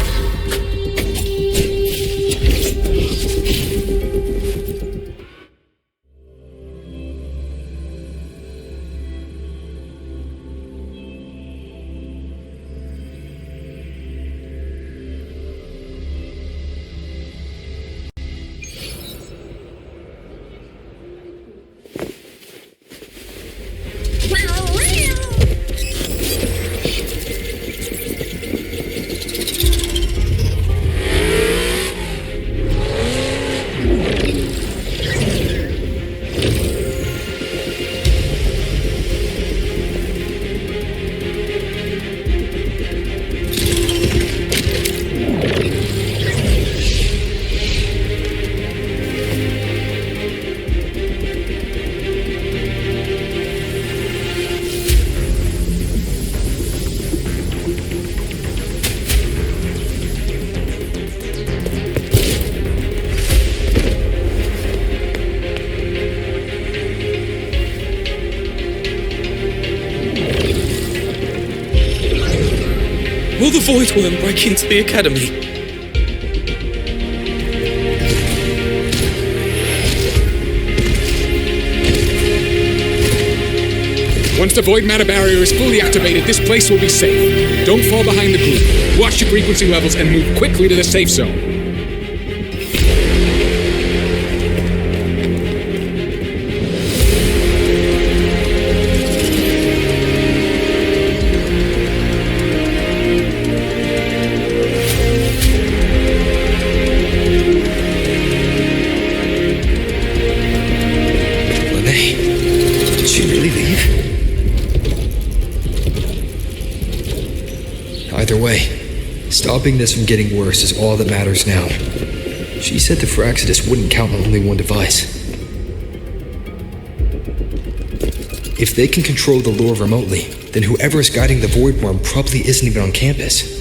Will the Void Worm break into the Academy? Once the void matter barrier is fully activated, this place will be safe. Don't fall behind the group. Watch your frequency levels and move quickly to the safe zone. Stopping this from getting worse is all that matters now. She said the Fraxidus wouldn't count on only one device. If they can control the lure remotely, then whoever is guiding the Void Worm probably isn't even on campus.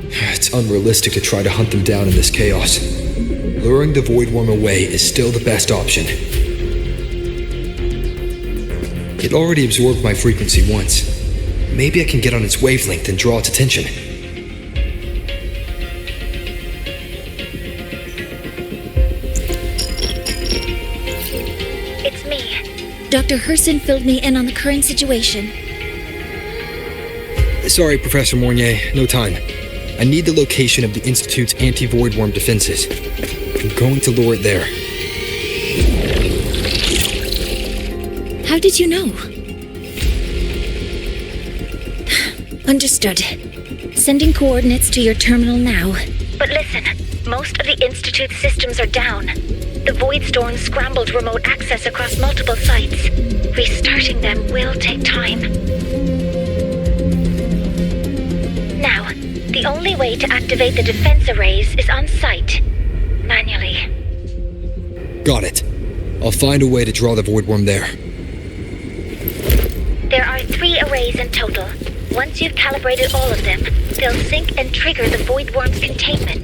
It's unrealistic to try to hunt them down in this chaos. Luring the Void Worm away is still the best option. It already absorbed my frequency once. Maybe I can get on its wavelength and draw its attention. It's me. Dr. Herson filled me in on the current situation. Sorry, Professor Mornye, no time. I need the location of the Institute's anti-Void Worm defenses. I'm going to lure it there. How did you know? Understood. Sending coordinates to your terminal now. But listen, most of the Institute's systems are down. The Void Storm scrambled remote access across multiple sites. Restarting them will take time. Now, the only way to activate the defense arrays is on site. Manually. Got it. I'll find a way to draw the Void Worm there. There are 3 arrays in total. Once you've calibrated all of them, they'll sync and trigger the Void Worm's containment.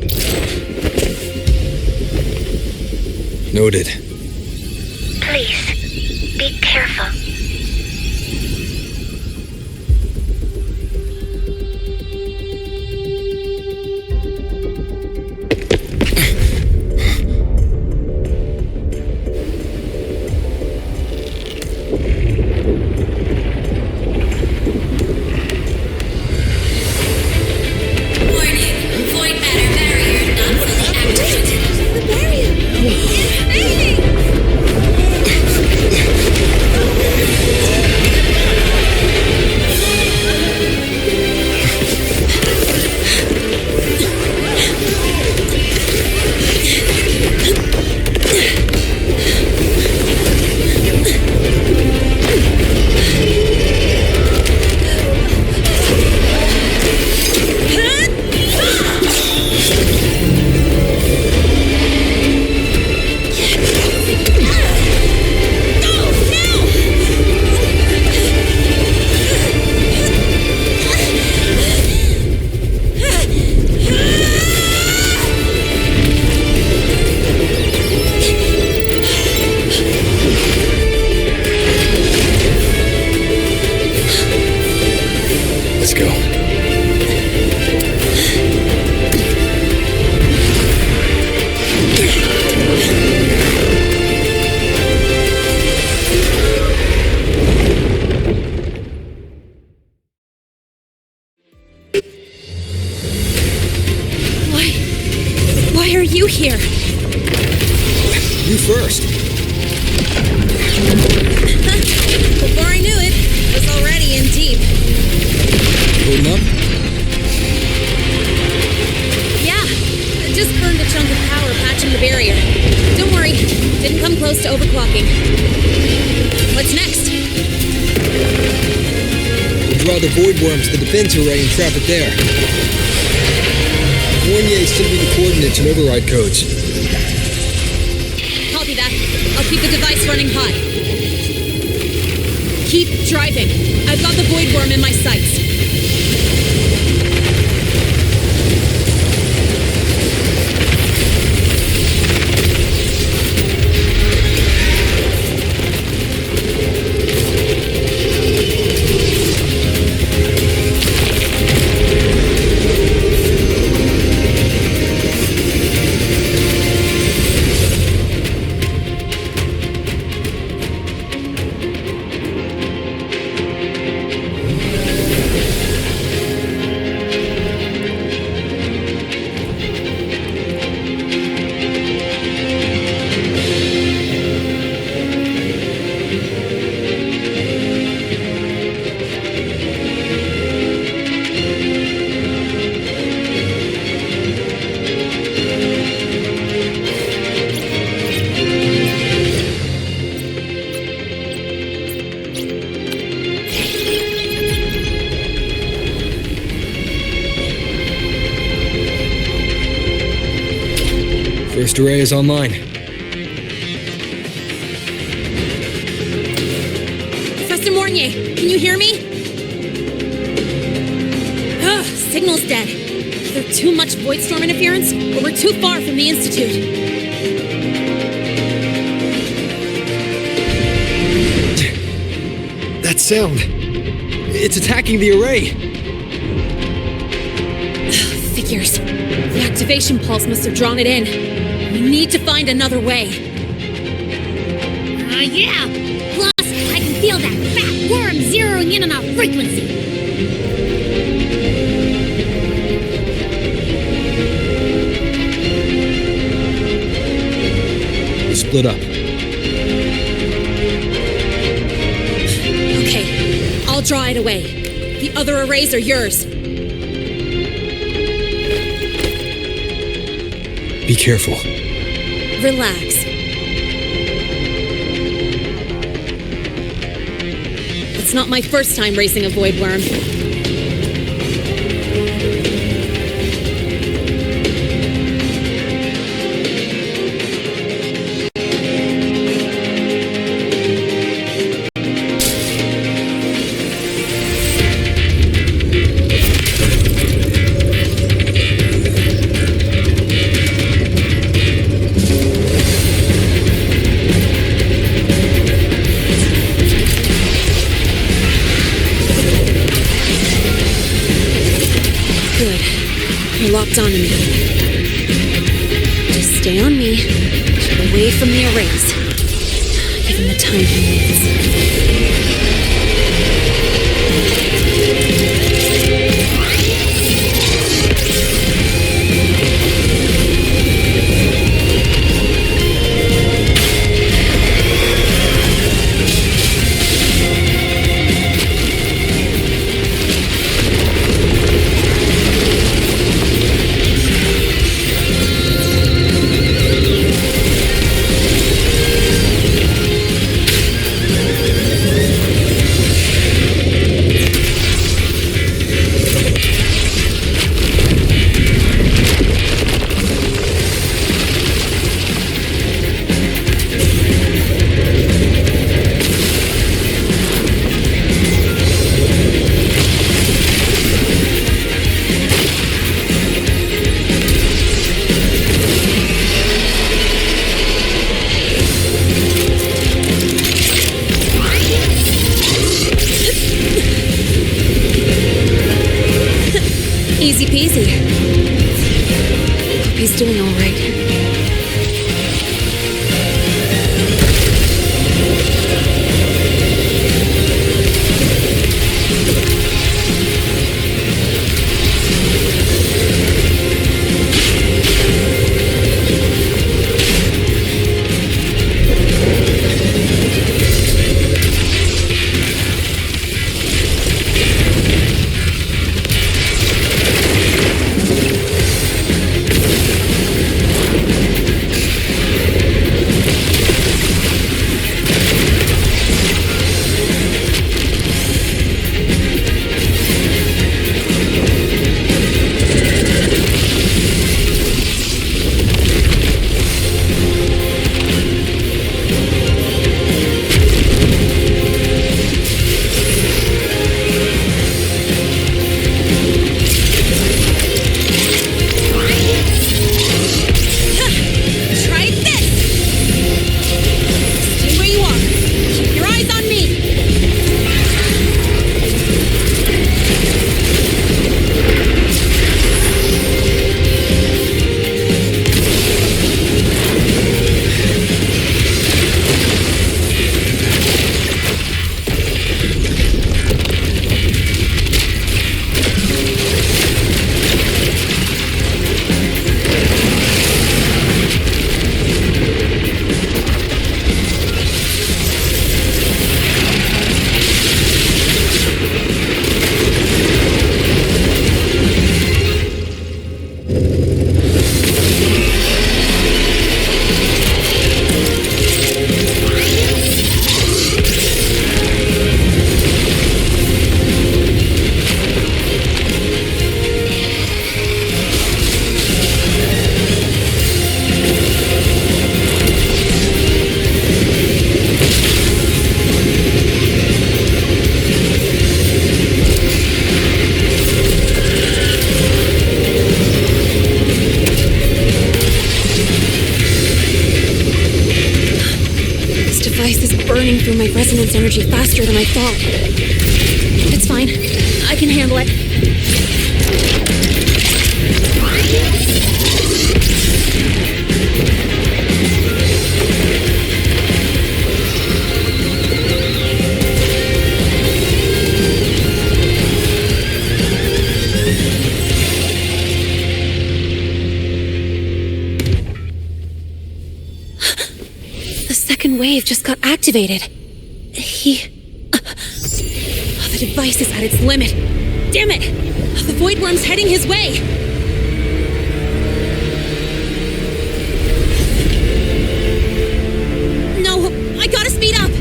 Noted. Please, be careful. you here? You first. Before I knew it, I was already in deep. Holding up? Yeah, I just burned a chunk of power patching the barrier. Don't worry, didn't come close to overclocking. What's next? We'll draw the void worms to the defense array and trap it there. Mornye sent me the coordinates and override codes. Copy that. I'll keep the device running hot. Keep driving. I've got the void worm in my sights. First array is online. Professor Mornye, can you hear me? Ugh, signal's dead. Either too much void storm interference, or we're too far from the Institute. That sound. It's attacking the array. Figures. The activation pulse must have drawn it in. We need to find another way. Yeah! Plus, I can feel that fat worm zeroing in on our frequency. Split up. Okay, I'll draw it away. The other arrays are yours. Be careful. Relax. It's not my first time racing a void worm. Locked onto me. Just stay on me, away from the arrays. Give him the time he needs. Easy peasy. Hope he's doing all right. burning through my resonance energy faster than I thought. It's fine. I can handle it. Wave just got activated. The device is at its limit. Damn it! The void worm's heading his way. No, I gotta speed up.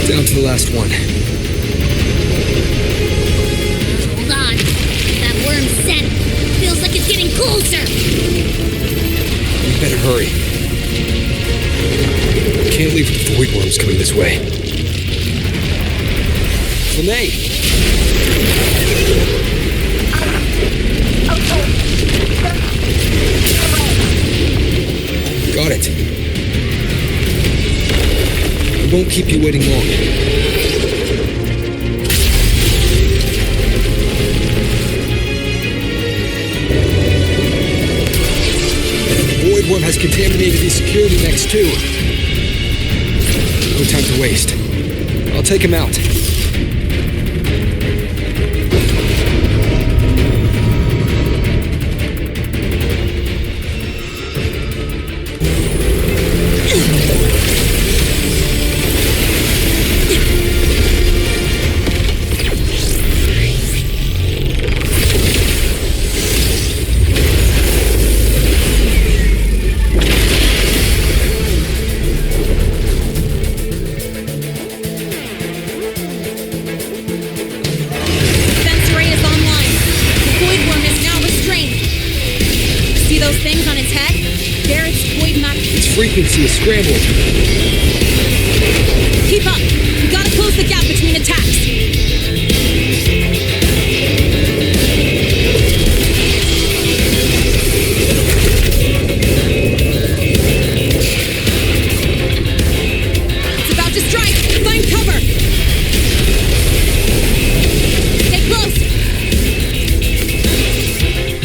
Down to the last one. Feels like it's getting closer. We better hurry. Can't leave the void worms coming this way. Lynae! Got it. We won't keep you waiting long. Worm has contaminated these security mechs too. No time to waste. I'll take him out. Frequency is scrambled. Keep up. We gotta close the gap between attacks. It's about to strike. Find cover. Stay close.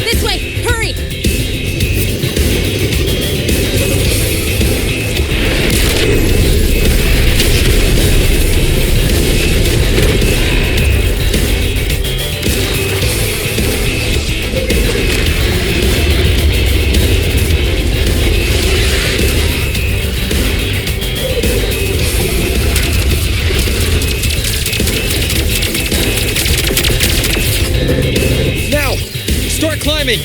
This way. Hurry. Climbing!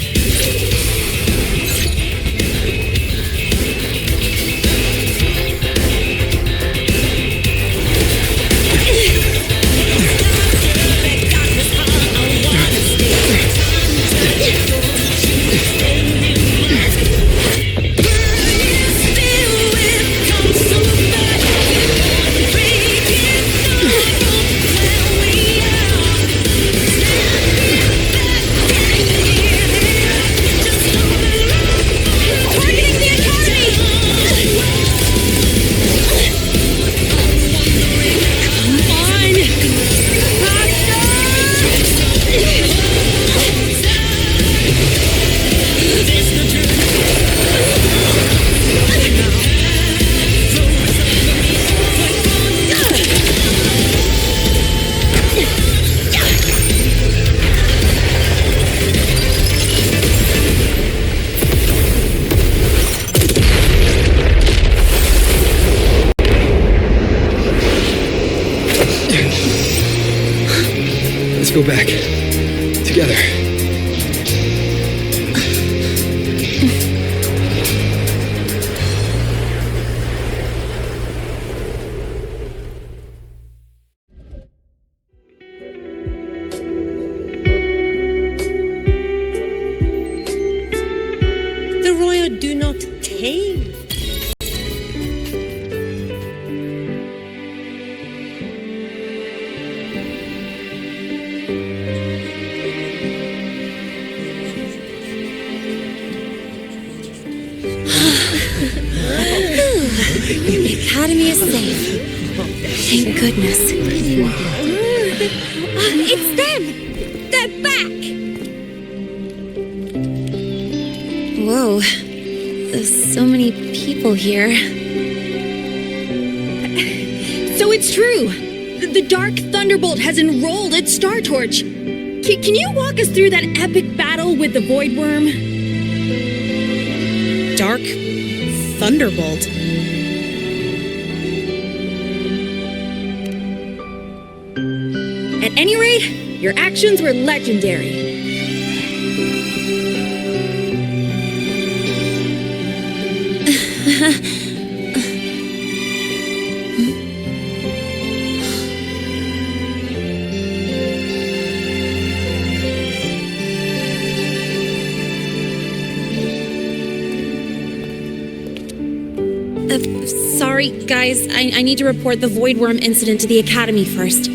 Go back. Together. The royal do not tame. Academy is safe. Thank goodness. It's them! They're back! Whoa. There's so many people here. So it's true! The Dark Thunderbolt has enrolled at Star Torch. Can you walk us through that epic battle with the Void Worm? Dark Thunderbolt. At any rate, your actions were legendary. Sorry, guys. I need to report the Void Worm incident to the Academy first.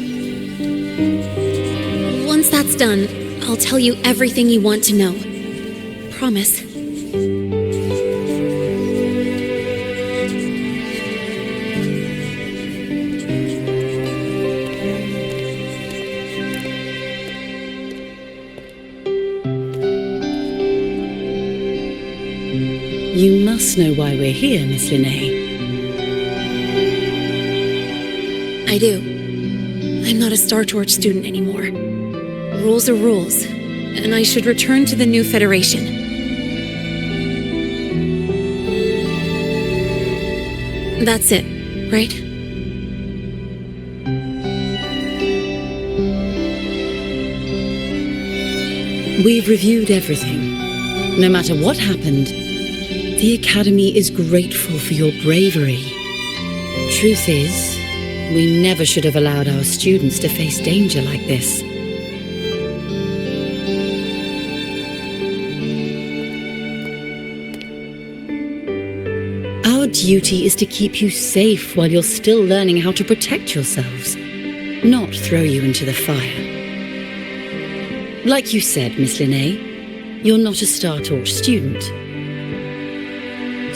Once that's done, I'll tell you everything you want to know. Promise. You must know why we're here, Miss Lynae. I do. I'm not a Star Torch student anymore. Rules are rules, and I should return to the new Federation. That's it, right? We've reviewed everything. No matter what happened, the Academy is grateful for your bravery. Truth is, we never should have allowed our students to face danger like this. Our duty is to keep you safe while you're still learning how to protect yourselves, not throw you into the fire. Like you said, Miss Lynae, you're not a Star Torch student.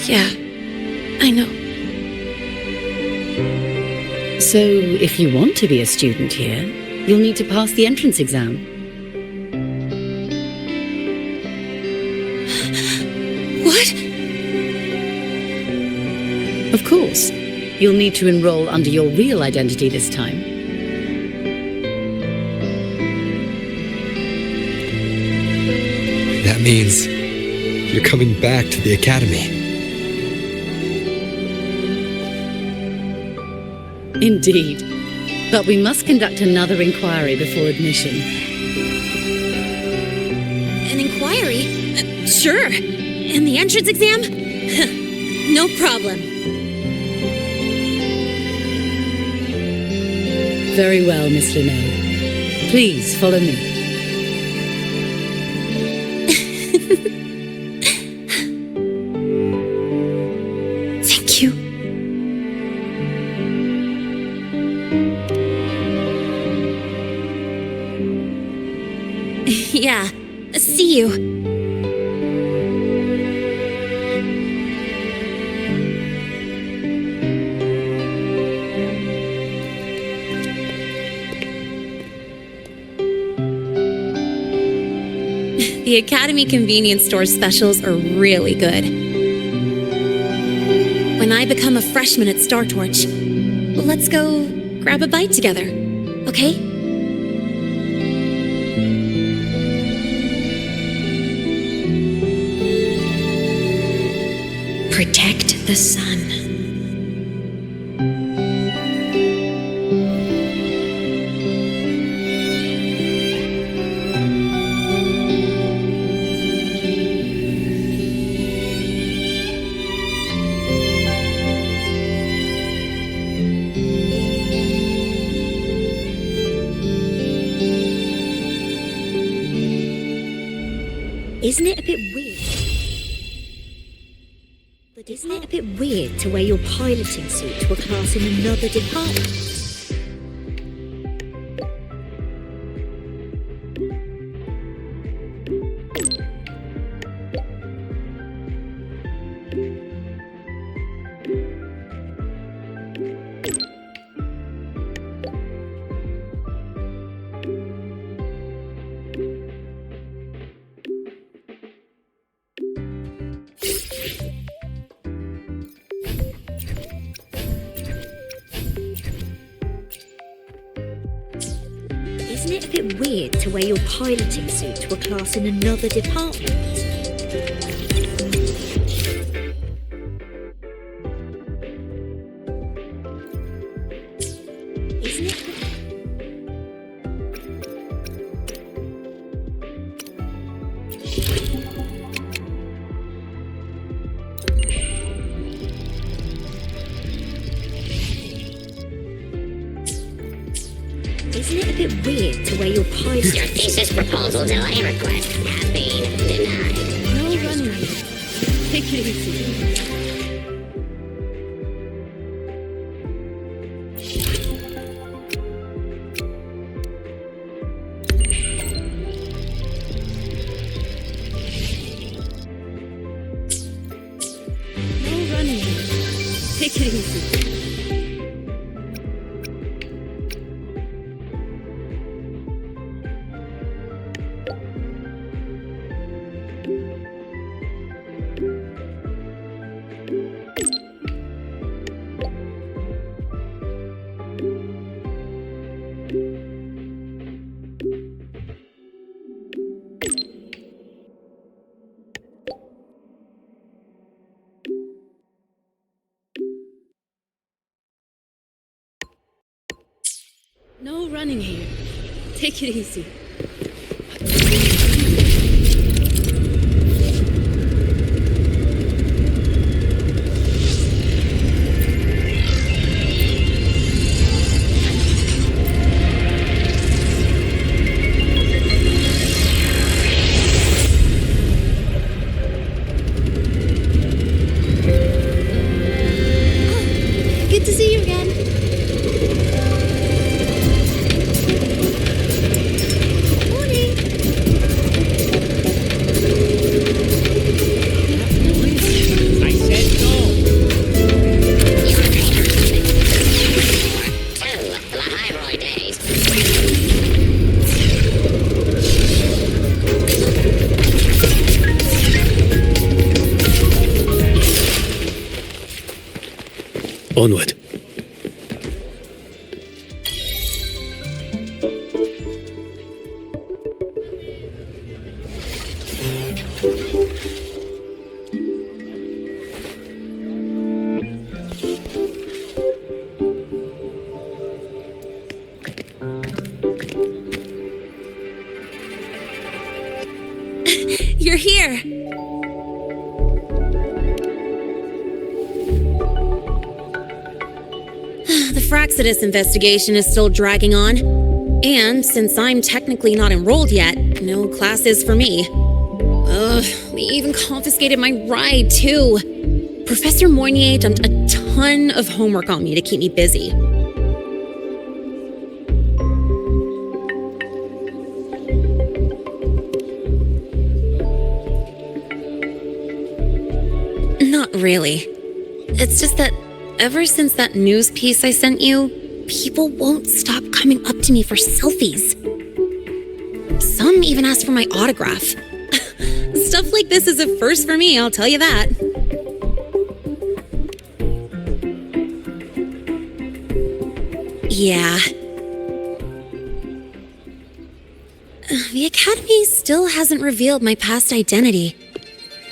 Yeah, I know. So, if you want to be a student here, you'll need to pass the entrance exam. What? Of course. You'll need to enroll under your real identity this time. That means you're coming back to the Academy. Indeed. But we must conduct another inquiry before admission. An inquiry? Sure. And the entrance exam? No problem. Very well, Miss Lynae. Please follow me. Thank you. Yeah, see you. The Academy convenience store specials are really good. When I become a freshman at Star Torch, let's go grab a bite together, okay? Protect the sun. Isn't it a bit weird? Isn't it a bit weird to wear your piloting suit to a class in another department? Isn't it a bit weird to wear your piloting suit to a class in another department? Isn't it? Isn't it a bit weird to wear your piloting? Your thesis proposal delay request has been denied. No running. Take it easy. No running. Take it easy. No running here. Take it easy. Good to see you again. Onward. You're here. The Fraxidus investigation is still dragging on. And since I'm technically not enrolled yet, no classes for me. Ugh, they even confiscated my ride, too. Professor Mornye dumped a ton of homework on me to keep me busy. Not really. It's just that ever since that news piece I sent you, people won't stop coming up to me for selfies. Some even ask for my autograph. Stuff like this is a first for me, I'll tell you that. Yeah. The Academy still hasn't revealed my past identity.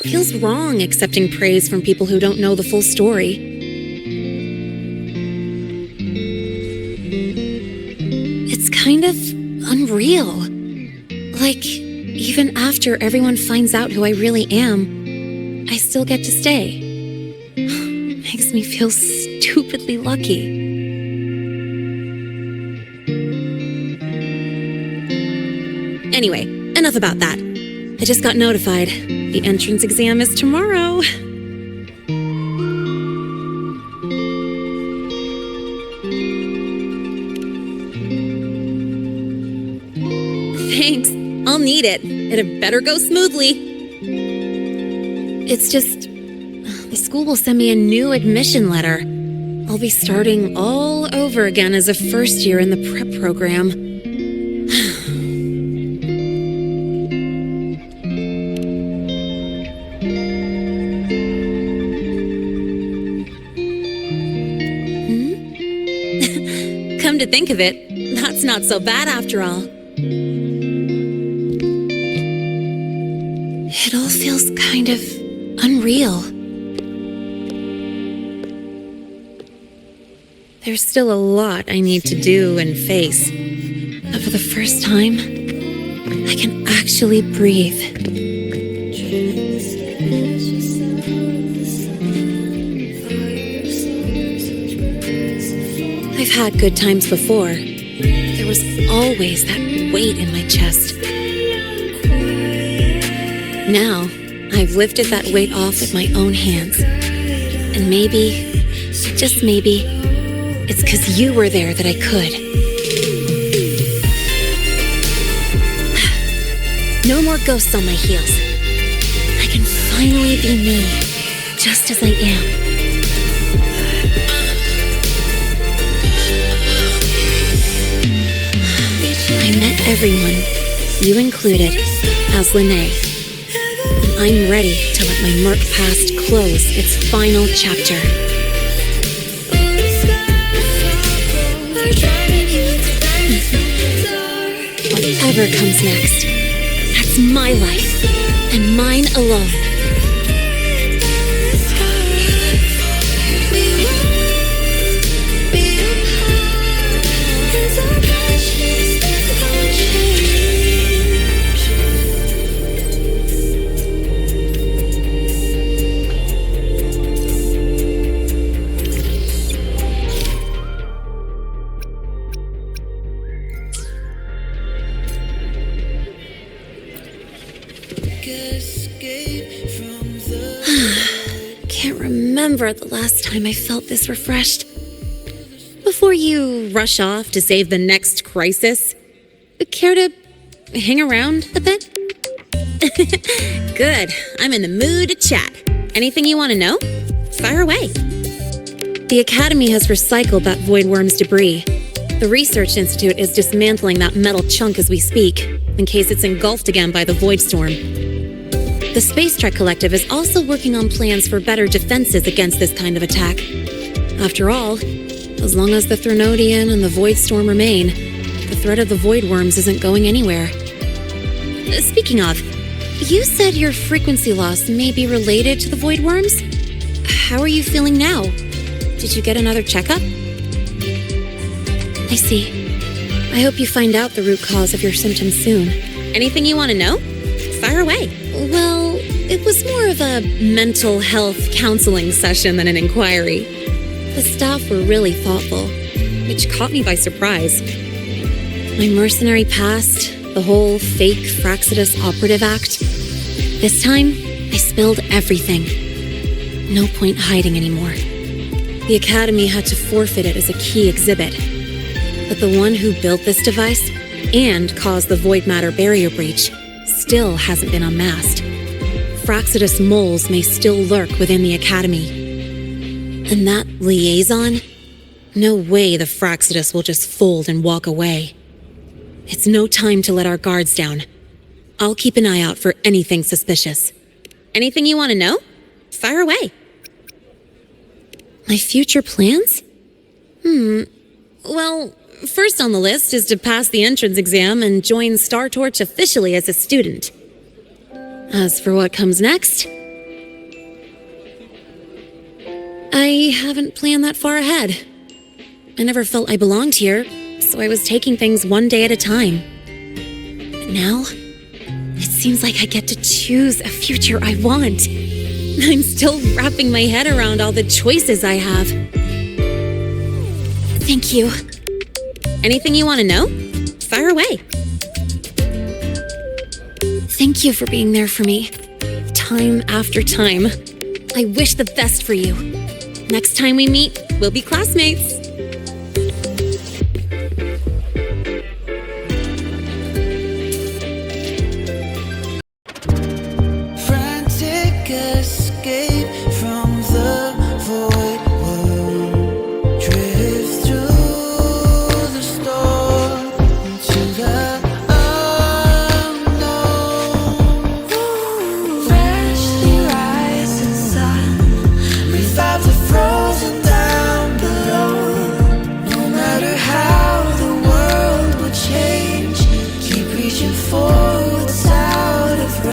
Feels wrong accepting praise from people who don't know the full story. It's kind of unreal. Like, even after everyone finds out who I really am, I still get to stay. Makes me feel stupidly lucky. Anyway, enough about that. I just got notified. The entrance exam is tomorrow. Thanks. I'll need it. It better go smoothly. It's just, the school will send me a new admission letter. I'll be starting all over again as a first year in the prep program. Come to think of it, that's not so bad after all. It all feels kind of unreal. There's still a lot I need to do and face, but for the first time, I can actually breathe. I've had good times before. There was always that weight in my chest. Now, I've lifted that weight off with my own hands. And maybe, just maybe, it's 'cause you were there that I could. No more ghosts on my heels. I can finally be me, just as I am. I met everyone, you included, as lynae. And I'm ready to let my murk past close its final chapter. Whatever comes next, that's my life, and mine alone. Can't remember the last time I felt this refreshed. Before you rush off to save the next crisis, care to hang around a bit? Good. I'm in the mood to chat. Anything you want to know? Fire away. The Academy has recycled that Void Worm's debris. The Research Institute is dismantling that metal chunk as we speak, in case it's engulfed again by the Void Storm. The Space Trek Collective is also working on plans for better defenses against this kind of attack. After all, as long as the Threnodian and the Void Storm remain, the threat of the Void Worms isn't going anywhere. Speaking of, you said your frequency loss may be related to the Void Worms? How are you feeling now? Did you get another checkup? I see. I hope you find out the root cause of your symptoms soon. Anything you want to know? Fire away. Well, it was more of a mental health counseling session than an inquiry. The staff were really thoughtful, which caught me by surprise. My mercenary past, the whole fake Frostlands operative act. This time, I spilled everything. No point hiding anymore. The Academy had to forfeit it as a key exhibit. But the one who built this device and caused the void matter barrier breach still hasn't been unmasked. Frostlands moles may still lurk within the Academy. And that liaison? No way the Frostlands will just fold and walk away. It's no time to let our guards down. I'll keep an eye out for anything suspicious. Anything you want to know? Fire away. My future plans? Well, first on the list is to pass the entrance exam and join Star Torch officially as a student. As for what comes next, I haven't planned that far ahead. I never felt I belonged here, so I was taking things one day at a time. But now, it seems like I get to choose a future I want. I'm still wrapping my head around all the choices I have. Thank you. Anything you want to know? Fire away. Thank you for being there for me. Time after time. I wish the best for you. Next time we meet, we'll be classmates.